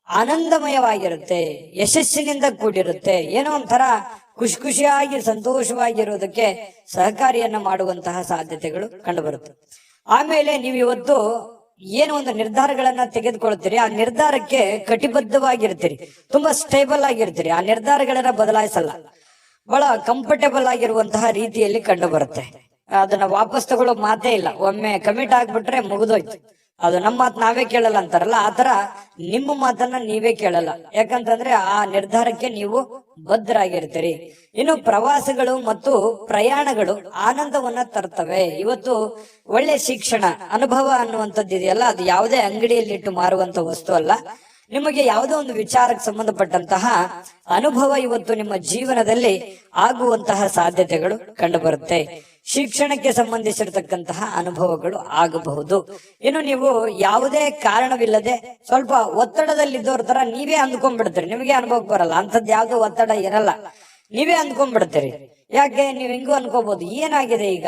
ಆನಂದಮಯವಾಗಿರುತ್ತೆ, ಯಶಸ್ಸಿನಿಂದ ಕೂಡಿರುತ್ತೆ. ಏನೋ ಒಂಥರ ಖುಷಿಯಾಗಿ ಸಂತೋಷವಾಗಿರೋದಕ್ಕೆ ಸಹಕಾರಿಯನ್ನ ಮಾಡುವಂತಹ ಸಾಧ್ಯತೆಗಳು ಕಂಡು ಬರುತ್ತೆ. ಆಮೇಲೆ ನೀವು ಇವತ್ತು ಏನೋ ಒಂದು ನಿರ್ಧಾರಗಳನ್ನ ತೆಗೆದುಕೊಳ್ತೀರಿ, ಆ ನಿರ್ಧಾರಕ್ಕೆ ಕಟಿಬದ್ಧವಾಗಿರ್ತೀರಿ, ತುಂಬಾ ಸ್ಟೇಬಲ್ ಆಗಿರ್ತೀರಿ, ಆ ನಿರ್ಧಾರಗಳನ್ನ ಬದಲಾಯಿಸಲ್ಲ. ಬಹಳ ಕಂಫರ್ಟೇಬಲ್ ಆಗಿರುವಂತಹ ರೀತಿಯಲ್ಲಿ ಕಂಡು ಬರುತ್ತೆ. ಅದನ್ನ ವಾಪಸ್ ತಗೊಳ್ಳೋ ಮಾತೇ ಇಲ್ಲ. ಒಮ್ಮೆ ಕಮಿಟ್ ಆಗ್ಬಿಟ್ರೆ ಮುಗಿದೋಯ್ತು. ಅದು ನಮ್ಮ ಮಾತು ನಾವೇ ಕೇಳಲ್ಲ ಅಂತಾರಲ್ಲ, ಆತರ ನಿಮ್ಮ ಮಾತನ್ನ ನೀವೇ ಕೇಳಲ್ಲ. ಯಾಕಂತಂದ್ರೆ ಆ ನಿರ್ಧಾರಕ್ಕೆ ನೀವು ಬದ್ಧರಾಗಿರ್ತೀರಿ. ಇನ್ನು ಪ್ರವಾಸಗಳು ಮತ್ತು ಪ್ರಯಾಣಗಳು ಆನಂದವನ್ನ ತರ್ತವೆ. ಇವತ್ತು ಒಳ್ಳೆ ಶಿಕ್ಷಣ ಅನುಭವ ಅನ್ನುವಂಥದ್ದು ಇದೆಯಲ್ಲ, ಅದು ಯಾವುದೇ ಅಂಗಡಿಯಲ್ಲಿಟ್ಟು ಮಾರುವಂತ ವಸ್ತು ಅಲ್ಲ. ನಿಮಗೆ ಯಾವುದೋ ಒಂದು ವಿಚಾರಕ್ಕೆ ಸಂಬಂಧಪಟ್ಟಂತಹ ಅನುಭವ ಇವತ್ತು ನಿಮ್ಮ ಜೀವನದಲ್ಲಿ ಆಗುವಂತಹ ಸಾಧ್ಯತೆಗಳು ಕಂಡು ಬರುತ್ತೆ. ಶಿಕ್ಷಣಕ್ಕೆ ಸಂಬಂಧಿಸಿರ್ತಕ್ಕಂತಹ ಅನುಭವಗಳು ಆಗಬಹುದು. ಇನ್ನು ನೀವು ಯಾವುದೇ ಕಾರಣವಿಲ್ಲದೆ ಸ್ವಲ್ಪ ಒತ್ತಡದಲ್ಲಿದ್ದವ್ರ ತರ ನೀವೇ ಅಂದ್ಕೊಂಡ್ಬಿಡ್ತೀರಿ. ನಿಮಗೆ ಅನುಭವಕ್ಕೆ ಬರಲ್ಲ, ಅಂತದ್ ಯಾವ್ದೋ ಒತ್ತಡ ಇರಲ್ಲ, ನೀವೇ ಅಂದ್ಕೊಂಡ್ಬಿಡ್ತೀರಿ. ಯಾಕೆ ನೀವು ಹಿಂಗೂ ಅನ್ಕೋಬಹುದು, ಏನಾಗಿದೆ ಈಗ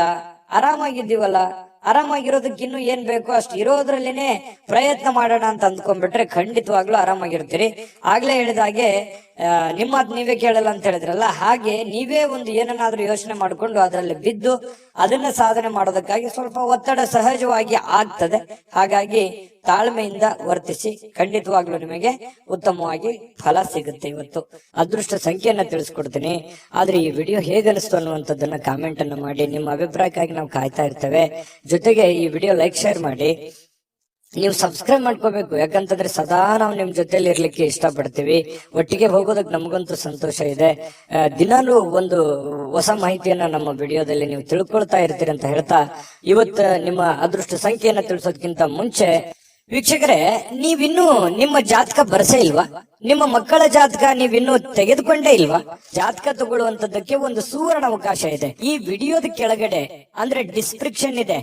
ಆರಾಮಾಗಿದ್ದೀವಲ್ಲ, ಆರಾಮಾಗಿರೋದಕ್ಕೆ ಇನ್ನು ಏನ್ ಬೇಕೋ ಅಷ್ಟು ಇರೋದ್ರಲ್ಲೇನೆ ಪ್ರಯತ್ನ ಮಾಡೋಣ ಅಂತ ಅಂದ್ಕೊಂಡ್ಬಿಟ್ರೆ ಖಂಡಿತವಾಗ್ಲೂ ಆರಾಮಾಗಿರ್ತೀರಿ. ಆಗ್ಲೇ ಹೇಳಿದಾಗೆ ನಿಮ್ಮ ಮಾತು ನೀವೇ ಕೇಳಲ್ಲ ಅಂತ ಹೇಳಿದ್ರಲ್ಲ, ಹಾಗೆ ನೀವೇ ಒಂದು ಏನನ್ನಾದ್ರೂ ಯೋಚನೆ ಮಾಡಿಕೊಂಡು ಅದರಲ್ಲಿ ಬಿದ್ದು ಅದನ್ನ ಸಾಧನೆ ಮಾಡೋದಕ್ಕಾಗಿ ಸ್ವಲ್ಪ ಒತ್ತಡ ಸಹಜವಾಗಿ ಆಗ್ತದೆ. ಹಾಗಾಗಿ ತಾಳ್ಮೆಯಿಂದ ವರ್ತಿಸಿ, ಖಂಡಿತವಾಗ್ಲೂ ನಿಮಗೆ ಉತ್ತಮವಾಗಿ ಫಲ ಸಿಗುತ್ತೆ. ಇವತ್ತು ಅದೃಷ್ಟ ಸಂಖ್ಯೆಯನ್ನ ತಿಳಿಸ್ಕೊಡ್ತೀನಿ. ಆದ್ರೆ ಈ ವಿಡಿಯೋ ಹೇಗನಿಸ್ತು ಅನ್ನುವಂಥದ್ದನ್ನ ಕಾಮೆಂಟ್ ಅನ್ನು ಮಾಡಿ. ನಿಮ್ಮ ಅಭಿಪ್ರಾಯಕ್ಕಾಗಿ ನಾವು ಕಾಯ್ತಾ ಇರ್ತೇವೆ. ಜೊತೆಗೆ ಈ ವಿಡಿಯೋ ಲೈಕ್ ಶೇರ್ ಮಾಡಿ. ನೀವು ಸಬ್ಸ್ಕ್ರೈಬ್ ಮಾಡ್ಕೋಬೇಕು, ಯಾಕಂತಂದ್ರೆ ಸದಾ ನಾವು ನಿಮ್ ಜೊತೆಲಿ ಇರ್ಲಿಕ್ಕೆ ಇಷ್ಟಪಡ್ತೀವಿ. ಒಟ್ಟಿಗೆ ಹೋಗೋದಕ್ಕೆ ನಮಗಂತೂ ಸಂತೋಷ ಇದೆ. ದಿನಾಲೂ ಒಂದು ಹೊಸ ಮಾಹಿತಿಯನ್ನ ನಮ್ಮ ವಿಡಿಯೋದಲ್ಲಿ ನೀವು ತಿಳ್ಕೊಳ್ತಾ ಇರ್ತೀರಿ ಅಂತ ಹೇಳ್ತಾ, ಇವತ್ತು ನಿಮ್ಮ ಅದೃಷ್ಟ ಸಂಖ್ಯೆಯನ್ನ ತಿಳಿಸೋದಕ್ಕಿಂತ ಮುಂಚೆ ವೀಕ್ಷಕರೇ, ನೀವಿನ್ನೂ ನಿಮ್ಮ ಜಾತಕ ಬರ್ಸೇ ಇಲ್ವಾ? ನಿಮ್ಮ ಮಕ್ಕಳ ಜಾತಕ ನೀವಿನ್ನೂ ತೆಗೆದುಕೊಂಡೇ ಇಲ್ವಾ? ಜಾತಕ ತಗೊಳ್ಳುವಂತದ್ದಕ್ಕೆ ಒಂದು ಸುವರ್ಣ ಅವಕಾಶ ಇದೆ. ಈ ವಿಡಿಯೋದ ಕೆಳಗಡೆ ಅಂದ್ರೆ ಡಿಸ್ಕ್ರಿಪ್ಷನ್ ಇದೆ.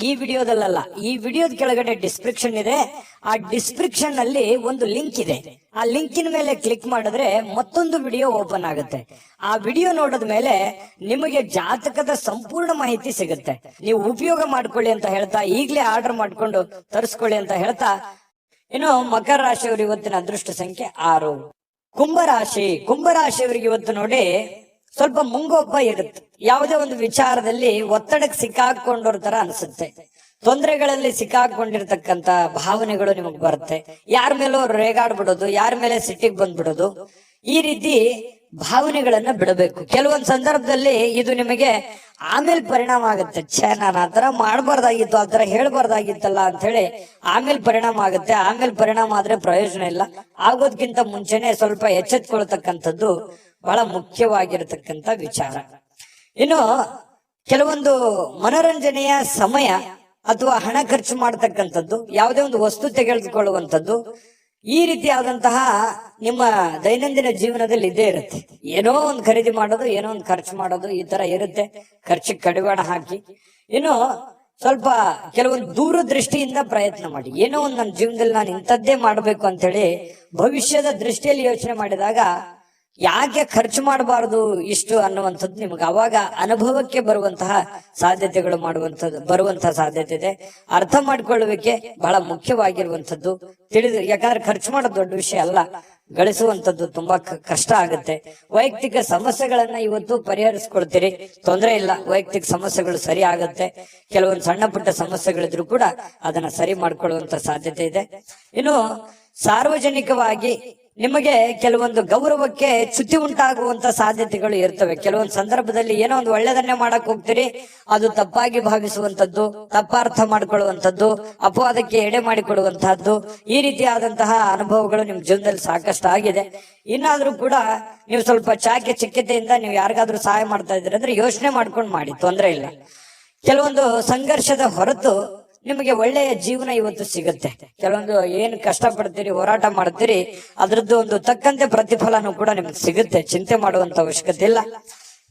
ಈ ವಿಡಿಯೋದಲ್ಲ, ಈ ವಿಡಿಯೋದ ಕೆಳಗಡೆ ಡಿಸ್ಕ್ರಿಪ್ಷನ್ ಇದೆ. ಆ ಡಿಸ್ಕ್ರಿಪ್ಷನ್ ಅಲ್ಲಿ ಒಂದು ಲಿಂಕ್ ಇದೆ. ಆ ಲಿಂಕಿನ ಮೇಲೆ ಕ್ಲಿಕ್ ಮಾಡಿದ್ರೆ ಮತ್ತೊಂದು ವಿಡಿಯೋ ಓಪನ್ ಆಗುತ್ತೆ. ಆ ವಿಡಿಯೋ ನೋಡಿದ ಮೇಲೆ ನಿಮಗೆ ಜಾತಕದ ಸಂಪೂರ್ಣ ಮಾಹಿತಿ ಸಿಗುತ್ತೆ. ನೀವು ಉಪಯೋಗ ಮಾಡ್ಕೊಳ್ಳಿ ಅಂತ ಹೇಳ್ತಾ, ಈಗಲೇ ಆರ್ಡರ್ ಮಾಡ್ಕೊಂಡು ತರಿಸ್ಕೊಳ್ಳಿ ಅಂತ ಹೇಳ್ತಾ, ಇನ್ನು ಮಕರ ರಾಶಿಯವರು ಇವತ್ತಿನ ಅದೃಷ್ಟ ಸಂಖ್ಯೆ 6. ಕುಂಭರಾಶಿಯವರಿಗೆ ಇವತ್ತು ನೋಡಿ ಸ್ವಲ್ಪ ಮುಂಗೋಪ ಇರುತ್ತೆ. ಯಾವುದೇ ಒಂದು ವಿಚಾರದಲ್ಲಿ ಒತ್ತಡಕ್ಕೆ ಸಿಕ್ಕಾಕೊಂಡವ್ರ ತರ ಅನ್ಸುತ್ತೆ. ತೊಂದರೆಗಳಲ್ಲಿ ಸಿಕ್ಕಾಕೊಂಡಿರ್ತಕ್ಕಂತ ಭಾವನೆಗಳು ನಿಮಗ್ ಬರುತ್ತೆ. ಯಾರ ಮೇಲೂ ರೇಗಾಡ್ಬಿಡೋದು, ಯಾರ ಮೇಲೆ ಸಿಟ್ಟಿಗೆ ಬಂದ್ಬಿಡೋದು, ಈ ರೀತಿ ಭಾವನೆಗಳನ್ನ ಬಿಡಬೇಕು. ಕೆಲವೊಂದು ಸಂದರ್ಭದಲ್ಲಿ ಇದು ನಿಮಗೆ ಆಮೇಲೆ ಪರಿಣಾಮ ಆಗುತ್ತೆ. ನಾನು ಆತರ ಮಾಡಬಾರ್ದಾಗಿತ್ತು, ಆತರ ಹೇಳ್ಬಾರ್ದಾಗಿತ್ತಲ್ಲ ಅಂತ ಹೇಳಿ ಆಮೇಲೆ ಪರಿಣಾಮ ಆಗುತ್ತೆ. ಆಮೇಲೆ ಪರಿಣಾಮ ಆದ್ರೆ ಪ್ರಯೋಜನ ಇಲ್ಲ. ಆಗೋದ್ಕಿಂತ ಮುಂಚೆನೆ ಸ್ವಲ್ಪ ಎಚ್ಚೆತ್ಕೊಳ್ತಕ್ಕಂಥದ್ದು ಬಹಳ ಮುಖ್ಯವಾಗಿರತಕ್ಕಂತ ವಿಚಾರ. ಇನ್ನು ಕೆಲವೊಂದು ಮನೋರಂಜನೆಯ ಸಮಯ ಅಥವಾ ಹಣ ಖರ್ಚು ಮಾಡತಕ್ಕಂಥದ್ದು, ಯಾವುದೇ ಒಂದು ವಸ್ತು ತೆಗೆದುಕೊಳ್ಳುವಂಥದ್ದು, ಈ ರೀತಿಯಾದಂತಹ ನಿಮ್ಮ ದೈನಂದಿನ ಜೀವನದಲ್ಲಿ ಇದ್ದೇ ಇರುತ್ತೆ. ಏನೋ ಒಂದು ಖರೀದಿ ಮಾಡೋದು, ಏನೋ ಒಂದು ಖರ್ಚು ಮಾಡೋದು, ಈ ತರ ಇರುತ್ತೆ. ಖರ್ಚಿಗೆ ಕಡಿವಾಣ ಹಾಕಿ ಇನ್ನು ಸ್ವಲ್ಪ ಕೆಲವೊಂದು ದೂರದೃಷ್ಟಿಯಿಂದ ಪ್ರಯತ್ನ ಮಾಡಿ. ಏನೋ ಒಂದು ನನ್ನ ಜೀವನದಲ್ಲಿ ನಾನು ಇಂಥದ್ದೇ ಮಾಡ್ಬೇಕು ಅಂತ ಹೇಳಿ ಭವಿಷ್ಯದ ದೃಷ್ಟಿಯಲ್ಲಿ ಯೋಚನೆ ಮಾಡಿದಾಗ ಯಾಕೆ ಖರ್ಚು ಮಾಡಬಾರದು ಇಷ್ಟು ಅನ್ನುವಂಥದ್ದು ನಿಮ್ಗೆ ಅವಾಗ ಅನುಭವಕ್ಕೆ ಬರುವಂತಹ ಸಾಧ್ಯತೆಗಳು ಬರುವಂತಹ ಸಾಧ್ಯತೆ ಇದೆ. ಅರ್ಥ ಮಾಡ್ಕೊಳ್ಳುವಿಕೆ ಬಹಳ ಮುಖ್ಯವಾಗಿರುವಂತದ್ದು. ಯಾಕಂದ್ರೆ ಖರ್ಚು ಮಾಡೋದು ದೊಡ್ಡ ವಿಷಯ ಅಲ್ಲ, ಗಳಿಸುವಂತದ್ದು ತುಂಬಾ ಕಷ್ಟ ಆಗುತ್ತೆ. ವೈಯಕ್ತಿಕ ಸಮಸ್ಯೆಗಳನ್ನ ಇವತ್ತು ಪರಿಹರಿಸ್ಕೊಳ್ತೀರಿ, ತೊಂದರೆ ಇಲ್ಲ. ವೈಯಕ್ತಿಕ ಸಮಸ್ಯೆಗಳು ಸರಿ ಆಗುತ್ತೆ. ಕೆಲವೊಂದು ಸಣ್ಣ ಪುಟ್ಟ ಸಮಸ್ಯೆಗಳಿದ್ರು ಕೂಡ ಅದನ್ನ ಸರಿ ಮಾಡ್ಕೊಳ್ಳುವಂತ ಸಾಧ್ಯತೆ ಇದೆ. ಇನ್ನು ಸಾರ್ವಜನಿಕವಾಗಿ ನಿಮಗೆ ಕೆಲವೊಂದು ಗೌರವಕ್ಕೆ ಚ್ಯುತಿ ಉಂಟಾಗುವಂತ ಸಾಧ್ಯತೆಗಳು ಇರ್ತವೆ. ಕೆಲವೊಂದು ಸಂದರ್ಭದಲ್ಲಿ ಏನೋ ಒಂದು ಒಳ್ಳೆದನ್ನೇ ಮಾಡಕ್ ಹೋಗ್ತೀರಿ, ಅದು ತಪ್ಪಾಗಿ ಭಾವಿಸುವಂತದ್ದು, ತಪ್ಪಾರ್ಥ ಮಾಡ್ಕೊಳ್ಳುವಂತದ್ದು, ಅಪವಾದಕ್ಕೆ ಎಡೆ ಮಾಡಿಕೊಡುವಂತಹದ್ದು, ಈ ರೀತಿಯಾದಂತಹ ಅನುಭವಗಳು ನಿಮ್ ಜೀವನದಲ್ಲಿ ಸಾಕಷ್ಟು ಆಗಿದೆ. ಇನ್ನಾದ್ರೂ ಕೂಡ ನೀವು ಸ್ವಲ್ಪ ಚಾಕೆ ಚಿಕ್ಕತೆಯಿಂದ ನೀವು ಯಾರಿಗಾದ್ರೂ ಸಹಾಯ ಮಾಡ್ತಾ ಇದ್ದೀರಿ ಅಂದ್ರೆ ಯೋಚನೆ ಮಾಡ್ಕೊಂಡು ಮಾಡಿ, ತೊಂದರೆ ಇಲ್ಲ. ಕೆಲವೊಂದು ಸಂಘರ್ಷದ ಹೊರತು ನಿಮಗೆ ಒಳ್ಳೆಯ ಜೀವನ ಇವತ್ತು ಸಿಗುತ್ತೆ. ಕೆಲವೊಂದು ಏನು ಕಷ್ಟ ಪಡ್ತೀರಿ, ಹೋರಾಟ ಮಾಡ್ತೀರಿ, ಅದ್ರದ್ದು ಒಂದು ತಕ್ಕಂತೆ ಪ್ರತಿಫಲನೂ ಕೂಡ ನಿಮ್ಗೆ ಸಿಗುತ್ತೆ. ಚಿಂತೆ ಮಾಡುವಂತ ಅವಶ್ಯಕತೆ ಇಲ್ಲ.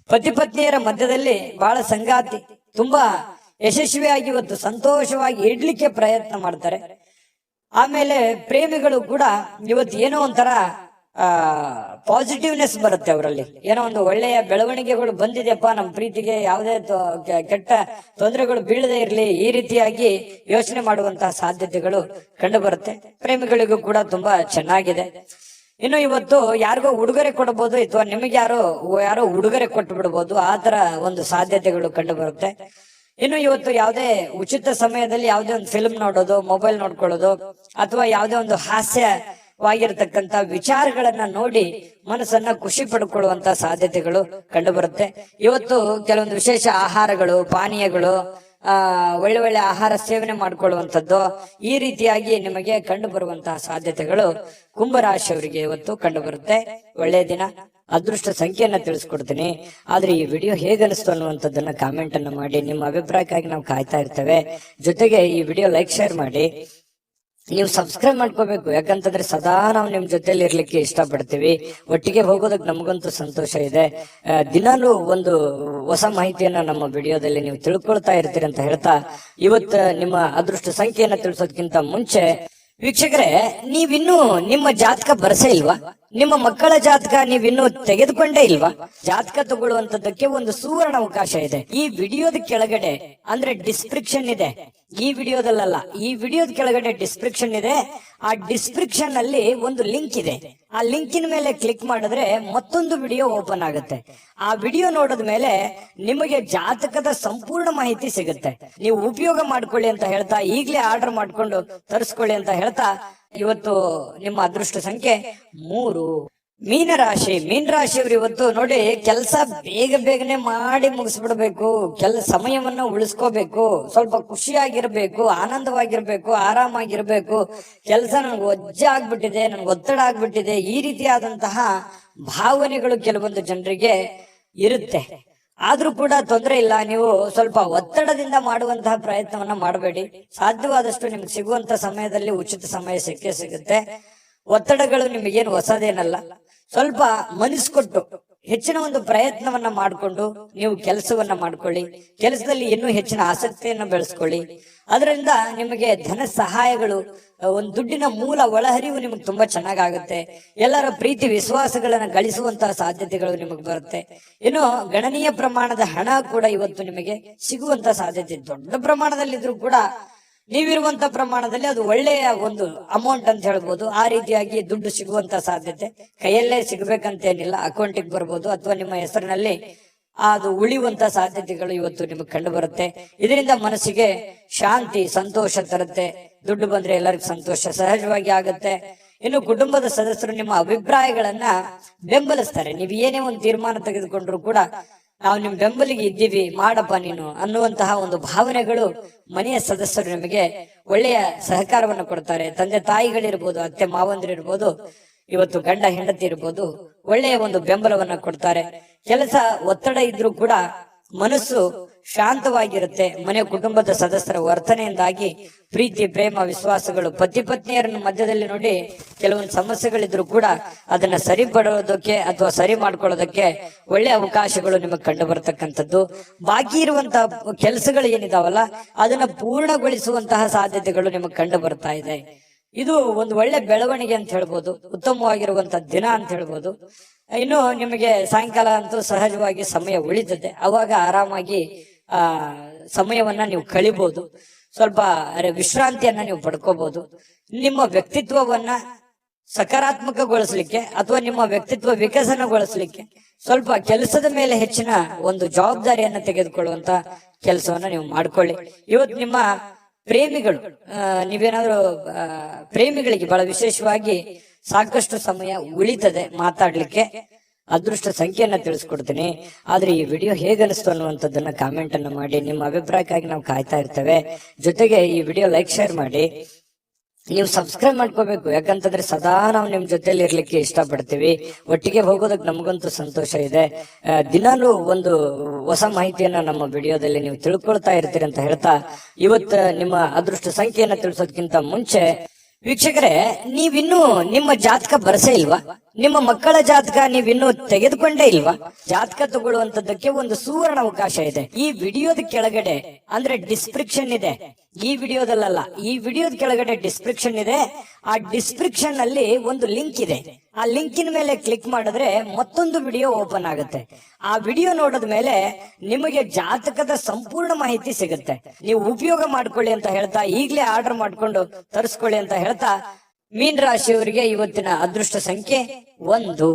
ಪತಿ ಪತ್ನಿಯರ ಮಧ್ಯದಲ್ಲಿ ಬಹಳ ಸಂಗಾತಿ ತುಂಬಾ ಯಶಸ್ವಿಯಾಗಿ ಇವತ್ತು ಸಂತೋಷವಾಗಿ ಇಡ್ಲಿಕ್ಕೆ ಪ್ರಯತ್ನ ಮಾಡ್ತಾರೆ. ಆಮೇಲೆ ಪ್ರೇಮಿಗಳು ಕೂಡ ಇವತ್ತು ಏನೋ ಒಂಥರ ಪಾಸಿಟಿವ್ನೆಸ್ ಬರುತ್ತೆ ಅವರಲ್ಲಿ. ಏನೋ ಒಂದು ಒಳ್ಳೆಯ ಬೆಳವಣಿಗೆಗಳು ಬಂದಿದೆಯಪ್ಪ, ನಮ್ಮ ಪ್ರೀತಿಗೆ ಯಾವುದೇ ಕೆಟ್ಟ ತೊಂದರೆಗಳು ಬೀಳದೆ ಇರಲಿ, ಈ ರೀತಿಯಾಗಿ ಯೋಚನೆ ಮಾಡುವಂತಹ ಸಾಧ್ಯತೆಗಳು ಕಂಡು ಬರುತ್ತೆ. ಪ್ರೇಮಿಗಳಿಗೂ ಕೂಡ ತುಂಬಾ ಚೆನ್ನಾಗಿದೆ. ಇನ್ನು ಇವತ್ತು ಯಾರಿಗೋ ಉಡುಗೊರೆ ಕೊಡಬಹುದು, ಅಥವಾ ನಿಮಗೆ ಯಾರೋ ಉಡುಗೊರೆ ಕೊಟ್ಟು ಬಿಡಬಹುದು, ಆ ತರ ಒಂದು ಸಾಧ್ಯತೆಗಳು ಕಂಡು ಬರುತ್ತೆ. ಇನ್ನು ಇವತ್ತು ಯಾವುದೇ ಉಚಿತ ಸಮಯದಲ್ಲಿ ಯಾವುದೇ ಒಂದು ಫಿಲ್ಮ್ ನೋಡೋದು, ಮೊಬೈಲ್ ನೋಡ್ಕೊಳ್ಳೋದು, ಅಥವಾ ಯಾವುದೇ ಒಂದು ಹಾಸ್ಯ ವಾಗಿರತಕ್ಕಂತ ವಿಚಾರಗಳನ್ನ ನೋಡಿ ಮನಸ್ಸನ್ನ ಖುಷಿ ಪಡ್ಕೊಳ್ಳುವಂತ ಸಾಧ್ಯತೆಗಳು ಕಂಡು ಬರುತ್ತೆ. ಇವತ್ತು ಕೆಲವೊಂದು ವಿಶೇಷ ಆಹಾರಗಳು, ಪಾನೀಯಗಳು, ಒಳ್ಳೆ ಒಳ್ಳೆ ಆಹಾರ ಸೇವನೆ ಮಾಡ್ಕೊಳ್ಳುವಂಥದ್ದು, ಈ ರೀತಿಯಾಗಿ ನಿಮಗೆ ಕಂಡು ಬರುವಂತಹ ಸಾಧ್ಯತೆಗಳು ಕುಂಭರಾಶಿಯವರಿಗೆ ಇವತ್ತು ಕಂಡು ಬರುತ್ತೆ. ಒಳ್ಳೆಯ ದಿನ. ಅದೃಷ್ಟ ಸಂಖ್ಯೆಯನ್ನ ತಿಳಿಸ್ಕೊಡ್ತೀನಿ. ಆದ್ರೆ ಈ ವಿಡಿಯೋ ಹೇಗನಿಸ್ತು ಅನ್ನುವಂಥದ್ದನ್ನ ಕಾಮೆಂಟ್ ಅನ್ನ ಮಾಡಿ. ನಿಮ್ಮ ಅಭಿಪ್ರಾಯಕ್ಕಾಗಿ ನಾವು ಕಾಯ್ತಾ ಇರ್ತೇವೆ. ಜೊತೆಗೆ ಈ ವಿಡಿಯೋ ಲೈಕ್, ಶೇರ್ ಮಾಡಿ. ನೀವು ಸಬ್ಸ್ಕ್ರೈಬ್ ಮಾಡ್ಕೋಬೇಕು, ಯಾಕಂತಂದ್ರೆ ಸದಾ ನಾವು ನಿಮ್ ಜೊತೆಲಿ ಇರ್ಲಿಕ್ಕೆ ಇಷ್ಟಪಡ್ತೀವಿ. ಒಟ್ಟಿಗೆ ಹೋಗೋದಕ್ಕೆ ನಮಗಂತೂ ಸಂತೋಷ ಇದೆ. ದಿನಾಲೂ ಒಂದು ಹೊಸ ಮಾಹಿತಿಯನ್ನ ನಮ್ಮ ವಿಡಿಯೋದಲ್ಲಿ ನೀವು ತಿಳ್ಕೊಳ್ತಾ ಇರ್ತೀರಿ ಅಂತ ಹೇಳ್ತಾ, ಇವತ್ತು ನಿಮ್ಮ ಅದೃಷ್ಟ ಸಂಖ್ಯೆಯನ್ನ ತಿಳಿಸೋದಕ್ಕಿಂತ ಮುಂಚೆ ವೀಕ್ಷಕರೇ, ನೀವಿನ್ನೂ ನಿಮ್ಮ ಜಾತಕ ಬರಸೇ ಇಲ್ವಾ? ನಿಮ್ಮ ಮಕ್ಕಳ ಜಾತಕ ನೀವಿನ್ನೂ ತೆಗೆದುಕೊಂಡೇ ಇಲ್ವಾ? ಜಾತಕ ತಗೊಳ್ಳುವಂತದ್ದಕ್ಕೆ ಒಂದು ಸುವರ್ಣ ಅವಕಾಶ ಇದೆ. ಈ ವಿಡಿಯೋದ ಕೆಳಗಡೆ ಅಂದ್ರೆ ಡಿಸ್ಕ್ರಿಪ್ಷನ್ ಇದೆ. ಈ ವಿಡಿಯೋದಲ್ಲ, ಈ ವಿಡಿಯೋದ ಕೆಳಗಡೆ ಡಿಸ್ಕ್ರಿಪ್ಷನ್ ಇದೆ. ಆ ಡಿಸ್ಕ್ರಿಪ್ಷನ್ ಅಲ್ಲಿ ಒಂದು ಲಿಂಕ್ ಇದೆ. ಆ ಲಿಂಕಿನ ಮೇಲೆ ಕ್ಲಿಕ್ ಮಾಡಿದ್ರೆ ಮತ್ತೊಂದು ವಿಡಿಯೋ ಓಪನ್ ಆಗುತ್ತೆ. ಆ ವಿಡಿಯೋ ನೋಡಿದ ಮೇಲೆ ನಿಮಗೆ ಜಾತಕದ ಸಂಪೂರ್ಣ ಮಾಹಿತಿ ಸಿಗುತ್ತೆ. ನೀವು ಉಪಯೋಗ ಮಾಡ್ಕೊಳ್ಳಿ ಅಂತ ಹೇಳ್ತಾ, ಈಗಲೇ ಆರ್ಡರ್ ಮಾಡ್ಕೊಂಡು ತರಿಸ್ಕೊಳ್ಳಿ ಅಂತ ಹೇಳ್ತಾ, ಇವತ್ತು ನಿಮ್ಮ ಅದೃಷ್ಟ ಸಂಖ್ಯೆ 3. ಮೀನರಾಶಿ. ಮೀನರಾಶಿಯವರು ಇವತ್ತು ನೋಡಿ, ಕೆಲಸ ಬೇಗ ಬೇಗನೆ ಮಾಡಿ ಮುಗಿಸ್ಬಿಡ್ಬೇಕು, ಸಮಯವನ್ನ ಉಳಿಸ್ಕೋಬೇಕು, ಸ್ವಲ್ಪ ಖುಷಿಯಾಗಿರ್ಬೇಕು, ಆನಂದವಾಗಿರ್ಬೇಕು, ಆರಾಮಾಗಿರ್ಬೇಕು. ಕೆಲಸ ನನ್ಗೆ ಒಜ್ಜೆ ಆಗ್ಬಿಟ್ಟಿದೆ, ನನ್ಗೆ ಒತ್ತಡ ಆಗ್ಬಿಟ್ಟಿದೆ, ಈ ರೀತಿಯಾದಂತಹ ಭಾವನೆಗಳು ಕೆಲವೊಂದು ಜನರಿಗೆ ಇರುತ್ತೆ. ಆದ್ರೂ ಕೂಡ ತೊಂದರೆ ಇಲ್ಲ. ನೀವು ಸ್ವಲ್ಪ ಒತ್ತಡದಿಂದ ಮಾಡುವಂತಹ ಪ್ರಯತ್ನವನ್ನ ಮಾಡಬೇಡಿ. ಸಾಧ್ಯವಾದಷ್ಟು ನಿಮ್ಗೆ ಸಿಗುವಂತ ಸಮಯದಲ್ಲಿ ಉಚಿತ ಸಮಯ ಸಿಕ್ಕೇ ಸಿಗುತ್ತೆ. ಒತ್ತಡಗಳು ನಿಮಗೇನು ಹೊಸದೇನಲ್ಲ. ಸ್ವಲ್ಪ ಮನಸ್ಸು ಕೊಟ್ಟು ಹೆಚ್ಚಿನ ಒಂದು ಪ್ರಯತ್ನವನ್ನ ಮಾಡಿಕೊಂಡು ನೀವು ಕೆಲಸವನ್ನ ಮಾಡ್ಕೊಳ್ಳಿ. ಕೆಲಸದಲ್ಲಿ ಇನ್ನೂ ಹೆಚ್ಚಿನ ಆಸಕ್ತಿಯನ್ನ ಬೆಳೆಸ್ಕೊಳ್ಳಿ. ಅದರಿಂದ ನಿಮಗೆ ಧನ ಸಹಾಯಗಳು, ಒಂದು ದುಡ್ಡಿನ ಮೂಲ ಒಳಹರಿವು ನಿಮಗೆ ತುಂಬಾ ಚೆನ್ನಾಗಾಗುತ್ತೆ. ಎಲ್ಲರ ಪ್ರೀತಿ ವಿಶ್ವಾಸಗಳನ್ನ ಗಳಿಸುವಂತಹ ಸಾಧ್ಯತೆಗಳು ನಿಮಗೆ ಬರುತ್ತೆ. ಇನ್ನು ಗಣನೀಯ ಪ್ರಮಾಣದ ಹಣ ಕೂಡ ಇವತ್ತು ನಿಮಗೆ ಸಿಗುವಂತ ಸಾಧ್ಯತೆ. ದೊಡ್ಡ ಪ್ರಮಾಣದಲ್ಲಿದ್ರು ಕೂಡ ನೀವಿರುವಂತ ಪ್ರಮಾಣದಲ್ಲಿ ಅದು ಒಳ್ಳೆಯ ಒಂದು ಅಮೌಂಟ್ ಅಂತ ಹೇಳ್ಬೋದು. ಆ ರೀತಿಯಾಗಿ ದುಡ್ಡು ಸಿಗುವಂತ ಸಾಧ್ಯತೆ. ಕೈಯಲ್ಲೇ ಸಿಗ್ಬೇಕಂತೇನಿಲ್ಲ, ಅಕೌಂಟಿಗೆ ಬರ್ಬೋದು, ಅಥವಾ ನಿಮ್ಮ ಹೆಸರಿನಲ್ಲಿ ಅದು ಉಳಿಯುವಂತ ಸಾಧ್ಯತೆಗಳು ಇವತ್ತು ನಿಮಗೆ ಕಂಡು ಬರುತ್ತೆ. ಇದರಿಂದ ಮನಸ್ಸಿಗೆ ಶಾಂತಿ, ಸಂತೋಷ ತರುತ್ತೆ. ದುಡ್ಡು ಬಂದ್ರೆ ಎಲ್ಲರಿಗೂ ಸಂತೋಷ ಸಹಜವಾಗಿ ಆಗುತ್ತೆ. ಇನ್ನು ಕುಟುಂಬದ ಸದಸ್ಯರು ನಿಮ್ಮ ಅಭಿಪ್ರಾಯಗಳನ್ನ ಬೆಂಬಲಿಸ್ತಾರೆ. ನೀವು ಏನೇ ಒಂದು ತೀರ್ಮಾನ ತೆಗೆದುಕೊಂಡ್ರು ಕೂಡ ನಾವು ನಿಮ್ ಬೆಂಬಲಿಗೆ ಇದ್ದೀವಿ, ಮಾಡಪ್ಪ ನೀನು ಅನ್ನುವಂತಹ ಒಂದು ಭಾವನೆಗಳು ಮನೆಯ ಸದಸ್ಯರು ನಿಮಗೆ ಒಳ್ಳೆಯ ಸಹಕಾರವನ್ನು ಕೊಡ್ತಾರೆ. ತಂದೆ ತಾಯಿಗಳಿರ್ಬೋದು, ಅತ್ತೆ ಮಾವಂದಿರಿರ್ಬೋದು, ಇವತ್ತು ಗಂಡ ಹೆಂಡತಿ ಇರ್ಬೋದು, ಒಳ್ಳೆಯ ಒಂದು ಬೆಂಬಲವನ್ನ ಕೊಡ್ತಾರೆ. ಕೆಲಸ ಒತ್ತಡ ಇದ್ರೂ ಕೂಡ ಮನಸ್ಸು ಶಾಂತವಾಗಿರುತ್ತೆ. ಮನೆ ಕುಟುಂಬದ ಸದಸ್ಯರ ವರ್ತನೆಯಿಂದಾಗಿ ಪ್ರೀತಿ, ಪ್ರೇಮ, ವಿಶ್ವಾಸಗಳು, ಪತಿ ಪತ್ನಿಯರ ಮಧ್ಯದಲ್ಲಿ ನೋಡಿ ಕೆಲವೊಂದು ಸಮಸ್ಯೆಗಳಿದ್ರು ಕೂಡ ಅದನ್ನ ಸರಿಪಡೋದಕ್ಕೆ ಅಥವಾ ಸರಿ ಮಾಡ್ಕೊಳ್ಳೋದಕ್ಕೆ ಒಳ್ಳೆ ಅವಕಾಶಗಳು ನಿಮಗೆ ಕಂಡು ಬರತಕ್ಕಂಥದ್ದು. ಬಾಕಿ ಇರುವಂತಹ ಕೆಲಸಗಳು ಏನಿದಾವಲ್ಲ ಅದನ್ನ ಪೂರ್ಣಗೊಳಿಸುವಂತಹ ಸಾಧ್ಯತೆಗಳು ನಿಮಗೆ ಕಂಡು ಬರ್ತಾ ಇದೆ. ಇದು ಒಂದು ಒಳ್ಳೆ ಬೆಳವಣಿಗೆ ಅಂತ ಹೇಳ್ಬೋದು, ಉತ್ತಮವಾಗಿರುವಂತಹ ದಿನ ಅಂತ ಹೇಳ್ಬೋದು. ಇನ್ನು ನಿಮಗೆ ಸಾಯಂಕಾಲ ಅಂತೂ ಸಹಜವಾಗಿ ಸಮಯ ಉಳಿತದೆ. ಅವಾಗ ಆರಾಮಾಗಿ ಸಮಯವನ್ನ ನೀವು ಕಳಿಬಹುದು. ಸ್ವಲ್ಪ ವಿಶ್ರಾಂತಿಯನ್ನ ನೀವು ಪಡ್ಕೋಬಹುದು. ನಿಮ್ಮ ವ್ಯಕ್ತಿತ್ವವನ್ನ ಸಕಾರಾತ್ಮಕಗೊಳಿಸ್ಲಿಕ್ಕೆ ಅಥವಾ ನಿಮ್ಮ ವ್ಯಕ್ತಿತ್ವ ವಿಕಸನಗೊಳಿಸ್ಲಿಕ್ಕೆ ಸ್ವಲ್ಪ ಕೆಲಸದ ಮೇಲೆ ಹೆಚ್ಚಿನ ಒಂದು ಜವಾಬ್ದಾರಿಯನ್ನ ತೆಗೆದುಕೊಳ್ಳುವಂತ ಕೆಲಸವನ್ನ ನೀವು ಮಾಡ್ಕೊಳ್ಳಿ. ಇವತ್ತು ನಿಮ್ಮ ಪ್ರೇಮಿಗಳು, ನೀವೇನಾದ್ರೂ ಪ್ರೇಮಿಗಳಿಗೆ ಬಹಳ ವಿಶೇಷವಾಗಿ ಸಾಕಷ್ಟು ಸಮಯ ಉಳಿತದೆ ಮಾತಾಡ್ಲಿಕ್ಕೆ. ಅದೃಷ್ಟ ಸಂಖ್ಯೆಯನ್ನ ತಿಳಿಸ್ಕೊಡ್ತೀನಿ. ಆದ್ರೆ ಈ ವಿಡಿಯೋ ಹೇಗನಿಸ್ತು ಅನ್ನುವಂಥದ್ದನ್ನ ಕಾಮೆಂಟ್ ಅನ್ನ ಮಾಡಿ. ನಿಮ್ಮ ಅಭಿಪ್ರಾಯಕ್ಕಾಗಿ ನಾವು ಕಾಯ್ತಾ ಇರ್ತೇವೆ. ಜೊತೆಗೆ ಈ ವಿಡಿಯೋ ಲೈಕ್, ಶೇರ್ ಮಾಡಿ. ನೀವು ಸಬ್ಸ್ಕ್ರೈಬ್ ಮಾಡ್ಕೋಬೇಕು, ಯಾಕಂತಂದ್ರೆ ಸದಾ ನಾವು ನಿಮ್ ಜೊತೆಲಿ ಇರ್ಲಿಕ್ಕೆ ಇಷ್ಟಪಡ್ತೀವಿ. ಒಟ್ಟಿಗೆ ಹೋಗೋದಕ್ಕೆ ನಮಗಂತೂ ಸಂತೋಷ ಇದೆ. ದಿನಾಲೂ ಒಂದು ಹೊಸ ಮಾಹಿತಿಯನ್ನ ನಮ್ಮ ವಿಡಿಯೋದಲ್ಲಿ ನೀವು ತಿಳ್ಕೊಳ್ತಾ ಇರ್ತೀರಿ ಅಂತ ಹೇಳ್ತಾ, ಇವತ್ತು ನಿಮ್ಮ ಅದೃಷ್ಟ ಸಂಖ್ಯೆಯನ್ನ ತಿಳಿಸೋದಕ್ಕಿಂತ ಮುಂಚೆ ವೀಕ್ಷಕರೇ, ನೀವಿನ್ನೂ ನಿಮ್ಮ ಜಾತಕ ಬರಸೇ ಇಲ್ವಾ? ನಿಮ್ಮ ಮಕ್ಕಳ ಜಾತಕ ನೀವಿನ್ನೂ ತೆಗೆದುಕೊಂಡೇ ಇಲ್ವಾ? ಜಾತಕ ತಗೊಳ್ಳುವಂತದ್ದಕ್ಕೆ ಒಂದು ಸುವರ್ಣ ಅವಕಾಶ ಇದೆ. ಈ ವಿಡಿಯೋದ ಕೆಳಗಡೆ ಅಂದ್ರೆ ಡಿಸ್ಕ್ರಿಪ್ಷನ್ ಇದೆ. ಈ ವಿಡಿಯೋದಲ್ಲ, ಈ ವಿಡಿಯೋದ ಕೆಳಗಡೆ ಡಿಸ್ಕ್ರಿಪ್ಷನ್ ಇದೆ. ಆ ಡಿಸ್ಕ್ರಿಪ್ಷನ್ ಅಲ್ಲಿ ಒಂದು ಲಿಂಕ್ ಇದೆ. ಆ ಲಿಂಕಿನ ಮೇಲೆ ಕ್ಲಿಕ್ ಮಾಡಿದ್ರೆ ಮತ್ತೊಂದು ವಿಡಿಯೋ ಓಪನ್ ಆಗುತ್ತೆ. ಆ ವಿಡಿಯೋ ನೋಡಿದ ಮೇಲೆ ನಿಮಗೆ ಜಾತಕದ ಸಂಪೂರ್ಣ ಮಾಹಿತಿ ಸಿಗುತ್ತೆ. ನೀವು ಉಪಯೋಗ ಮಾಡ್ಕೊಳ್ಳಿ ಅಂತ ಹೇಳ್ತಾ, ಈಗಲೇ ಆರ್ಡರ್ ಮಾಡ್ಕೊಂಡು ತರಿಸ್ಕೊಳ್ಳಿ ಅಂತ ಹೇಳ್ತಾ, ಮೀನ ರಾಶಿಯವರಿಗೆ ಇವತ್ತಿನ ಅದೃಷ್ಟ ಸಂಖ್ಯೆ 1.